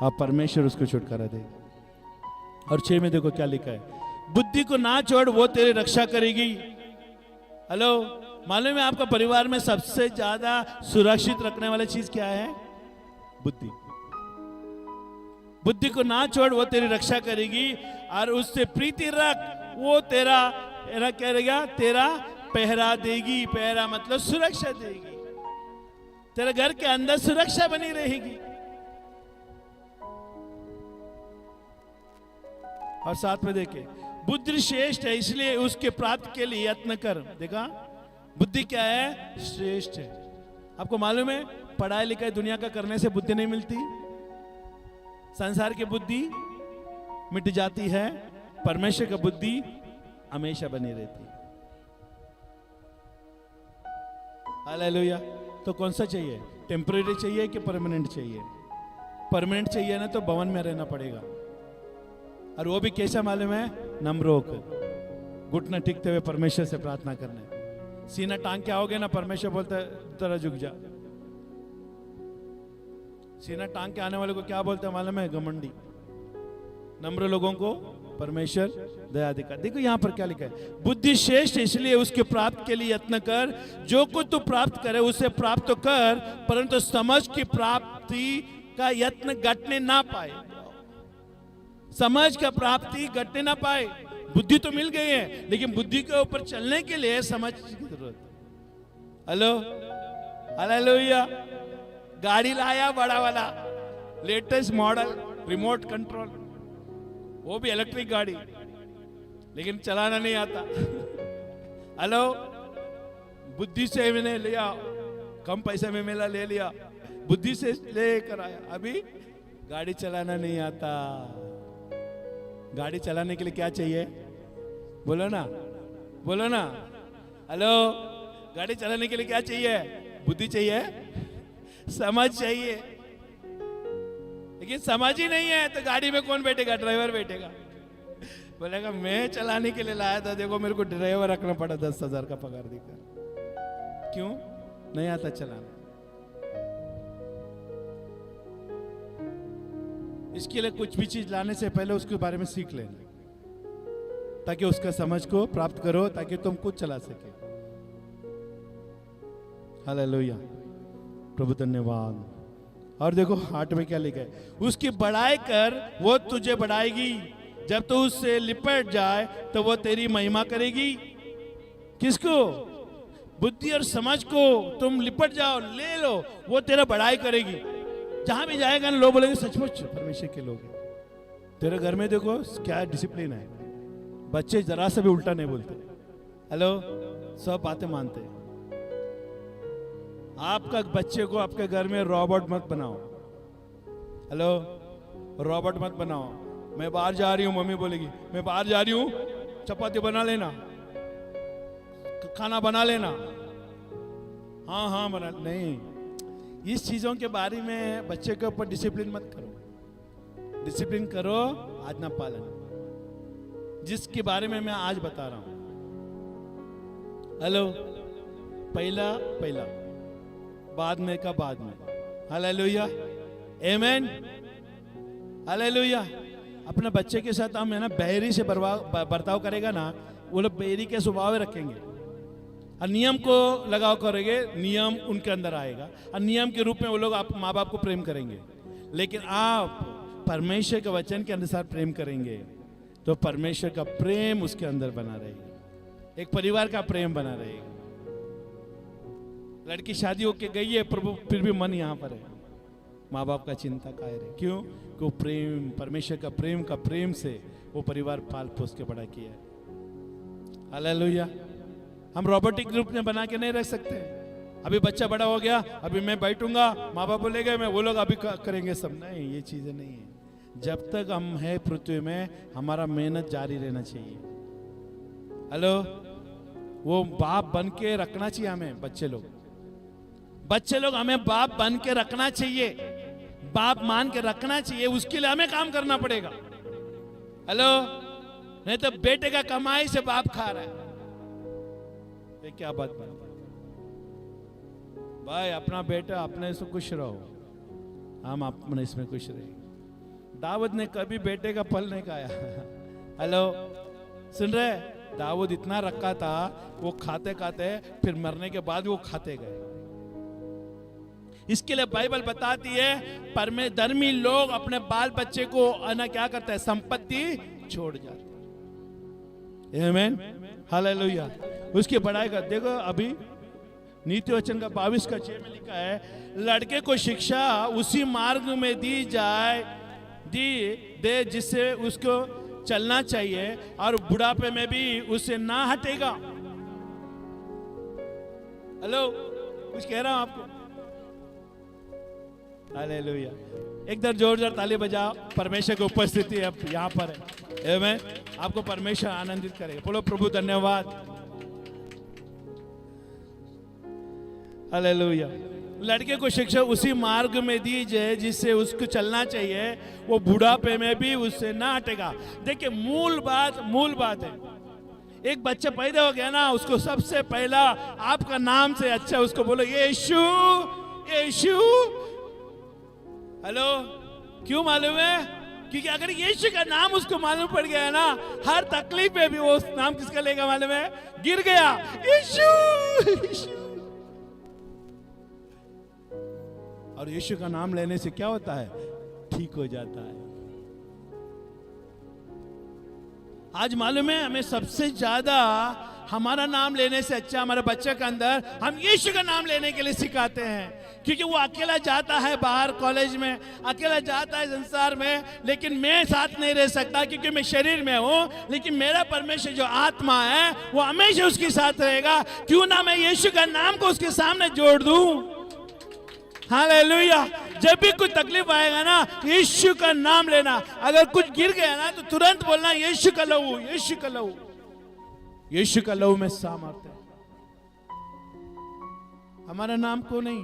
Speaker 1: आप परमेश्वर उसको छुटकारा देगा। और 6 में देखो क्या लिखा है, बुद्धि को ना छोड़, वो तेरी रक्षा करेगी। हेलो, मालूम है आपका परिवार में सबसे ज्यादा सुरक्षित रखने वाली चीज क्या है? बुद्धि। बुद्धि को ना छोड़, वो तेरी रक्षा करेगी, और उससे प्रीति रख, वो तेरा क्या रहेगा? तेरा पहरा देगी। पहरा मतलब सुरक्षा देगी, तेरे घर के अंदर सुरक्षा बनी रहेगी। और साथ में देखे, बुद्धि श्रेष्ठ है, इसलिए उसके प्राप्ति के लिए यत्न कर। देखा, बुद्धि क्या है? श्रेष्ठ है। आपको मालूम है पढ़ाई लिखाई दुनिया का करने से बुद्धि नहीं मिलती, संसार की बुद्धि मिट जाती है, परमेश्वर की बुद्धि हमेशा बनी रहती है। हालेलुया। तो कौन सा चाहिए? टेम्परेरी चाहिए कि परमानेंट चाहिए? परमानेंट चाहिए ना तो भवन में रहना पड़ेगा, और वो भी कैसा मालूम है? नम्र होकर, घुटना टिकते हुए परमेश्वर से प्रार्थना करने। सीना टांग के आओगे ना, परमेश्वर बोलता है जरा झुक जा। सीना टांग के आने वाले को क्या बोलते हैं मालूम है? घमंडी। नम्र लोगों को परमेश्वर दया दिखा। देखो यहाँ पर क्या लिखा है, बुद्धि श्रेष्ठ इसलिए उसके प्राप्त के लिए यत्न कर। जो कुछ तू प्राप्त करे उसे प्राप्त तो कर, परंतु समझ की प्राप्ति का यत्न घटने ना पाए। समझ का प्राप्ति घटने ना पाए। बुद्धि तो मिल गई है, लेकिन बुद्धि के ऊपर चलने के लिए समझ की जरूरत है। Hello, hallelujah. गाड़ी लाया बड़ा वाला, लेटेस्ट मॉडल, रिमोट कंट्रोल, वो भी इलेक्ट्रिक गाड़ी, लेकिन चलाना नहीं आता। हेलो, बुद्धि से मैंने लिया, कम पैसे में मेला ले लिया, बुद्धि से लेकर आया, अभी गाड़ी चलाना नहीं आता। गाड़ी चलाने के लिए क्या चाहिए? बोलो ना, बोलो ना। हेलो, गाड़ी चलाने के लिए क्या चाहिए? बुद्धि चाहिए, समझ चाहिए। लेकिन समझ ही नहीं है तो गाड़ी में कौन बैठेगा? ड्राइवर बैठेगा। बोलेगा मैं चलाने के लिए लाया था, देखो मेरे को ड्राइवर रखना पड़ा 10,000 का पगार देकर। क्यों? नहीं आता चलाना। इसके लिए कुछ भी चीज लाने से पहले उसके बारे में सीख लेना, ताकि उसका समझ को प्राप्त करो, ताकि तुम खुद चला सके। हालेलुया, प्रभु धन्यवाद। और देखो 8 में क्या लिखा है? उसकी बढ़ाई कर, वो तुझे बढ़ाएगी। जब तू उससे लिपट जाए तो वो तेरी महिमा करेगी। किसको? बुद्धि और समझ को तुम लिपट जाओ, ले लो, वो तेरा बढ़ाई करेगी। जहां भी जाएगा ना, लोग बोलेंगे सचमुच परमेश्वर के लोग हैं। तेरे घर में देखो क्या डिसिप्लिन है, बच्चे जरा से भी उल्टा नहीं बोलते। हेलो, सब बातें मानते हैं। आपका बच्चे को आपके घर में रॉबोट मत बनाओ। हेलो, रॉबोट मत बनाओ। मैं बाहर जा रही हूँ, मम्मी बोलेगी मैं बाहर जा रही हूँ, चपाती बना लेना, खाना बना लेना। हाँ हाँ बना। नहीं, इस चीजों के बारे में बच्चे के ऊपर डिसिप्लिन मत करो। डिसिप्लिन करो आज्ञा पालन, जिसके बारे में मैं आज बता रहा हूं। हेलो, पहला पहला, बाद में का बाद में। हालेलुया, आमेन, हालेलुया। अपने बच्चे के साथ हम है ना बहरी से बर्ताव करेगा ना, वो लोग बहरी के स्वभाव रखेंगे। और नियम को लगाव करेंगे, नियम उनके अंदर आएगा, और नियम के रूप में वो लोग आप माँ बाप को प्रेम करेंगे। लेकिन आप परमेश्वर के वचन के अनुसार प्रेम करेंगे तो परमेश्वर का प्रेम उसके अंदर बना रहेगा, एक परिवार का प्रेम बना रहेगा। लड़की शादी होके गई है, प्रभु फिर भी मन यहाँ पर है, माँ बाप का चिंता कायर है। क्यों? कि वो प्रेम, परमेश्वर का प्रेम से वो परिवार पाल पोस के बड़ा किया है। हालेलुया। हम रोबोटिक रूप में बना के नहीं रख सकते। अभी बच्चा बड़ा हो गया, अभी मैं बैठूंगा, माँ बाप बोलेंगे मैं, वो लोग अभी करेंगे सब। नहीं, ये चीजें नहीं है। जब तक हम है पृथ्वी में, हमारा मेहनत जारी रहना चाहिए। हेलो, वो बाप बन के रखना चाहिए हमें। बच्चे लोग हमें बाप बन के रखना चाहिए, बाप मान के रखना चाहिए। उसके लिए हमें काम करना पड़ेगा। हेलो, नहीं तो बेटे का कमाई से बाप खा रहा है। ये क्या बात है भाई? अपना बेटा अपने से खुश रहो, हम अपने इसमें खुश रहे। दाऊद ने कभी बेटे का फल नहीं खाया। हेलो, सुन रहे? दाऊद इतना रखा था, वो खाते खाते फिर मरने के बाद वो खाते गए। इसके लिए बाइबल बताती है धर्मी लोग अपने बाल बच्चे को ना क्या करते हैं? संपत्ति छोड़ जाते हैं। आमीन, हालेलुया। उसकी बढ़ाई कर। देखो अभी नीति वचन का 22:6 में लिखा है, लड़के को शिक्षा उसी मार्ग में दी दे जिससे उसको चलना चाहिए, और बुढ़ापे में भी उससे ना हटेगा। हेलो, कुछ कह रहा हूं आपको? हालेलुया। एक बार जोरदार ताली बजाओ। परमेश्वर की उपस्थिति अब यहाँ पर है। आमीन। आपको परमेश्वर आनंदित करेगा। बोलो प्रभु धन्यवाद। हालेलुया। लड़के को शिक्षा उसी मार्ग में दी जाए जिससे उसको चलना चाहिए, वो बुढ़ापे में भी उससे ना हटेगा। देखिए, मूल बात है। एक बच्चा पैदा हो गया ना, उसको सबसे पहला आपका नाम से अच्छा उसको बोलो यीशु, यीशु। हेलो, क्यों मालूम है? क्योंकि अगर यीशु का नाम उसको मालूम पड़ गया है ना, हर तकलीफ में भी वो उस नाम किसका लेगा मालूम है? गिर गया, यीशु। और यीशु का नाम लेने से क्या होता है? ठीक हो जाता है। आज मालूम है हमें सबसे ज्यादा हमारा नाम लेने से अच्छा हमारे बच्चे के अंदर हम यीशु का नाम लेने के लिए सिखाते हैं, क्योंकि वो अकेला जाता है बाहर कॉलेज में, अकेला जाता है संसार में, लेकिन मैं साथ नहीं रह सकता क्योंकि मैं शरीर में हूं, लेकिन मेरा परमेश्वर जो आत्मा है वो हमेशा उसके साथ रहेगा। क्यों ना मैं यीशु का नाम को उसके सामने जोड़ दूं। हालेलुया। जब भी कुछ तकलीफ आएगा ना, यीशु का नाम लेना। अगर कुछ गिर गया ना तो तुरंत बोलना यीशु का लहू, यीशु का लहू, यीशु का लहू में सामर्थ्य है। हमारा नाम को नहीं।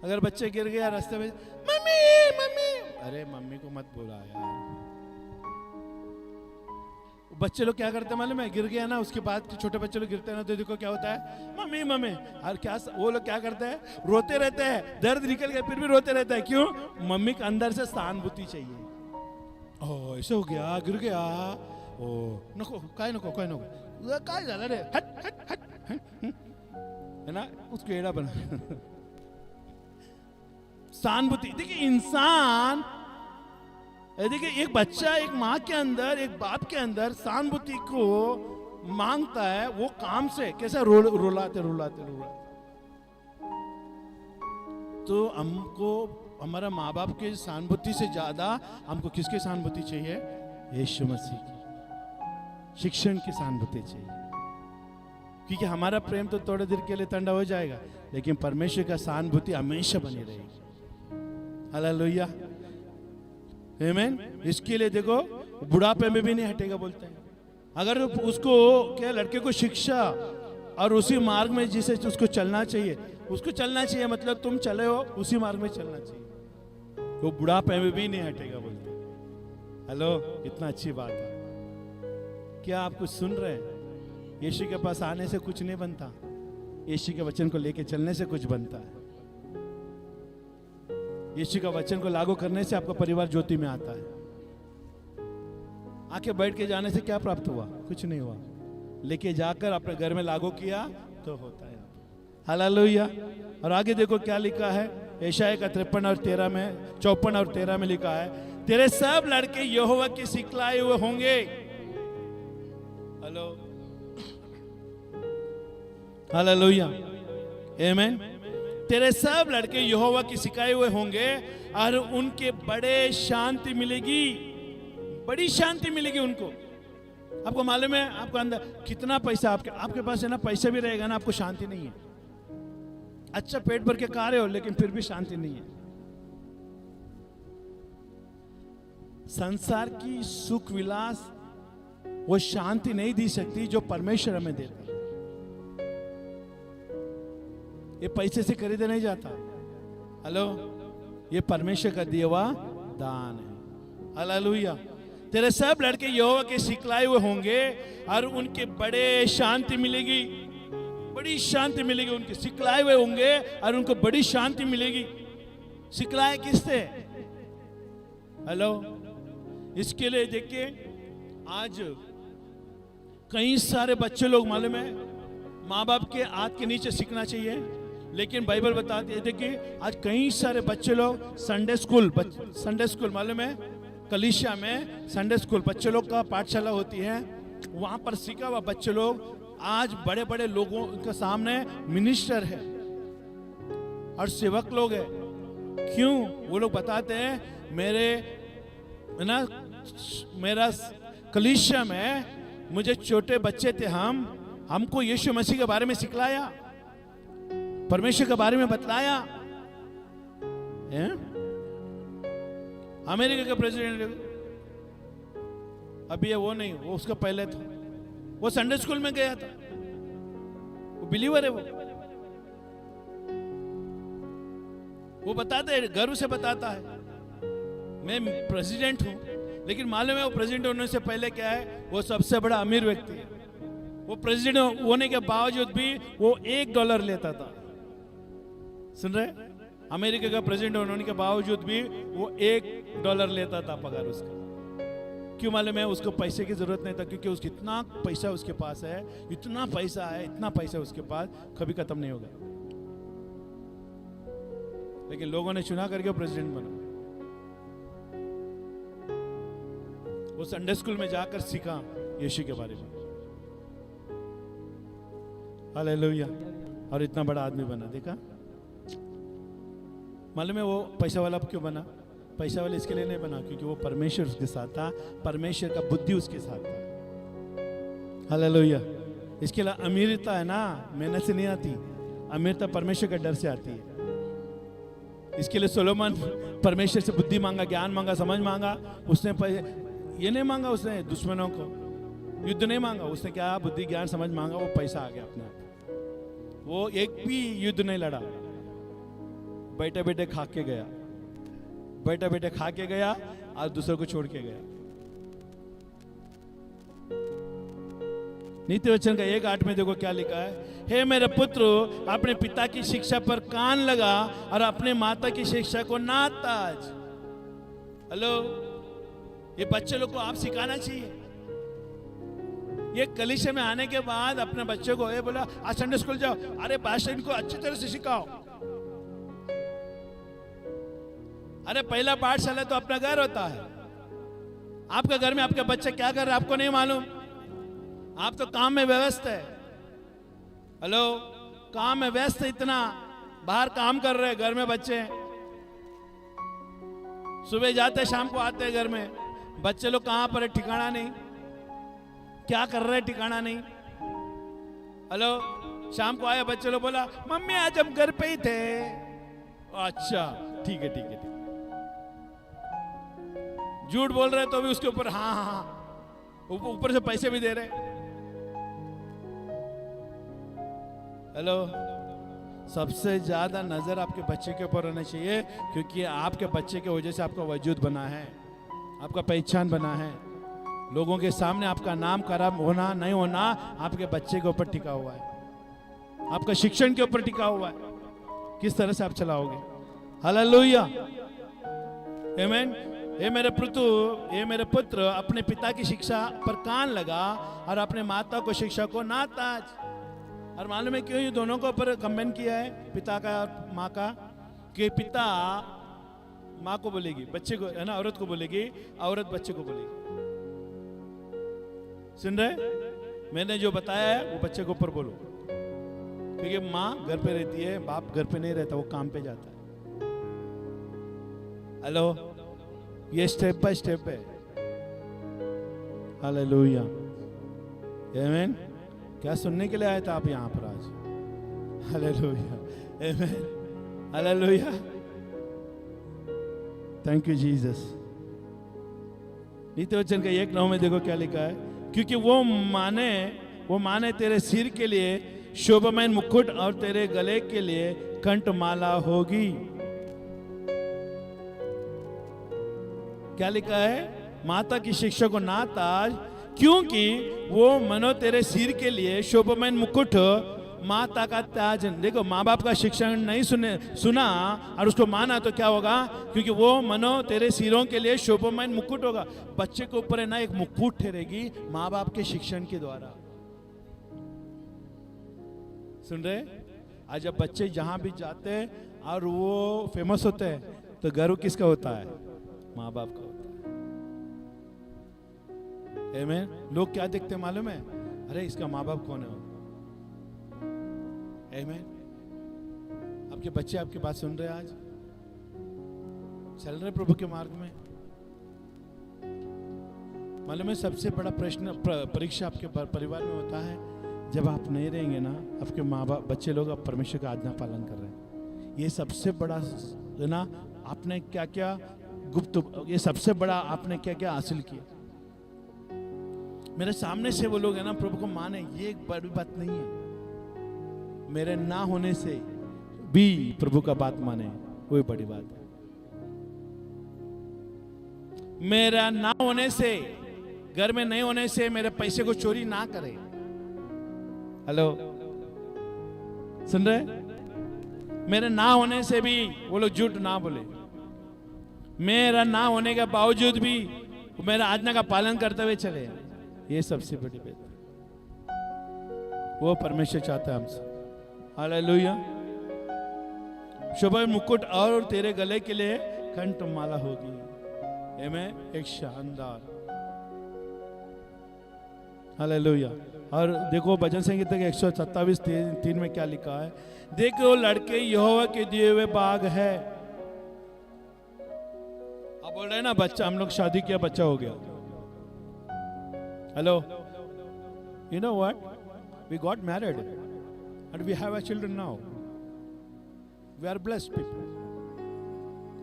Speaker 1: अगर बच्चे गिर गया रास्ते में, मम्मी मम्मी, अरे मम्मी को मत बोला यार। बच्चे लोग क्या करते हैं मालूम है, गिर गया ना उसके बाद छोटे बच्चे लोग गिरते हैं ना तो देखो क्या होता है, मम्मी मम्मी। और क्या वो लोग क्या करते हैं, रोते रहते हैं, दर्द निकल गया फिर भी रोते रहते हैं। क्यों? मम्मी के अंदर से सहानुभूति चाहिए। ओ ऐसे हो गया, गिर गया, ओ नको काय नको काय नको काय झालं रे, हट हट हट, है ना, उसको एड़ा बना। सहानुभूति। देखिए इंसान, देखिए एक बच्चा एक माँ के अंदर, एक बाप के अंदर सहानुभूति को मांगता है, वो काम से कैसे रुलाते रुलाते रुलाते। तो हमको हमारा माँ बाप के सहानुभूति से ज्यादा हमको किसकी सहानुभूति चाहिए? यीशु मसीह की, शिक्षण की सहानुभूति चाहिए। क्योंकि हमारा प्रेम तो थोड़े देर के लिए ठंडा हो जाएगा, लेकिन परमेश्वर का सहानुभूति हमेशा बनी रहेगी। हालेलुया, आमीन। इसके लिए देखो बुढ़ापे में भी नहीं हटेगा बोलते हैं। अगर उसको क्या, लड़के को शिक्षा और उसी मार्ग में जिसे उसको चलना चाहिए उसको चलना चाहिए, मतलब तुम चले हो उसी मार्ग में चलना चाहिए, वो बुढ़ापे में भी नहीं हटेगा बोलते। हेलो, कितना अच्छी बात है। क्या आप कुछ सुन रहे हैं? यीशु के पास आने से कुछ नहीं बनता, यीशु के वचन को लेके चलने से कुछ बनता है। यीशु का वचन को लागू करने से आपका परिवार ज्योति में आता है। आके बैठ के जाने से क्या प्राप्त हुआ? कुछ नहीं हुआ। लेके जाकर अपने घर में लागू किया तो होता है। हालेलुया। और आगे देखो क्या लिखा है, यशायाह का 53 और 13 में, 54 और 13 में लिखा है, तेरे सब लड़के यहोवा के सिखलाए हुए होंगे। हेलो, हालेलुया, आमीन। तेरे सब लड़के यहोवा की सिखाए हुए होंगे और उनके बड़े शांति मिलेगी, बड़ी शांति मिलेगी उनको। आपको मालूम है आपको अंदर कितना पैसा आपके पास है ना, पैसा भी रहेगा ना, आपको शांति नहीं है। अच्छा पेट भर के खा रहे हो लेकिन फिर भी शांति नहीं है। संसार की सुख विलास वो शांति नहीं दी सकती जो परमेश्वर हमें देता है। ये पैसे से खरीदा नहीं जाता। हेलो, ये परमेश्वर का दिया हुआ दान है। हालेलुया। तेरे सब लड़के यहोवा के सिखलाए हुए होंगे और उनके बड़े शांति मिलेगी, बड़ी शांति मिलेगी। उनके सिखलाए हुए होंगे और उनको बड़ी शांति मिलेगी। सिखलाए किससे? हेलो, इसके लिए देखिए आज कई सारे बच्चे लोग, मालूम है माँ बाप के हाथ के नीचे सीखना चाहिए, लेकिन बाइबल बताती है देखिए आज कई सारे बच्चे लोग संडे स्कूल मालूम है, कलीसिया में संडे स्कूल बच्चे लोग का पाठशाला होती है, वहां पर सीखा हुआ बच्चे लोग आज बड़े बड़े लोगों के सामने मिनिस्टर है और सेवक लोग है। क्यों? वो लोग बताते हैं मेरा कलीसिया में मुझे छोटे बच्चे थे, हमको यीशु मसीह के बारे में सिखलाया, परमेश्वर के बारे में बतलाया। अमेरिका का प्रेसिडेंट अभी है, वो नहीं, वो उसका पहले था, वो संडे स्कूल में गया था, वो बिलीवर है। वो बताता है, गर्व से बताता है मैं प्रेसिडेंट हूं, लेकिन मालूम है वो प्रेसिडेंट होने से पहले क्या है, वो सबसे बड़ा अमीर व्यक्ति है। वो प्रेसिडेंट होने के बावजूद भी वो $1 लेता था। सुन रहे? अमेरिका का प्रेसिडेंट होने के बावजूद भी वो $1 लेता था पगार उसका। क्यों मालूम है? उसको पैसे की जरूरत नहीं था, क्योंकि उसको इतना पैसा उसके पास है, इतना पैसा है, इतना पैसा उसके पास कभी खत्म नहीं होगा। लेकिन लोगों ने चुना करके प्रेसिडेंट बना। वो संडे स्कूल में जाकर सीखा यीशु के बारे में। हालेलुया। और इतना बड़ा आदमी बना, देखा? मालूम है वो पैसा वाला क्यों बना? पैसा वाला इसके लिए नहीं बना क्योंकि वो परमेश्वर उसके साथ था, परमेश्वर का बुद्धि उसके साथ था। हालेलुया। इसके लिए अमीरता है ना मेहनत से नहीं आती, अमीरता परमेश्वर के डर से आती है। इसके लिए सोलोमन परमेश्वर से बुद्धि मांगा, ज्ञान मांगा, समझ मांगा। उसने ये नहीं मांगा, उसने दुश्मनों को युद्ध नहीं मांगा, उसने क्या बुद्धि ज्ञान समझ मांगा, वो पैसा आ गया अपने आप। वो एक भी युद्ध नहीं लड़ा, बैठे बैठे खा के गया, बैठे बैठे खा के गया और दूसरों को छोड़ के गया। नीति वचन का 1:8 में देखो क्या लिखा है, हे मेरे पुत्र अपने पिता की शिक्षा पर कान लगा और अपने माता की शिक्षा को ना ताज। हेलो, ये बच्चे लोग को आप सिखाना चाहिए। ये कलीसिया में आने के बाद अपने बच्चे को ये बोला आज संडे स्कूल जाओ, अरे भाषा इनको अच्छी तरह से सिखाओ। अरे पहला पाठशाला तो अपना घर होता है। आपके घर में आपके बच्चे क्या कर रहे हैं आपको नहीं मालूम, आप तो काम में व्यस्त है। हेलो, काम में व्यस्त है, इतना बाहर काम कर रहे हैं, घर में बच्चे हैं, सुबह जाते शाम को आते हैं घर में। बच्चे लोग कहां पर है ठिकाना नहीं, क्या कर रहे हैं ठिकाना नहीं। हेलो, शाम को आया बच्चे लोग बोला मम्मी आज हम घर पे ही थे। अच्छा ठीक है ठीक है ठीक है। झूठ बोल रहे तो भी उसके ऊपर हाँ हाँ हाँ, ऊपर से पैसे भी दे रहे। हेलो, सबसे ज्यादा नजर आपके बच्चे के ऊपर होना चाहिए क्योंकि आपके बच्चे के वजह से आपका वजूद बना है, आपका पहचान बना है। लोगों के सामने आपका नाम खराब होना नहीं होना आपके बच्चे के ऊपर टिका हुआ है, आपका शिक्षण के ऊपर टिका हुआ है, किस तरह से आप चलाओगे। हालेलुया, आमीन। ये मेरे पुत्र अपने पिता की शिक्षा पर कान लगा और अपने माता को शिक्षा को ना ताज। और मालूम है क्यों ये दोनों को ऊपर कंबाइन किया है, पिता का और माँ का? कि पिता माँ को बोलेगी, बच्चे को है ना, औरत को बोलेगी, औरत बच्चे को बोलेगी। सुन रहे? मैंने जो बताया है वो बच्चे के ऊपर बोलो, क्योंकि माँ घर पे रहती है, बाप घर पे नहीं रहता, वो काम पे जाता है। हेलो, ये स्टेप बाय स्टेप है। हालेलुया, आमीन। क्या सुनने के लिए आए थे आप यहाँ पर आज? हालेलुया, आमीन, हालेलुया, थैंक यू जीसस। नीति वचन का 1:9 में देखो क्या लिखा है, क्योंकि वो माने तेरे सिर के लिए शोभामय मुकुट और तेरे गले के लिए कंठमाला होगी। क्या लिखा है? माता की शिक्षा को ना ताज, क्योंकि वो मनो तेरे सिर के लिए शोभामय मुकुट, माता का ताज। देखो, माँ बाप का शिक्षण नहीं सुना और उसको माना तो क्या होगा? क्योंकि वो मनो तेरे सिरों के लिए शोभामय मुकुट होगा। बच्चे के ऊपर है ना एक मुकुट ठहरेगी माँ बाप के शिक्षण के द्वारा। सुन रहे? आज जब बच्चे जहां भी जाते हैं और वो फेमस होते हैं तो गर्व किसका होता है? माँ बाप का होता है। आमीन। लोग क्या देखते हैं मालूम है? अरे इसका माँ बाप कौन है? आमीन। आपके बच्चे आपकी बात सुन रहे हैं, आज चल रहे प्रभु के मार्ग में। मालूम है सबसे बड़ा प्रश्न परीक्षा आपके परिवार में होता है जब आप नहीं रहेंगे ना, आपके माँ बाप बच्चे लोग आप परमेश्वर का आज्ञा पालन कर रहे हैं। ये सबसे बड़ा है ना, आपने क्या क्या गुप्त, ये सबसे बड़ा आपने क्या क्या हासिल किया। मेरे सामने से वो लोग है ना प्रभु को माने, ये एक बड़ी बात नहीं है। मेरे ना होने से भी प्रभु का बात माने, कोई बड़ी बात है। मेरा ना होने से, घर में नहीं होने से मेरे पैसे को चोरी ना करे। हेलो, सुन रहे? मेरे ना होने से भी वो लोग झूठ ना बोले। मेरा ना होने के बावजूद भी मेरा आज्ञा का पालन करते हुए चले। ये सबसे बड़ी बात वो परमेश्वर चाहता है हमसे। हालेलुया। शोभा मुकुट और तेरे गले के लिए कंठमाला होगी। आमीन। एक शानदार हालेलुया। और देखो भजन संगीत के 127:3 में क्या लिखा है, देखो लड़के यहोवा के दिए हुए बाग है। आप बोल रहे हैं ना बच्चा, हम लोग शादी किया बच्चा हो गया। Hello, you know what, we got married and we have a children now, we are blessed people.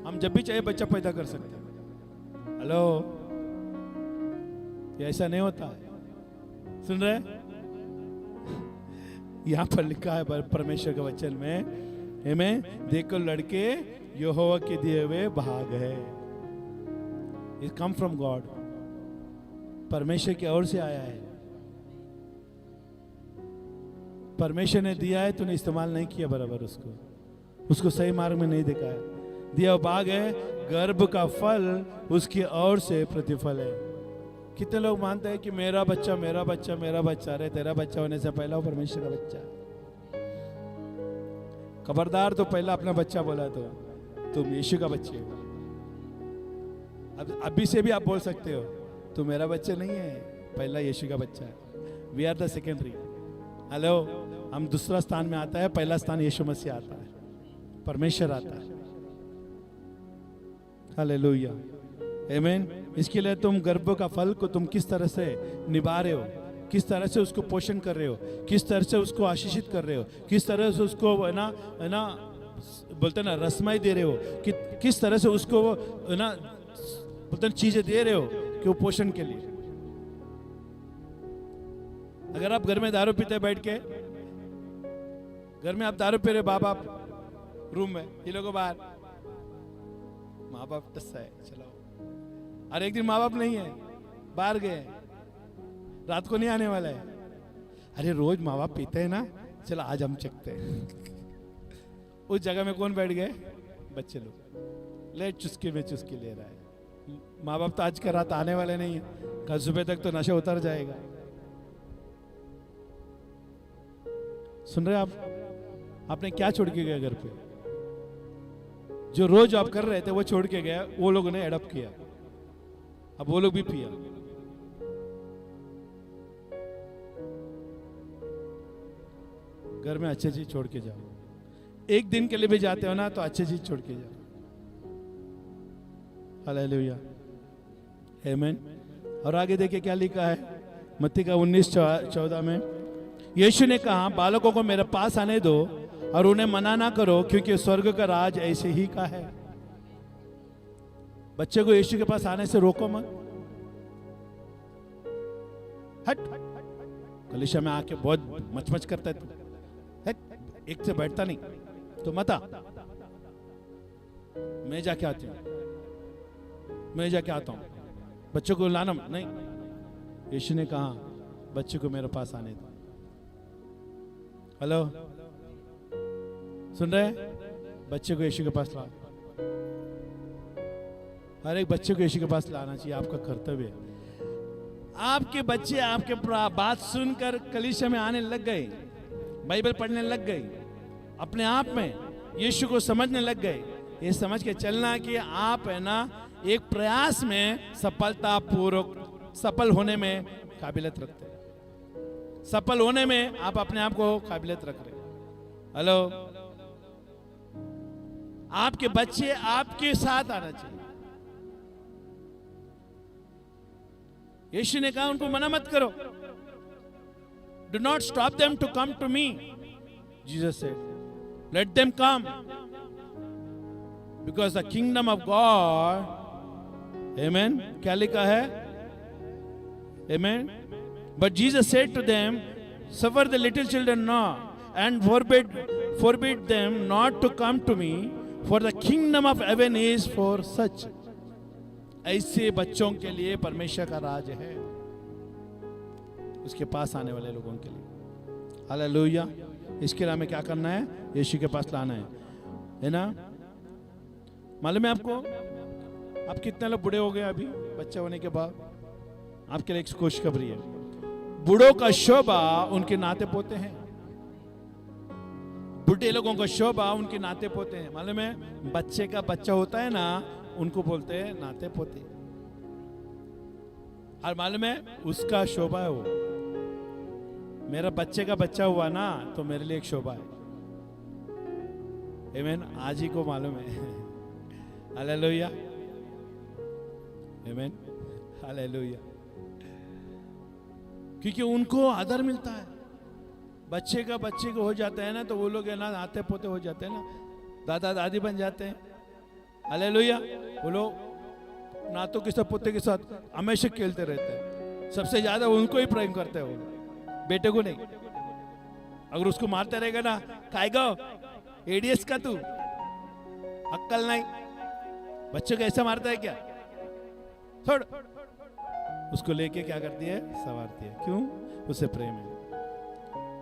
Speaker 1: हम जब भी चाहे बच्चा पैदा कर सकते हैं। हेलो, ये ऐसा नहीं होता है, सुन रहे? यहां पर लिखा है परमेश्वर के वचन में, हमें देखो लड़के यहोवा के दिए हुए भाग है। इट कम फ्रॉम गॉड, परमेश्वर की ओर से आया है। परमेश्वर ने दिया है, तूने इस्तेमाल नहीं किया बराबर, उसको सही मार्ग में नहीं दिखाया। दिया हुआ भाग है, गर्भ का फल उसकी ओर से प्रतिफल है। कितने लोग मानते हैं कि मेरा बच्चा मेरा बच्चा मेरा बच्चा, अरे तेरा बच्चा होने से पहला वो परमेश्वर का बच्चा। खबरदार, तो पहला अपना बच्चा बोला तो तुम यीशु का बच्चे हो। अब अभी से भी आप बोल सकते हो तू मेरा बच्चा नहीं है, पहला यीशु का बच्चा है। We are the secondary. Hello, हम दूसरा स्थान में आता है, पहला स्थान यीशु मसीह आता है, परमेश्वर आता है। हालेलुया, आमीन। इसके लिए तुम गर्भ का फल को तुम किस तरह से निभा रहे हो, किस तरह से उसको पोषण कर रहे हो, किस तरह से उसको आशीषित कर रहे हो, किस तरह से उसको है ना बोलते ना रसमाई दे रहे हो, कि किस तरह से उसको है ना बोलते चीजें दे रहे हो कि वो पोषण के लिए। अगर आप घर में दारू पीते बैठ के, घर में आप दारू पी रहे, बाप बाप रूम में, ये लोगों बाहर, माँ बाप टस्सा है चलो। और एक दिन माँ बाप नहीं है, बाहर गए, रात को नहीं आने वाला है। अरे रोज माँ बाप पीते हैं ना, चलो आज हम चखते हैं। उस जगह में कौन बैठ गए? बच्चे लोग। ले चुस्की में चुस्की ले रहा है। माँ बाप तो आज का रात आने वाले नहीं है, कल सुबह तक तो नशा उतर जाएगा। सुन रहे आप? आपने क्या छोड़ के गया घर पे? जो रोज आप कर रहे थे वो छोड़ के गया, वो लोगों ने एडॉप्ट किया, अब वो लोग भी पिया। घर में अच्छी चीज छोड़ के जाओ। एक दिन के लिए भी जाते हो ना तो अच्छी चीज छोड़ के जाओ। हालेलुया, आमीन। और आगे देखिए क्या लिखा है मत्ती का 19:14 में, यीशु ने कहा बालकों को मेरे पास आने दो और उन्हें मना ना करो, क्योंकि स्वर्ग का राज ऐसे ही का है। बच्चे को यीशु के पास आने से रोको मत। हट, कलीसिया में आके बहुत मचमच करता है तू, हट, एक से बैठता नहीं तो मत आ। मैं जाके आती हूँ, मैं जाके आता हूँ, बच्चों को लाना नहीं। यीशु ने कहा बच्चे को मेरे पास आने दो। हेलो, सुन रहे? बच्चे को यीशु के पास लाओ। हर एक बच्चे को यीशु के पास लाना चाहिए, आपका कर्तव्य है। आपके बच्चे आपके बात सुनकर कलीसिया में आने लग गए, बाइबल पढ़ने लग गए, अपने आप में यीशु को समझने लग गए। ये समझ के चलना कि आप है ना एक प्रयास में सफलता पूर्वक सफल होने में काबिलियत रखते हैं। सफल होने में आप अपने आप को काबिलियत रख रहे हैं। हेलो, आपके बच्चे आपके साथ आना चाहिए। यीशु ने कहा उनको मना मत करो। Do not stop them to come to me. Jesus said, let them come. Because the kingdom of God, amen, क्या लिखा है? Amen. But Jesus said to them, suffer the little children not, and forbid them not to come to me, for the kingdom of heaven is for such. ऐसे बच्चों के लिए परमेश्वर का राज है, उसके पास आने वाले लोगों के लिए। हालेलुया। इसके लिए हमें क्या करना है? यीशु के पास लाना है ना? मालूम है आपको, आप कितने लोग बूढ़े हो गए अभी बच्चे होने के बाद? आपके लिए एक खुशखबरी है, बूढ़ों का शोभा उनके नाते पोते हैं। बूढ़े लोगों का शोभा उनके नाते पोते हैं। मालूम है, बच्चे का बच्चा होता है ना, उनको बोलते हैं नाते पोते। और मालूम है उसका शोभा है वो। मेरा बच्चे का बच्चा हुआ ना तो मेरे लिए एक शोभा है। आमीन। आज ही को मालूम है। हालेलुया, आमीन, हालेलुया। क्योंकि उनको आदर मिलता है। बच्चे को हो जाता है ना तो वो लोग है ना नाते पोते हो जाते हैं ना, दादा दादी बन जाते हैं। हालेलुया। वो लोग नातों के साथ पोते के साथ हमेशा खेलते रहते हैं। सबसे ज्यादा उनको ही प्रेम करते हैं वो, बेटे को नहीं। अगर उसको मारते रहेगा ना, खाएगा एडीएस का तू, अक्कल नहीं। बच्चों को ऐसा मारता है क्या? छोड़। उसको लेके क्या करती है? संवारती है। क्यों? उससे प्रेम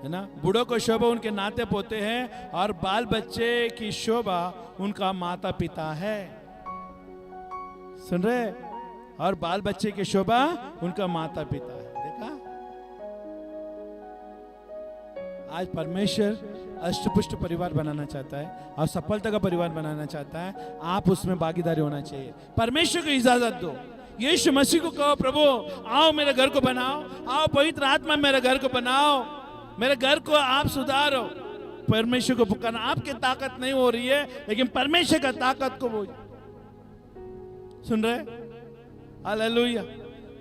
Speaker 1: है ना। बूढ़ों को शोभा उनके नाते पोते हैं और बाल बच्चे की शोभा उनका माता पिता है। सुन रहे? और बाल बच्चे की शोभा उनका माता पिता है। देखा? आज परमेश्वर अष्टपुष्ट परिवार बनाना चाहता है और सफलता का परिवार बनाना चाहता है। आप उसमें भागीदारी होना चाहिए। परमेश्वर को इजाजत दो। यीशु मसीह को कहो, प्रभु आओ मेरे घर को बनाओ, आओ पवित्र आत्मा मेरे घर को बनाओ, मेरे घर को आप सुधारो। परमेश्वर को पुकारना। आपकी ताकत नहीं हो रही है, लेकिन परमेश्वर का ताकत को वो सुन रहे? हालेलुया।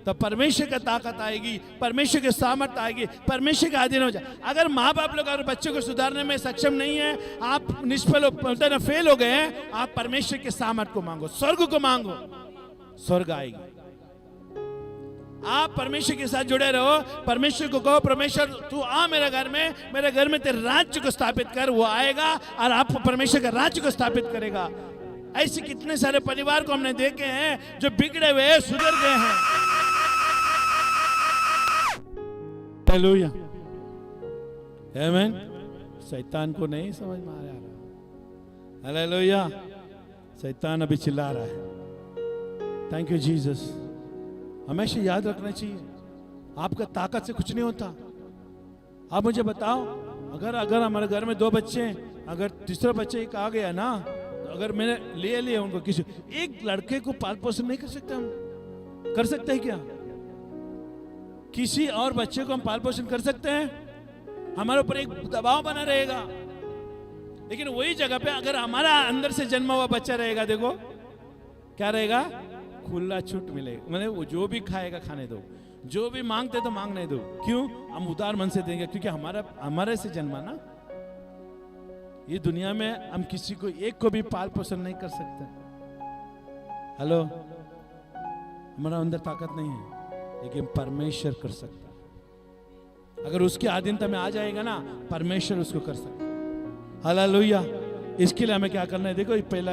Speaker 1: तो परमेश्वर का ताकत आएगी, परमेश्वर के सामर्थ आएगी, परमेश्वर का अधीन हो जाए। अगर माँ बाप लोग अगर बच्चों को सुधारने में सक्षम नहीं है, आप निष्फल बोलते ना फेल हो गए हैं, आप परमेश्वर के सामर्थ को मांगो, स्वर्ग को मांगो, स्वर्ग आएगी। आप परमेश्वर के साथ जुड़े रहो। परमेश्वर को कहो, परमेश्वर तू आ मेरे घर में तेरे राज्य को स्थापित कर। वो आएगा और आपको परमेश्वर का राज्य को स्थापित करेगा। ऐसे कितने सारे परिवार को हमने देखे हैं जो बिगड़े हुए सुधर गए हैं। हालेलुया, आमीन। शैतान को नहीं समझ में आ रहा। हालेलुया। शैतान अभी चिल्ला रहा है। Thank you Jesus. हमेशा याद रखना चाहिए, आपका ताकत से कुछ नहीं होता। आप मुझे बताओ, अगर हमारे घर में 2 बच्चे हैं, अगर तीसरा बच्चा एक आ गया ना, तो अगर मैंने ले लिया उनको, किसी एक लड़के को पाल पोषण नहीं कर सकते हम? कर सकते हैं क्या? किसी और बच्चे को हम पाल पोषण कर सकते हैं? हमारे ऊपर एक दबाव बना रहेगा। लेकिन वही जगह पे अगर हमारा अंदर से जन्मा हुआ बच्चा रहेगा, देखो क्या रहेगा? खुला छूट मिलेगा। मतलब वो जो भी खाएगा खाने दो, जो भी मांगते तो मांगने दो। क्यों? हम उदार मन से देंगे, क्योंकि हमारे से जन्मा ना। ये दुनिया में हम किसी को एक को भी पाल पोषण नहीं कर सकते। हेलो, हमारा अंदर ताकत नहीं है, लेकिन परमेश्वर कर सकता है। अगर उसकी अधीनता में आ जाएगा ना, परमेश्वर उसको कर सकता है। हालेलुया। इसके लिए हमें क्या करना है? देखो पहला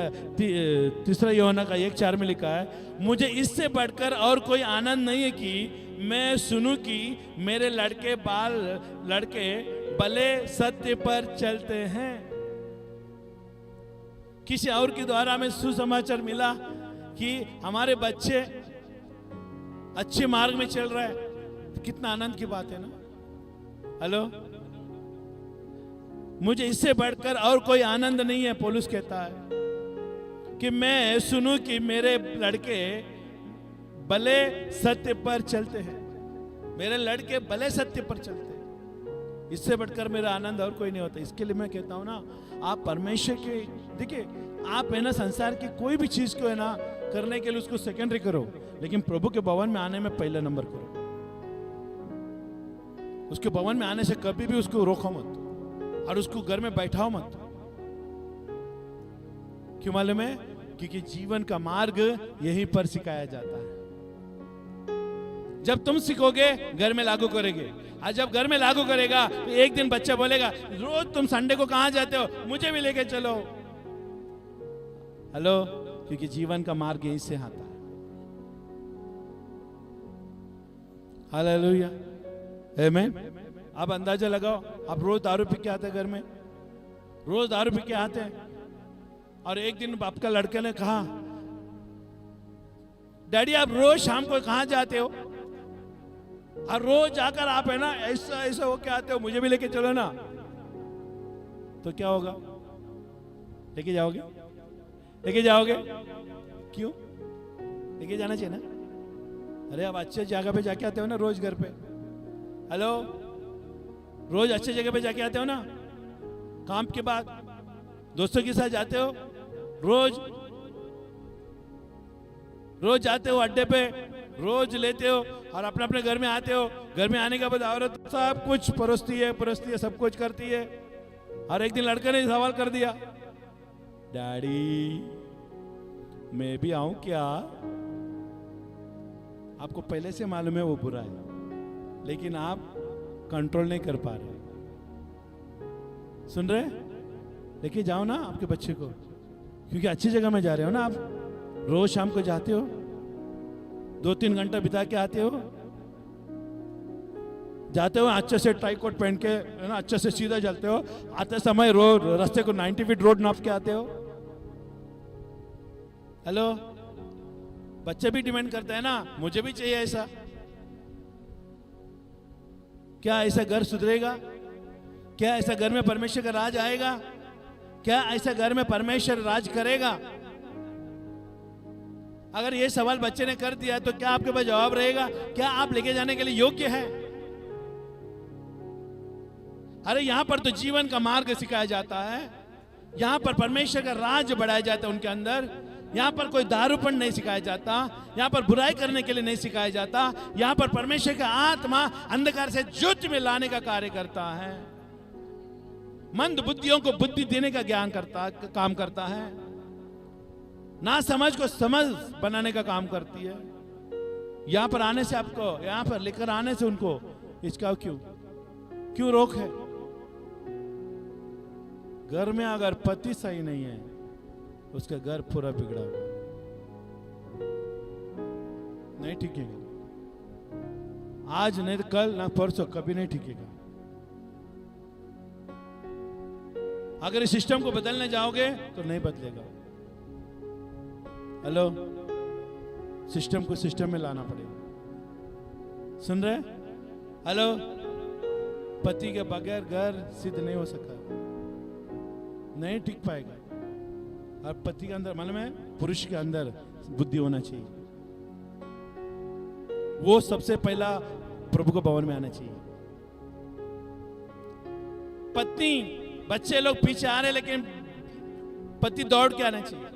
Speaker 1: तीसरा यूहन्ना का 1:4 में लिखा है, मुझे इससे बढ़कर और कोई आनंद नहीं है कि मैं सुनूं कि मेरे लड़के भले सत्य पर चलते हैं। किसी और के द्वारा हमें सुसमाचार मिला कि हमारे बच्चे अच्छे मार्ग में चल रहे हैं, तो कितना आनंद की बात है ना। हेलो, मुझे इससे बढ़कर और कोई आनंद नहीं है, पौलुस कहता है, कि मैं सुनूं कि मेरे लड़के भले सत्य पर चलते हैं। मेरे लड़के भले सत्य पर चलते हैं, इससे बढ़कर मेरा आनंद और कोई नहीं होता। इसके लिए मैं कहता हूं ना, आप परमेश्वर के, देखिए आप है ना संसार की कोई भी चीज को है ना करने के लिए उसको सेकेंडरी करो, लेकिन प्रभु के भवन में आने में पहला नंबर करो। उसके भवन में आने से कभी भी उसको रोको मत और उसको घर में बैठाओ मत। क्यों मालूम है? क्योंकि जीवन का मार्ग यहीं पर सिखाया जाता है। जब तुम सीखोगे घर में लागू करेंगे, और जब घर में लागू करेगा तो एक दिन बच्चा बोलेगा, रोज तुम संडे को कहां जाते हो, मुझे भी लेके चलो। हेलो, क्योंकि जीवन का मार्ग यहीं से आता है। हालेलुया, आमीन। अब अंदाजा लगाओ, आप रोज दारू पी के आते हैं घर में, रोज दारू पी के आते हैं, और एक दिन बाप का लड़के ने कहा, डैडी आप रोज शाम को कहां जाते हो, और रोज जाकर आप है ना ऐसा ऐसा होके आते हो, मुझे भी लेके चलो ना। तो क्या होगा? लेके जाओगे? लेके जाओगे? क्यों? लेके जाना चाहिए ना। अरे आप अच्छे जगह पे जाके आते हो ना रोज घर पे। हेलो, रोज अच्छे जगह पे जाके आते हो ना, काम के बाद दोस्तों के साथ जाते हो, रोज रोज जाते हो अड्डे पे, रोज लेते हो और अपने अपने घर में आते हो। घर में आने के बाद औरत सब कुछ परोसती है, सब कुछ करती है। और एक दिन लड़के ने सवाल कर दिया, डैडी मैं भी आऊं क्या? आपको पहले से मालूम है वो बुरा है, लेकिन आप कंट्रोल नहीं कर पा रहे। सुन रहे? लेके जाओ ना आपके बच्चे को, क्योंकि अच्छी जगह में जा रहे हो ना आप। रोज शाम को जाते हो, 2-3 घंटा बिता के आते हो, जाते हो अच्छे से टाई कोट पहन के, है ना, अच्छे से सीधा चलते हो। आते समय रोड रास्ते को 90 फीट रोड नाप के आते हो। हेलो, बच्चे भी डिमांड करते हैं ना, मुझे भी चाहिए ऐसा। क्या ऐसा घर सुधरेगा? क्या ऐसा घर में परमेश्वर का राज आएगा? क्या ऐसा घर में परमेश्वर राज करेगा? अगर ये सवाल बच्चे ने कर दिया तो क्या आपके पास जवाब रहेगा? क्या आप लेके जाने के लिए योग्य है? अरे यहां पर तो जीवन का मार्ग सिखाया जाता है, यहां पर परमेश्वर का राज बढ़ाया जाता है उनके अंदर। यहां पर कोई दारूपन नहीं सिखाया जाता, यहां पर बुराई करने के लिए नहीं सिखाया जाता। यहां पर परमेश्वर का आत्मा अंधकार से ज्योति में लाने का कार्य करता है, मंद बुद्धियों को बुद्धि देने का काम करता है, ना समझ को समझ बनाने का काम करती है। यहां पर आने से आपको, यहां पर लेकर आने से उनको इसका क्यों रोक है? घर में अगर पति सही नहीं है, उसका घर पूरा बिगड़ा हुआ नहीं टिकेगा। आज नहीं तो कल, ना परसों, कभी नहीं टिकेगा। अगर इस सिस्टम को बदलने जाओगे तो नहीं बदलेगा। हेलो, सिस्टम को सिस्टम में लाना पड़ेगा। सुन रहे? हेलो, पति के बगैर घर सिद्ध नहीं हो सका, नहीं टिक पाएगा। और पति के अंदर, मालूम है, पुरुष के अंदर बुद्धि होना चाहिए। वो सबसे पहला प्रभु के भवन में आना चाहिए। पत्नी, बच्चे लोग पीछे आ रहे, लेकिन पति दौड़ के आना चाहिए।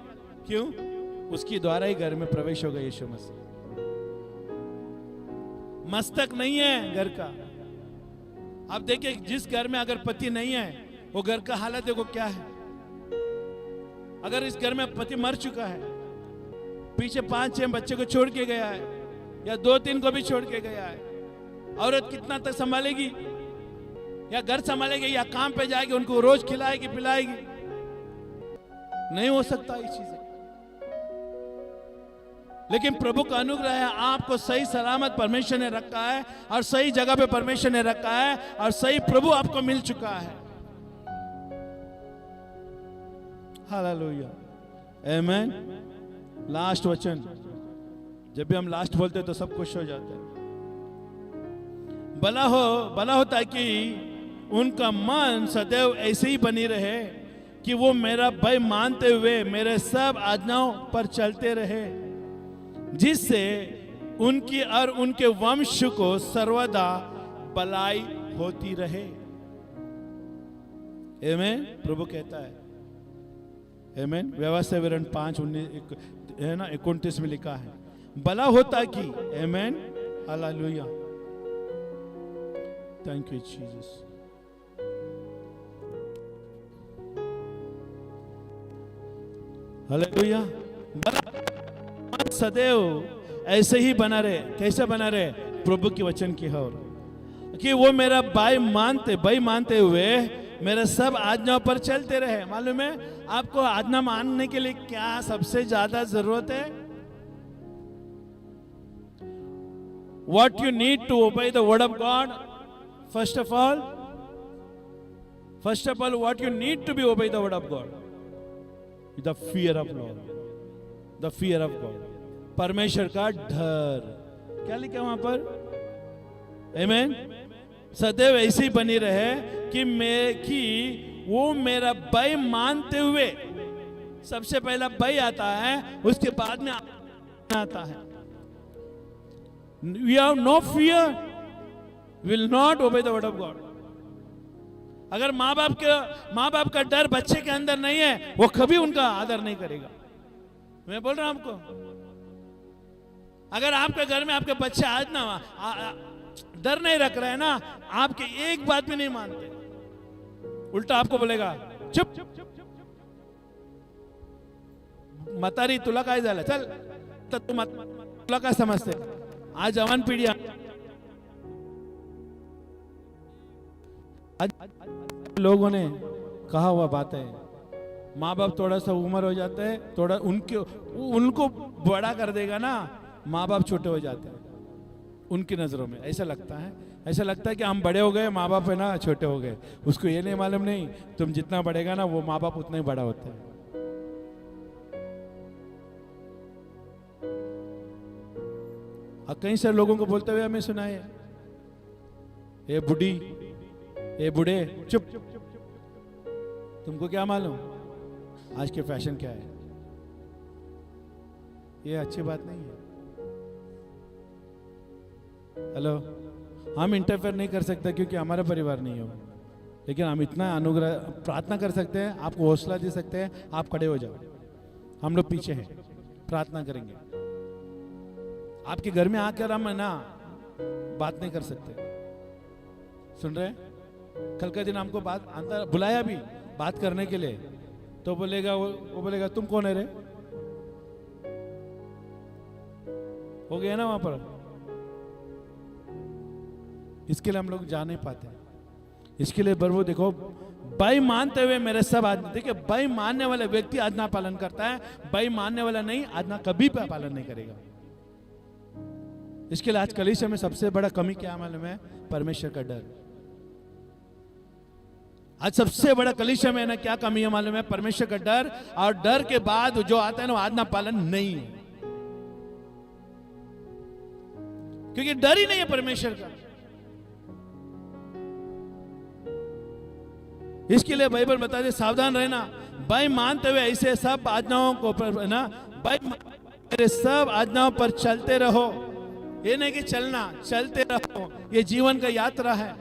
Speaker 1: क्यों? उसकी द्वारा ही घर में प्रवेश होगा यीशु मसीह। मस्तक नहीं है घर का। आप देखिए, जिस घर में अगर पति नहीं है, वो घर का हालत देखो क्या है। अगर इस घर में पति मर चुका है, पीछे 5-6 बच्चे को छोड़ के गया है, या 2-3 को भी छोड़ के गया है, औरत कितना तक संभालेगी? या घर संभालेगी, या काम पे जाएगी, उनको रोज खिलाएगी पिलाएगी? नहीं हो सकता इस चीज। लेकिन प्रभु का अनुग्रह है, आपको सही सलामत परमेश्वर ने रखा है, और सही जगह पे परमेश्वर ने रखा है, और सही प्रभु आपको मिल चुका है। हालेलुया, आमेन। लास्ट वचन, जब भी हम लास्ट बोलते हैं तो सब खुश हो जाते हैं। भला होता है कि उनका मन सदैव ऐसे ही बनी रहे कि वो मेरा भय मानते हुए मेरे सब आज्ञाओं पर चलते रहे, जिससे उनकी और उनके वंश को सर्वदा भलाई होती रहे। आमेन। प्रभु कहता है, आमेन। व्यवस्था विवरण 5:19 है ना, 29 में लिखा है, भला होता कि, amen, hallelujah, thank you Jesus. Hallelujah. भला सदैव ऐसे ही बना रहे। कैसे बना रहे? प्रभु के वचन की ओर, कि वो मेरा भाई मानते हुए मेरे सब आज्ञाओं पर चलते रहे। मालूम है आपको आज्ञा मानने के लिए क्या सबसे ज्यादा जरूरत है? What you need to obey the word of God, first of all, what you need to be obey the word of God, the fear of Lord, the fear of God, परमेश्वर का डर। क्या लिखा वहां पर? आमेन। सदैव ऐसी ही बनी रहे कि वो मेरा भय मानते हुए, सबसे पहला भय आता है, उसके बाद में आता है। We have no fear, will not obey the word of God. अगर माँ बाप का डर बच्चे के अंदर नहीं है, वो कभी उनका आदर नहीं करेगा। मैं बोल रहा हूं आपको, अगर आपके घर में आपके बच्चे आज ना डर नहीं रख रहे हैं ना, आपकी एक बात भी नहीं मानते, उल्टा आपको बोलेगा चुप, म्हातारी तुला काय झालं, चल तर तुला काय समजते। आज जवान पीढ़ी, आज लोगों ने कहा हुआ बात है, माँ बाप थोड़ा सा उम्र हो जाते हैं, थोड़ा उनको बड़ा कर देगा ना, माँ बाप छोटे हो जाते हैं उनकी नजरों में। ऐसा लगता है कि हम बड़े हो गए, माँ बाप है ना छोटे हो गए। उसको ये नहीं मालूम, नहीं, तुम जितना बढ़ेगा ना वो माँ बाप उतना ही बड़ा होता है। कई सारे लोगों को बोलते हुए हमें सुना है, ये बुढ़ी, ये बूढ़े, चुप, तुमको क्या मालूम आज के फैशन क्या है। ये अच्छी बात नहीं है। हेलो, हम इंटरफेयर नहीं कर सकते क्योंकि हमारा परिवार नहीं है, लेकिन हम इतना अनुग्रह प्रार्थना कर सकते हैं, आपको हौसला दे सकते हैं, आप खड़े हो जाओ, हम लोग पीछे हैं, प्रार्थना करेंगे। आपके घर में आकर हम ना बात नहीं कर सकते, सुन रहे? कल के दिन हमको बात अंदर बुलाया भी बात करने के लिए, तो बोलेगा वो बोलेगा तुम कौन है रे, हो गया ना वहां पर। इसके लिए हम लोग जा नहीं पाते। इसके लिए बरबो देखो, भाई मानते हुए मेरे सब आज्ञा, देखिए भाई मानने वाला व्यक्ति आज्ञा पालन करता है, भाई मानने वाला नहीं, आज्ञा कभी पालन नहीं करेगा। इसके लिए आज कलीसिया में सबसे बड़ा कमी क्या मालूम है? परमेश्वर का डर। आज सबसे बड़ा कलीसिया में ना क्या कमी है मालूम है? परमेश्वर का डर। और डर के बाद जो आता है ना, आज्ञा पालन नहीं है, क्योंकि डर ही नहीं है परमेश्वर का। इसके लिए बाइबल बताते हैं सावधान रहना, भाई मानते हुए ऐसे सब आज्ञाओं को ना, भाई मेरे सब आज्ञाओं पर चलते रहो। ये नहीं कि चलना, चलते रहो। ये जीवन का यात्रा है,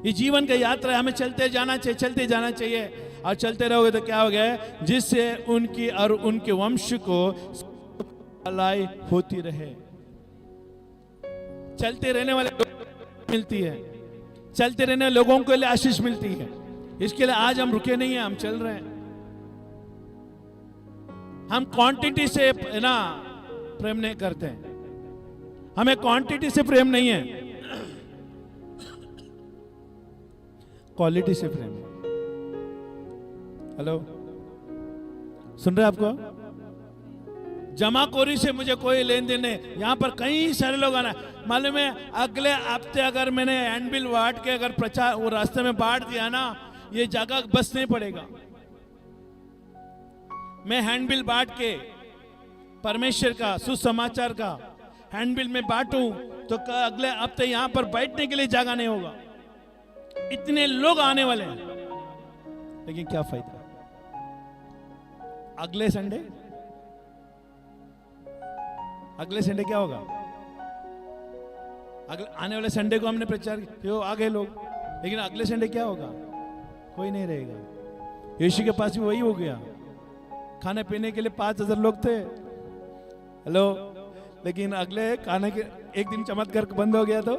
Speaker 1: ये जीवन का यात्रा है, हमें चलते जाना चाहिए, चलते जाना चाहिए। और चलते रहोगे तो क्या हो गया? जिससे उनकी और उनके वंश को भलाई होती रहे। चलते रहने वाले लोग मिलती है, चलते रहने वाले लोगों के लिए आशीष मिलती है। इसके लिए आज हम रुके नहीं हैं, हम चल रहे हैं। हम क्वांटिटी से ना प्रेम नहीं करते हैं, हमें क्वांटिटी से प्रेम नहीं है, क्वालिटी से प्रेम है। हेलो, सुन रहे आपको? जमाखोरी से मुझे कोई लेन देन नहीं। यहां पर कई सारे लोग आना, मालूम है अगले हफ्ते अगर मैंने हैंडबिल बांट के अगर प्रचार वो रास्ते में बांट दिया ना, ये जगह बस नहीं पड़ेगा। मैं हैंडबिल बांट के परमेश्वर का सुसमाचार का हैंडबिल में बांटूं तो अगले हफ्ते यहां पर बैठने के लिए जगह नहीं होगा। इतने लोग आने वाले हैं, लेकिन क्या फायदा? अगले संडे क्या होगा? आने वाले संडे को हमने प्रचार किया, आ गए लोग, लेकिन अगले संडे क्या होगा? कोई नहीं रहेगा। यीशु के पास भी वही हो गया, खाने पीने के लिए 5000 लोग थे। हेलो, लेकिन अगले खाने के एक दिन चमत्कार बंद हो गया, तो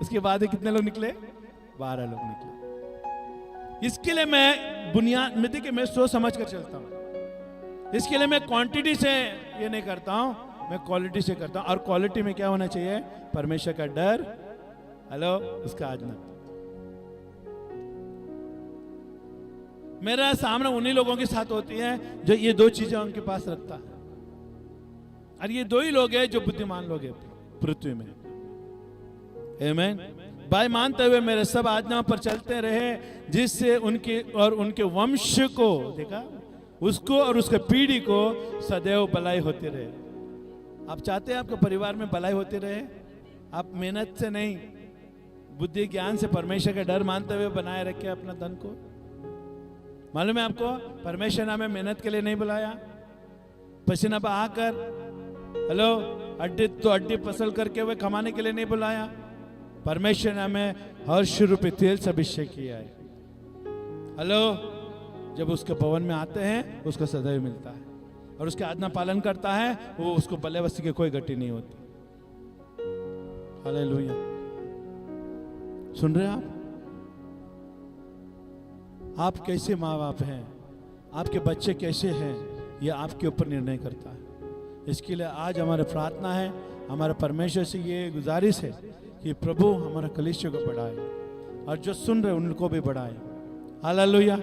Speaker 1: उसके बाद कितने लोग निकले? 12 लोग निकले। इसके लिए मैं बुनियाद में देखिए, मैं सोच समझ कर चलता हूं। इसके लिए मैं क्वांटिटी से ये नहीं करता हूं, मैं क्वालिटी से करता हूं। और क्वालिटी में क्या होना चाहिए? परमेश्वर का डर, हेलो, उसका आज्ञा। मेरा सामना उन्हीं लोगों के साथ होती है जो ये दो चीजें उनके पास रखता है, और ये दो ही लोग हैं जो बुद्धिमान लोग हैं पृथ्वी में। आमीन। भाई मानते हुए मेरे सब आज्ञाओं पर चलते रहे, जिससे उनके और उनके वंश को, देखा, उसको और उसके पीढ़ी को सदैव भलाई होती रहे। आप चाहते हैं आपके परिवार में भलाई होती रहे? आप मेहनत से नहीं, बुद्धि ज्ञान से, परमेश्वर का डर मानते हुए बनाए रखे अपना धन को। मालूम है आपको, परमेश्वर ने हमें मेहनत के लिए नहीं बुलाया, पसीना बहाकर, हेलो, अड्डी तो अड्डी फसल करके हुए कमाने के लिए नहीं बुलाया। परमेश्वर ने हमें हर्ष रूपी तेल से अभिषेक किया है। हेलो, जब उसके भवन में आते हैं उसको सदैव मिलता है, और उसके आज्ञा पालन करता है, वो उसको बल्ले बस्ती की कोई गति नहीं होती। हालेलुया। सुन रहे हैं आप कैसे माँ बाप हैं, आपके बच्चे कैसे हैं, ये आपके ऊपर निर्णय करता है। इसके लिए आज हमारी प्रार्थना है, हमारे परमेश्वर से ये गुजारिश है कि प्रभु हमारा कलीसिया को बढ़ाए, और जो सुन रहे उनको भी बढ़ाए। हालेलुया।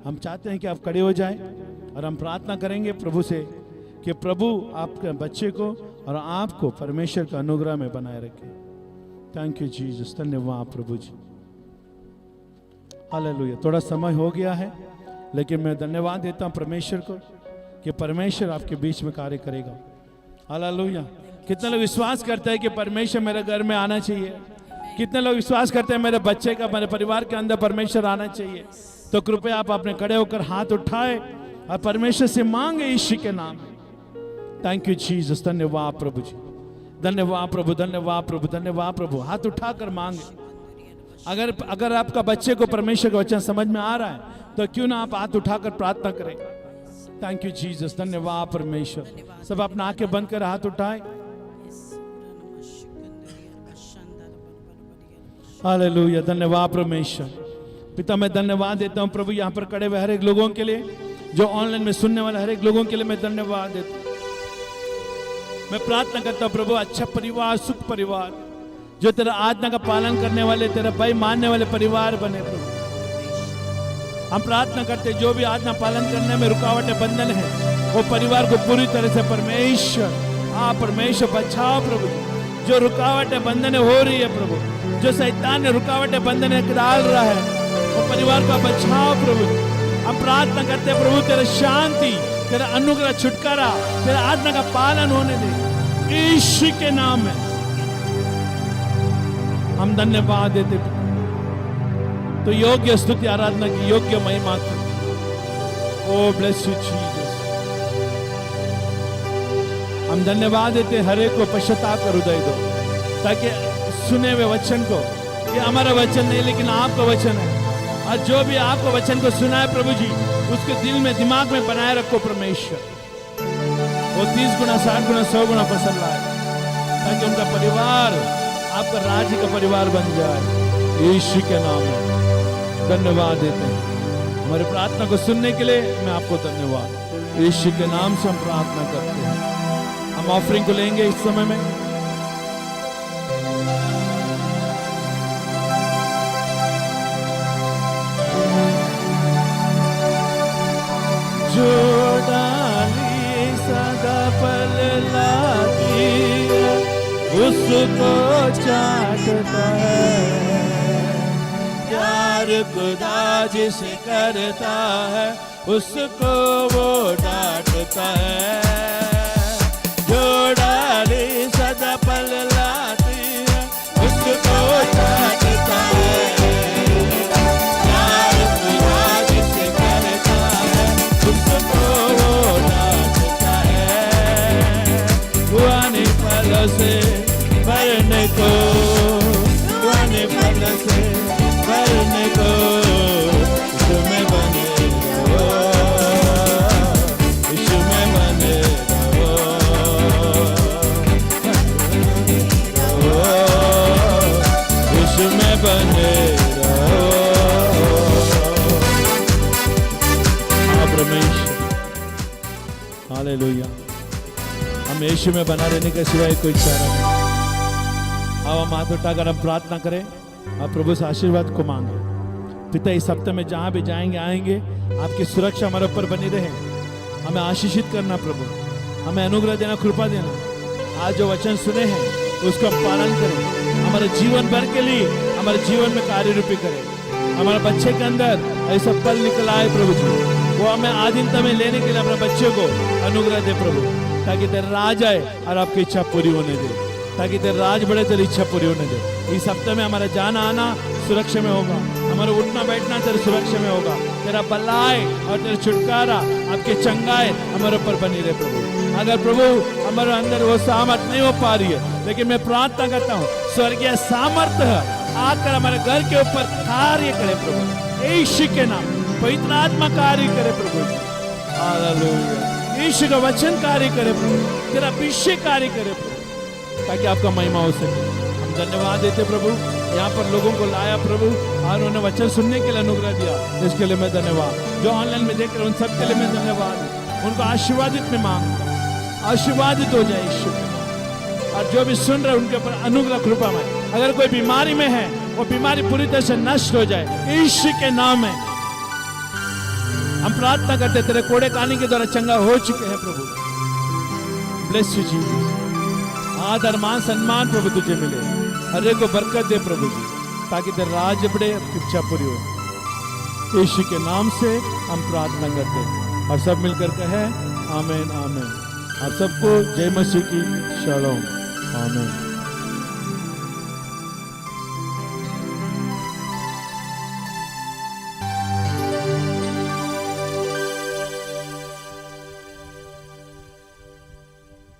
Speaker 1: हम चाहते हैं कि आप खड़े हो जाए और हम प्रार्थना करेंगे प्रभु से कि प्रभु आपके बच्चे को और आपको परमेश्वर का अनुग्रह में बनाए रखे। थैंक यू जीसस, धन्यवाद प्रभु जी। हालेलुया। थोड़ा समय हो गया है, लेकिन मैं धन्यवाद देता हूँ परमेश्वर को कि परमेश्वर आपके बीच में कार्य करेगा। हालेलुया। कितने लोग विश्वास करते हैं कि परमेश्वर मेरे घर में आना चाहिए? कितने लोग विश्वास करते हैं मेरे बच्चे का, मेरे परिवार के अंदर परमेश्वर आना चाहिए? तो कृपया आप अपने खड़े होकर हाथ उठाए और परमेश्वर से मांगे यीशु के नाम में। थैंक यू जीसस, धन्यवाद प्रभु जी, धन्यवाद प्रभु, धन्यवाद प्रभु, धन्यवाद प्रभु। हाथ उठाकर मांगे। अगर आपका बच्चे को परमेश्वर का वचन समझ में आ रहा है तो क्यों ना आप हाथ उठाकर प्रार्थना करें। थैंक यू जीसस, धन्यवाद परमेश्वर। सब अपना आंखें बंद कर हाथ उठाए। हालेलुया। धन्यवाद परमेश्वर। पिता, मैं धन्यवाद देता हूं प्रभु यहाँ पर खड़े हुए हर एक लोगों के लिए, जो ऑनलाइन में सुनने वाले हर एक लोगों के लिए मैं धन्यवाद देता हूं। मैं प्रार्थना करता हूं प्रभु, अच्छा परिवार, सुख परिवार, जो तेरा आज्ञा का पालन करने वाले, तेरा भय मानने वाले परिवार बने प्रभु। हम प्रार्थना करते जो भी आज्ञा पालन करने में रुकावटें, बंधन है, वो परिवार को पूरी तरह से परमेश्वर बचाओ प्रभु। जो रुकावटें, बंधन हो रही है प्रभु, जो शैतान ने रुकावटें, बंधन डाल रहा है, वो परिवार का बचाओ प्रभु। हम प्रार्थना करते हैं प्रभु, तेरा शांति, तेरा अनुग्रह, छुटकारा, तेरा आज्ञा का पालन होने दे यीशु के नाम में। हम धन्यवाद देते तो योग्य स्तुति आराधना की, योग्य महिमा की। ओ ब्लेस यू जीसस। हम धन्यवाद देते हर एक को पश्चाताप कर हृदय दो, ताकि सुने हुए वचन को, ये हमारा वचन नहीं लेकिन आपका वचन है, और जो भी आपको वचन को सुना है प्रभु जी, उसके दिल में, दिमाग में बनाए रखो परमेश्वर। वो 30 गुना, 60 गुना, 100 गुना पसंद आए, ताकि उनका परिवार आपका राज्य का परिवार बन जाए यीशु के नाम में। धन्यवाद देते हैं हमारी प्रार्थना को सुनने के लिए। मैं आपको धन्यवाद यीशु के नाम से हम प्रार्थना करते हैं। हम ऑफरिंग को लेंगे इस समय में। जो डाली सदा फल लाती है, उसको चाटता है। प्यार खुदा जिसे करता है, उसको वो डांटता है। जो डाली सदा फल लाती है, उसको चाटता है। प्यार खुदा जिसे करता है, उसको वो डांटता है। पुराने फलों से भरने को, पुराने फलों से भरने को, इसमें बने रहो, इसमें बने रहो, इसमें बने रहो। परमेश्वर, हालेलुया। हम यीशु में बना रहने के सिवाय कोई चारा नहीं। अब हम हाथ उठाकर हम प्रार्थना करें और प्रभु से आशीर्वाद को मांगे। पिता, इस हफ्ते में जहाँ भी जाएंगे आएंगे, आपकी सुरक्षा हमारे ऊपर बनी रहे। हमें आशीषित करना प्रभु, हमें अनुग्रह देना, कृपा देना। आज जो वचन सुने हैं उसको हम पालन करें, हमारे जीवन भर के लिए हमारे जीवन में कार्य रूपी करें। हमारे बच्चे के अंदर ऐसा पल निकल आए प्रभु जी, वो हमें आधीनता में लेने के लिए अपने बच्चे को अनुग्रह दे प्रभु, ताकि तेरा राज आए और आपकी इच्छा पूरी होने दे, ताकि तेरा राज बढ़े, तेरी इच्छा पूरी होने दे। इस हफ्ते में हमारा जाना आना सुरक्षा में होगा, हमारा उठना बैठना तेरे सुरक्षा में होगा। तेरा भलाई और तेरा छुटकारा, आपके चंगाई हमारे ऊपर बनी रहे प्रभु। अगर प्रभु हमारे अंदर वो सहमत नहीं हो पा रही है, लेकिन मैं प्रार्थना करता हूँ स्वर्गीय सामर्थ्य आकर हमारे घर के ऊपर कार्य करे प्रभु, यीशु के नाम। पवित्र आत्मा कार्य करे प्रभु, हालेलुया। यीशु का वचन कार्य करे प्रभु, तेरा अभिषेक कार्य करे प्रभु, ताकि आपका महिमा हो सके। हम धन्यवाद देते प्रभु, यहाँ पर लोगों को लाया प्रभु और उन्हें वचन सुनने के लिए अनुग्रह दिया, इसके लिए मैं धन्यवाद। जो ऑनलाइन में देख रहे उन सब के लिए मैं धन्यवाद। उनको आशीर्वादित में मांगता, आशीर्वादित हो जाए यीशु के नाम। और जो भी सुन रहे उनके ऊपर अनुग्रह कृपा में, अगर कोई बीमारी में है वो बीमारी पूरी तरह से नष्ट हो जाए यीशु के नाम में। हम प्रार्थना करते तेरे कोड़े कानी के द्वारा चंगा हो चुके हैं प्रभु। Bless you Jesus. आदर मान सम्मान प्रभु तुझे मिले, हर एक को बरकत दे प्रभु जी, ताकि तेरा राज बढ़े, इच्छा पूरी हो। यीशु के नाम से हम प्रार्थना करते हैं और सब मिलकर कहे आमीन आमीन। आप सबको जय मसीह की शालोम। आमीन।